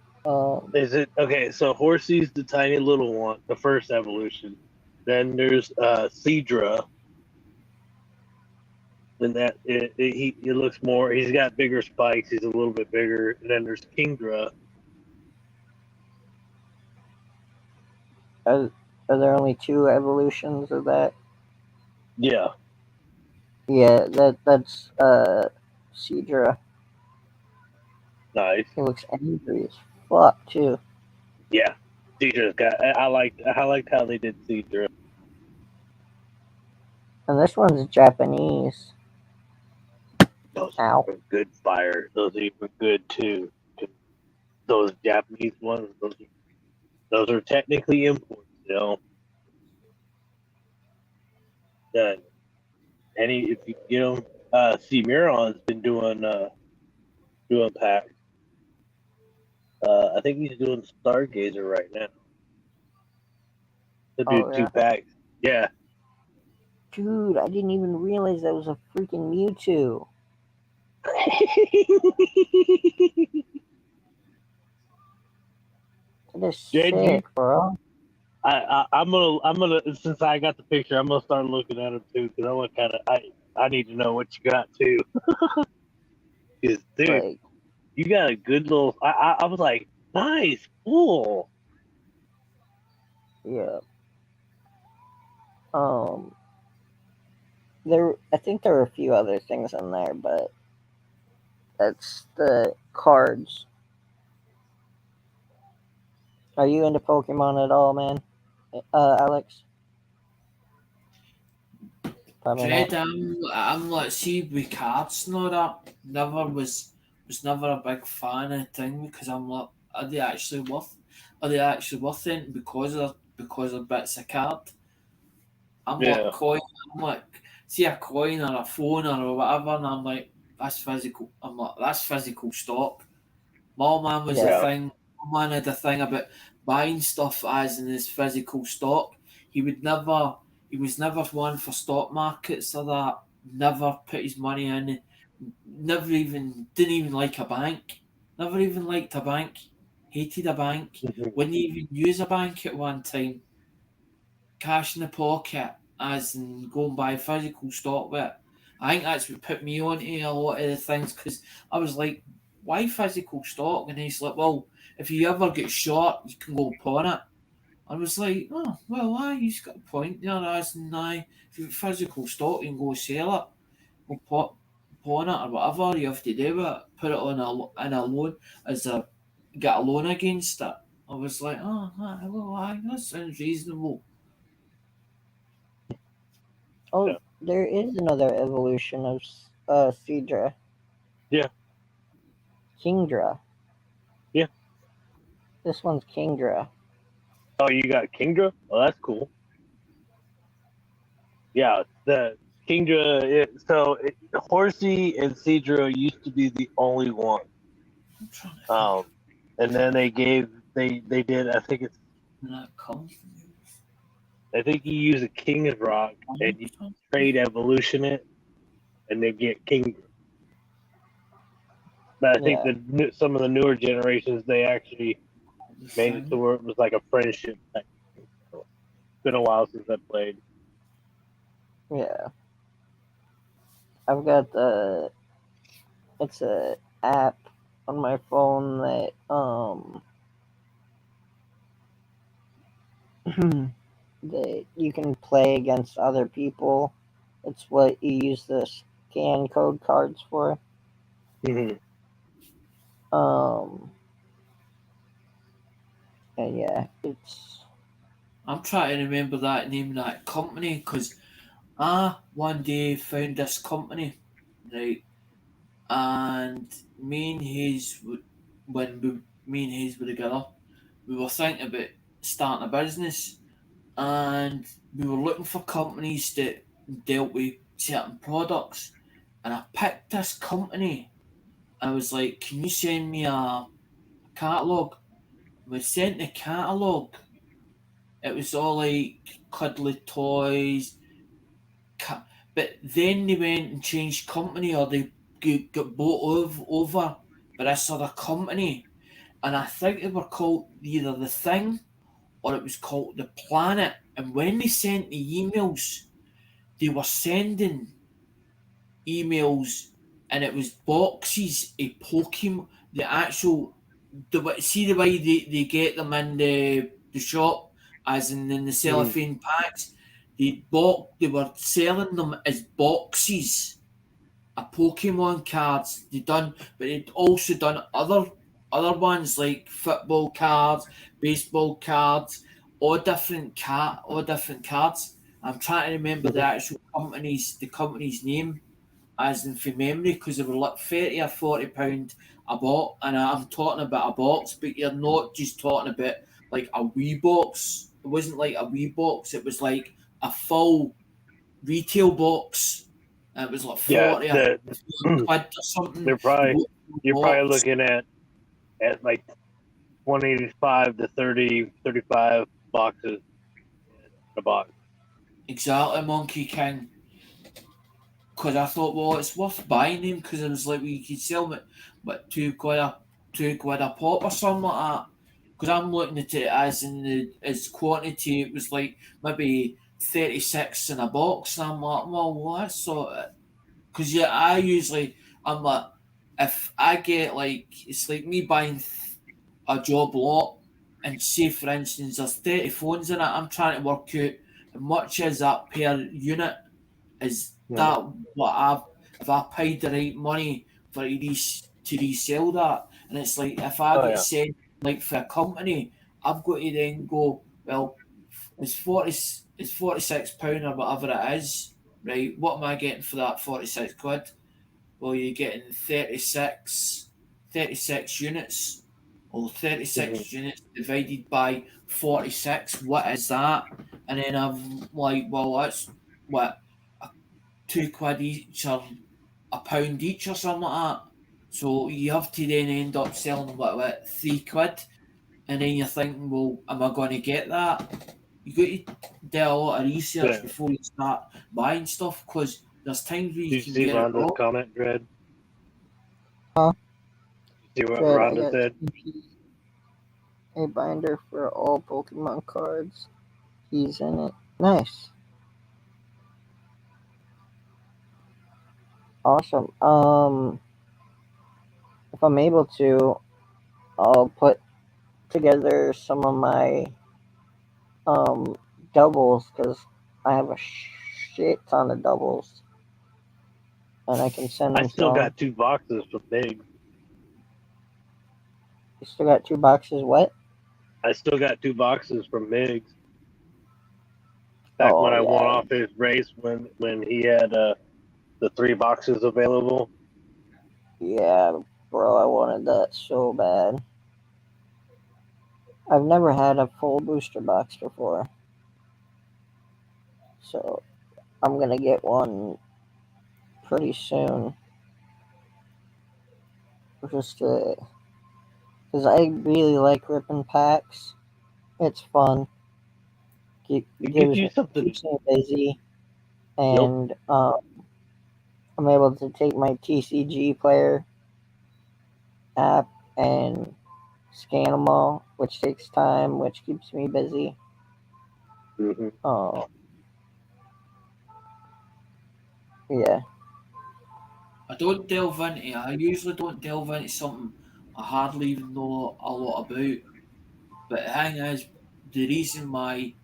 Is it okay? So Horsey's the tiny little one, the first evolution. Then there's Cedra, and that it looks more. He's got bigger spikes. He's a little bit bigger. And then there's Kingdra. Are, are there only two evolutions of that? Yeah, Yeah, that's Cedra. nice. He looks angry as fuck too. Yeah, Cedra's got. I liked how they did Cedra. And this one's Japanese. Those Ow. are good fire. Those are even good too. Those Japanese ones. Those are technically imports. You know. Uh, if you get them, see Miron's been doing packs. I think he's doing Stargazer right now. To do Oh yeah. 2 packs. Yeah. Dude, I didn't even realize that was a freaking Mewtwo. That is JG, sick, bro. I'm gonna since I got the picture, I'm gonna start looking at him too because I want I need to know what you got too. Because dude, Like, you got a good little. I was like, nice, cool. yeah. Um, I think there were a few other things in there, but that's the cards. Are you into Pokemon at all, man? Alex? Probably not. Dread, I'm like, see, with cards and all that, was never a big fan of the thing because I'm like, are they actually worth it because of bits of card? I'm like Yeah. coin, I'm like, see a coin or a phone or whatever, and I'm like, that's physical. I'm like, that's physical stock. My old man was the Yeah. thing. My man had the thing about buying stuff as in his physical stock. He would never. He was never one for stock markets or that. Never put his money in. Never even didn't even like a bank. Never even liked a bank. Hated a bank. Wouldn't even use a bank at one time. Cash in the pocket, as in go and buy physical stock with it. I think that's what put me on to a lot of the things because I was like, why physical stock? And he's like, well, if you ever get shot, you can go pawn it. I was like, oh, well, aye, he's got a point there, as in, aye, if you've got physical stock, you can go sell it, or pawn it, or whatever you have to do with it, put it in a loan, as a, get a loan against it. I was like, oh, aye, well, aye, that sounds reasonable. Oh, Yeah. there is another evolution of Cedra. Yeah. Kingdra. Yeah. This one's Kingdra. Oh, you got Kingdra? Oh, that's cool. Yeah, the Kingdra. Horsey and Cedra used to be the only one. I'm trying to think. And then they did. I think it's. That comes. I think you use a King's Rock and you trade evolution it, and they get Kingdra. But I think Yeah. some of the newer generations they actually made it to where it was like a friendship thing. So it's been a while since I played. Yeah. I've got it's a app on my phone that that you can play against other people. It's what you use the scan code cards for. Mm-hmm. Um and yeah, it's I'm trying to remember that name of that company because I one day found this company, right? And me and Hayes were together, we were thinking about starting a business, and we were looking for companies that dealt with certain products, and I picked this company. I was like, "Can you send me a catalogue?" We sent the catalogue. It was all like cuddly toys, but then they went and changed company, or they got bought over by this other company, and I think they were called either the Thing or it was called the Planet. And when they sent the emails, they were sending emails, and it was boxes of Pokemon. The actual, see the way they get them in the shop, as in the cellophane packs. They were selling them as boxes of Pokemon cards. But they'd also done other ones like football cards, baseball cards, all different cards. I'm trying to remember the company's name as in from memory, because they were like £30 or £40 a box, and I'm talking about a box, but you're not just talking about like a wee box. It wasn't like a wee box, it was like a full retail box. And it was like 40 Yeah, quid or something. you're probably looking at like 25 to 30, 35 boxes in a box. Exactly, Monkey King. Because I thought, well, it's worth buying them, because it was like we could sell them at £2 a pop or something like that. Because I'm looking at it as in as quantity, it was like maybe 36 in a box, and I'm like, well, that's sort of. Because I'm like, if I get like, it's like me buying a job lot, and say for instance there's 30 phones in it, I'm trying to work out how much is that per unit. Is that what if I paid the right money for to resell that? And it's like, if I get sent like for a company, I've got to then go, well, it's £46 or whatever it is, right? What am I getting for that £46? Well, you're getting 36 units, or 36 units divided by 46. What is that? And then I'm like, well, that's what, £2 each, or £1 each, or something like that. So you have to then end up selling what £3, and then you're thinking, well, am I going to get that? You got to do a lot of research before you start buying stuff, because there's times where you can get it wrong. Comment, Dread? Huh? See what Dread, Rhonda said? A binder for all Pokemon cards. He's in it. Nice. Awesome. If I'm able to, I'll put together some of my doubles, because I have a shit ton of doubles, and I can send them. I still got 2 boxes from Big. You still got 2 boxes? What? I still got 2 boxes from Migs. Back when I won off his race, when he had the 3 boxes available. Yeah, bro, I wanted that so bad. I've never had a full booster box before, so I'm gonna get one pretty soon. Just because I really like ripping packs. It's fun. Keeps me busy, and I'm able to take my TCG player app and scan them all, which takes time, which keeps me busy. Yeah. I usually don't delve into something I hardly even know a lot about. But the thing is, the reason why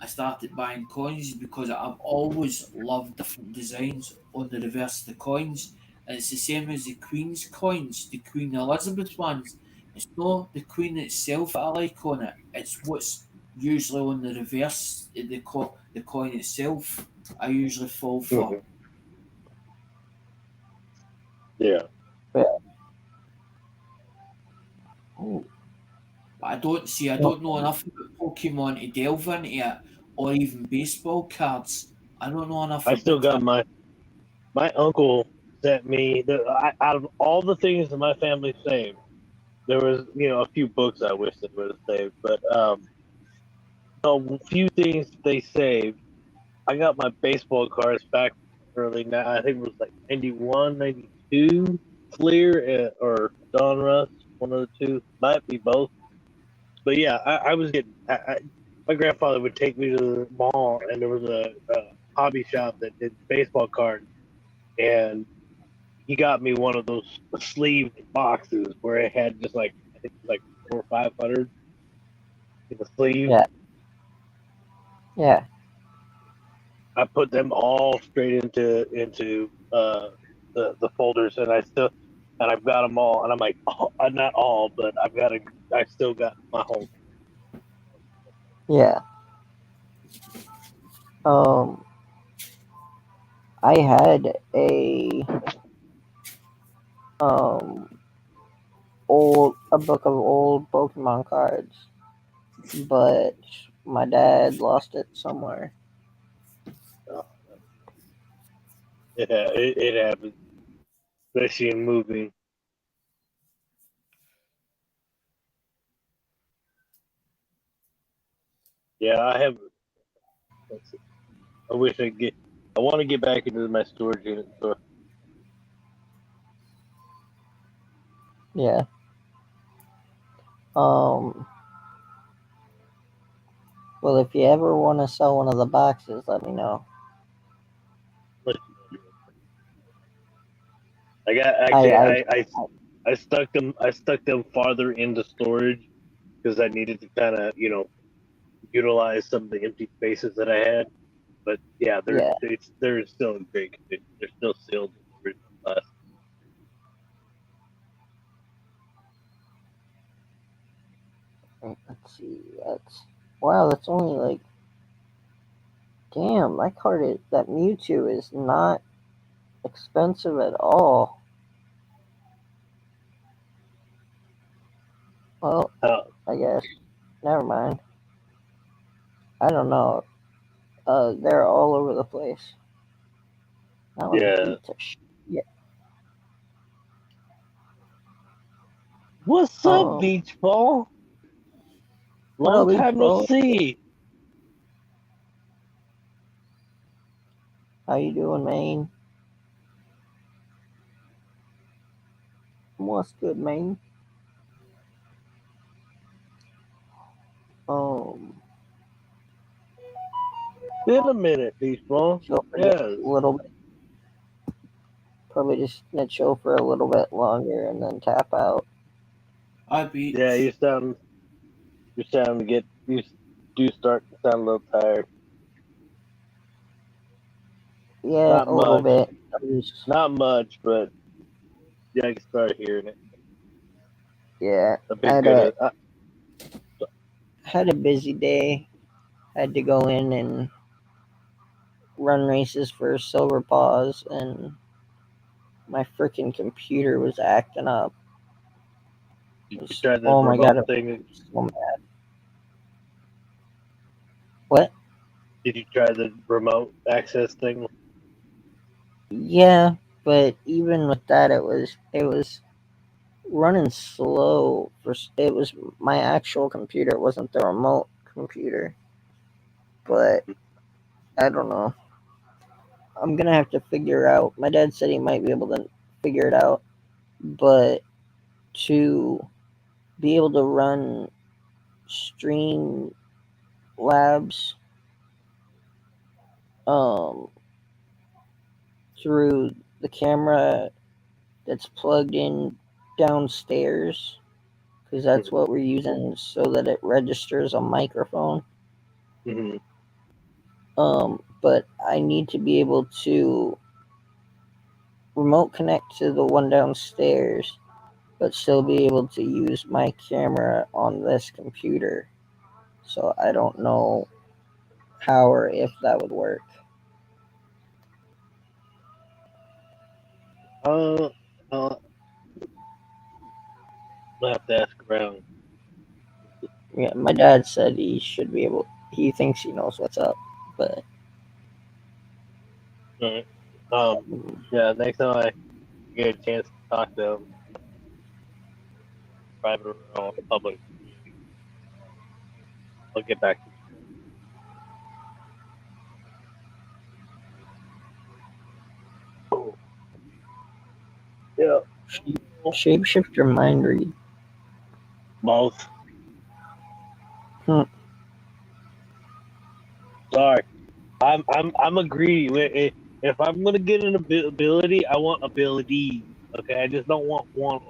I started buying coins is because I've always loved different designs on the reverse of the coins. And it's the same as the Queen's coins, the Queen Elizabeth ones. It's not the Queen itself that I like on it, it's what's usually on the reverse of the coin itself I usually fall for. Yeah. Ooh. But I don't know enough about Pokemon to delve into it, or even baseball cards. I don't know enough. I still got my my uncle sent me out of all the things that my family saved. There was, a few books I wish they would have saved, but the few things they saved, I got my baseball cards back early. Now I think it was like 91, 92, Fleer or Donruss, one of the two, might be both. But yeah, I was getting. My grandfather would take me to the mall, and there was a hobby shop that did baseball cards, and he got me one of those sleeved boxes where it had just like I think it was like 400 or 500 in the sleeve. Yeah. Yeah. I put them all straight into the folders, and I've got them all, and I'm like, oh, not all, but I still got my home. Yeah. I had a book of old Pokemon cards, but my dad lost it somewhere. Yeah, it happens, especially in moving. Yeah, I have. I wish I get. I want to get back into my storage unit. So Yeah. Well, if you ever want to sell one of the boxes, let me know. I got actually. I stuck them. I stuck them farther into storage because I needed to kind of utilize some of the empty spaces that I had. But yeah, they're still in great condition. They're still sealed with the original glass. Let's see. That's only like. Damn, that Mewtwo is not expensive at all. Well, I guess. Never mind. I don't know. They're all over the place. That was Yeah. beat to shit. What's up, Beach Ball? Long time no see. How you doing, man? What's good, man? Been a minute, Beach Ball. Yes. A little bit. Probably just gonna chill for a little bit longer and then tap out. Yeah, you sound to get. You do start to sound a little tired. Yeah, not a little much. bit. Not much, but yeah, I can start hearing it. Yeah, I've been good. Had a busy day. Had to go in and run races for Silver Paws, and my freaking computer was acting up. Did you try the oh my god, remote thing? I'm so mad. What? Did you try the remote access thing? Yeah, but even with that, it was running slow. It was my actual computer. It wasn't the remote computer. But I don't know. I'm gonna have to figure out. My dad said he might be able to figure it out, but to be able to run Stream Labs through the camera that's plugged in downstairs, because that's what we're using so that it registers a microphone. Mm-hmm. But I need to be able to remote connect to the one downstairs, but still be able to use my camera on this computer. So I don't know how or if that would work. I'll have to ask around. Yeah, my dad said he should be able. He thinks he knows what's up, but All right. Yeah, next time I get a chance to talk to them, private or public, I'll get back to you. Yeah, Shapeshifter mind read. both. Hmm. Sorry, I'm agree. If I'm gonna get an ability, I want ability. Okay, I just don't want one.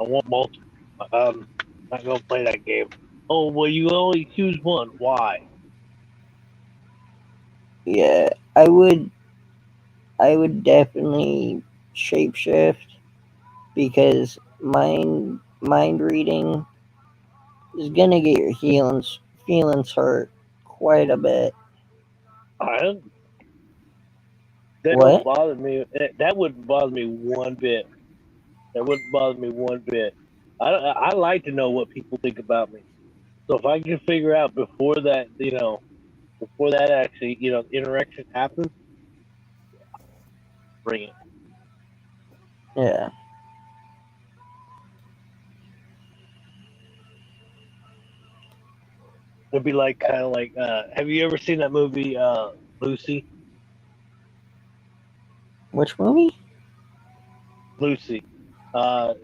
I want multiple. Not gonna play that game. Oh well, you only choose one. Why? Yeah, I would definitely shapeshift because mind reading is gonna get your feelings hurt quite a bit. I That don't What? bother me. That wouldn't bother me one bit. That wouldn't bother me one bit. I like to know what people think about me. So if I can figure out before that actually, interaction happens, bring it. Yeah. It'd be like kind of like, have you ever seen that movie, Lucy? Which movie? Lucy.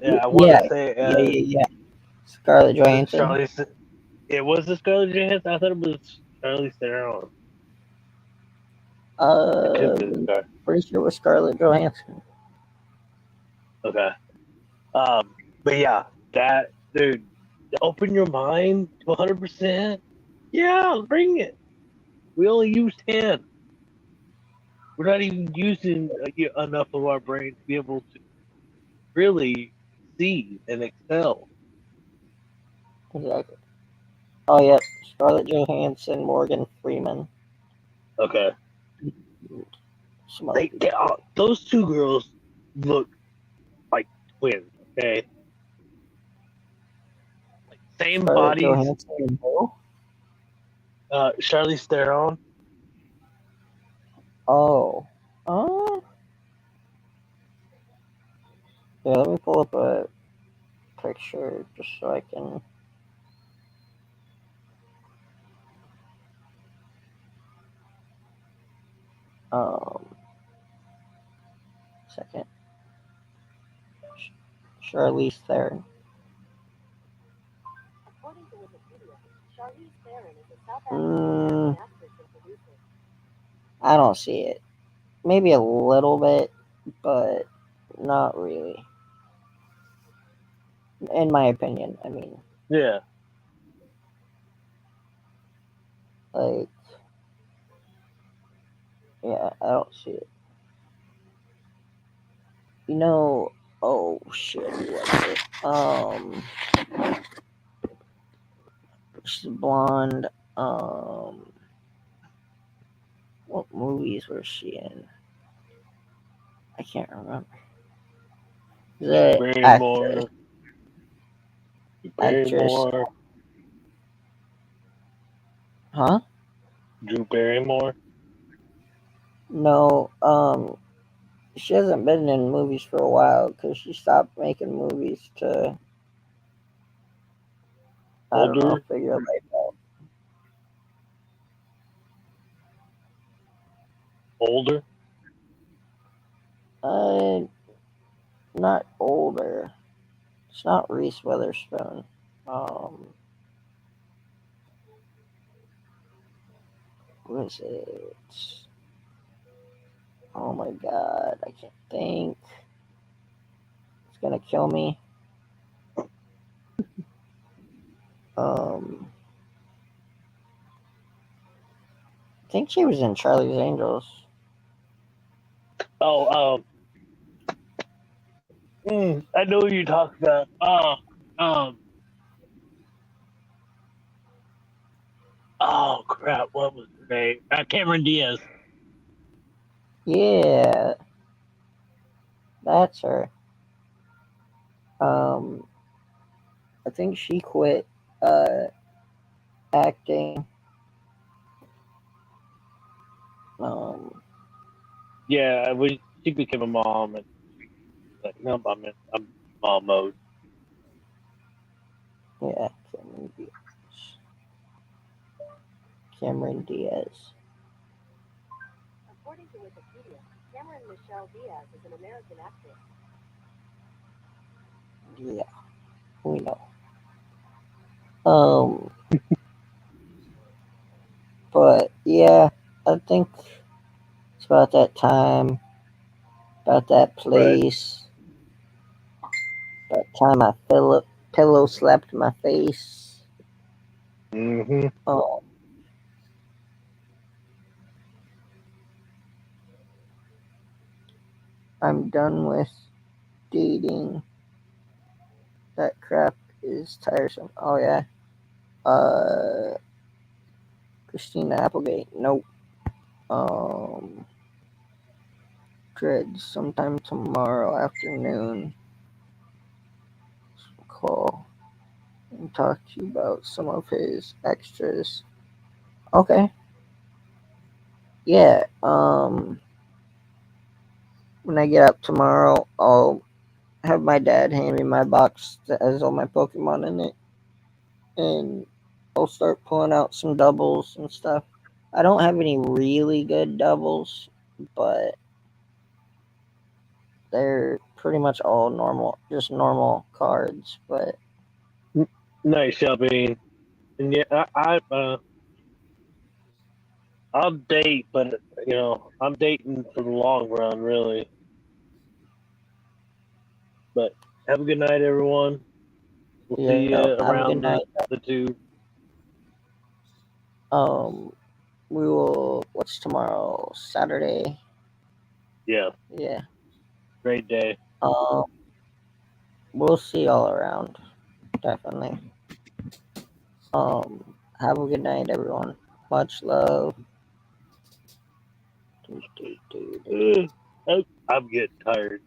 Yeah, I want Yeah. to say, Yeah. Scarlett Johansson. Charlize. It was the Scarlett Johansson. I thought it was Charlize Theron. It could be Uh, Scar. pretty sure it was Scarlett Johansson. Okay. But yeah, that dude, open your mind to 100%. Yeah, bring it. We only use 10. We're not even using enough of our brain to be able to really see and excel. Exactly. Oh, yep. Scarlett Johansson, Morgan Freeman. Okay, Some other people. those two girls look like twins. Okay, like same Scarlett bodies. Johansson and who? Charlize Theron. Oh. Oh. Yeah, let me pull up a picture just so I can. Um, second. Charlize Theron. According to Wikipedia, Charlize Theron is a South Mm, African actress and producer. I don't see it. Maybe a little bit, but not really. In my opinion, I mean, Yeah. like, yeah, I don't see it. You know, oh shit, what's it? She's blonde. What movies was she in? I can't remember. The actress. Barrymore. Actress. Barrymore. Huh? Drew Barrymore. No, she hasn't been in movies for a while because she stopped making movies to, I don't know, Older. figure life out. Older. Not older. It's not Reese Witherspoon. Um, who is it? Oh my god, I can't think. It's gonna kill me. I think she was in Charlie's Angels. Oh, I know what you're talking about. Oh crap! What was her name? Cameron Diaz. Yeah, that's her. Um, I think she quit acting. Um, Yeah, she became a mom, and like, no, I'm mom mode. Yeah, Cameron Diaz. According to Wikipedia, Cameron Michelle Diaz is an American actress. Yeah, we know. But yeah, I think it's about that time, about that place, about time I pillow slapped my face. Mm-hmm. Oh, I'm done with dating. That crap is tiresome. Oh yeah. Christina Applegate. Nope. Dread sometime tomorrow afternoon. Call and talk to you about some of his extras. Okay. Yeah. When I get up tomorrow, I'll have my dad hand me my box that has all my Pokemon in it, and I'll start pulling out some doubles and stuff. I don't have any really good doubles, but they're pretty much all normal, just normal cards. But Nice, Shelby. And yeah, I'll date, but I'm dating for the long run, really. But have a good night, everyone. We'll see you have a good around night. the two. We will. What's tomorrow? Saturday. Yeah, Yeah. great day. Um, we'll see y'all around. Definitely. Have a good night, everyone. Much love. I'm getting tired.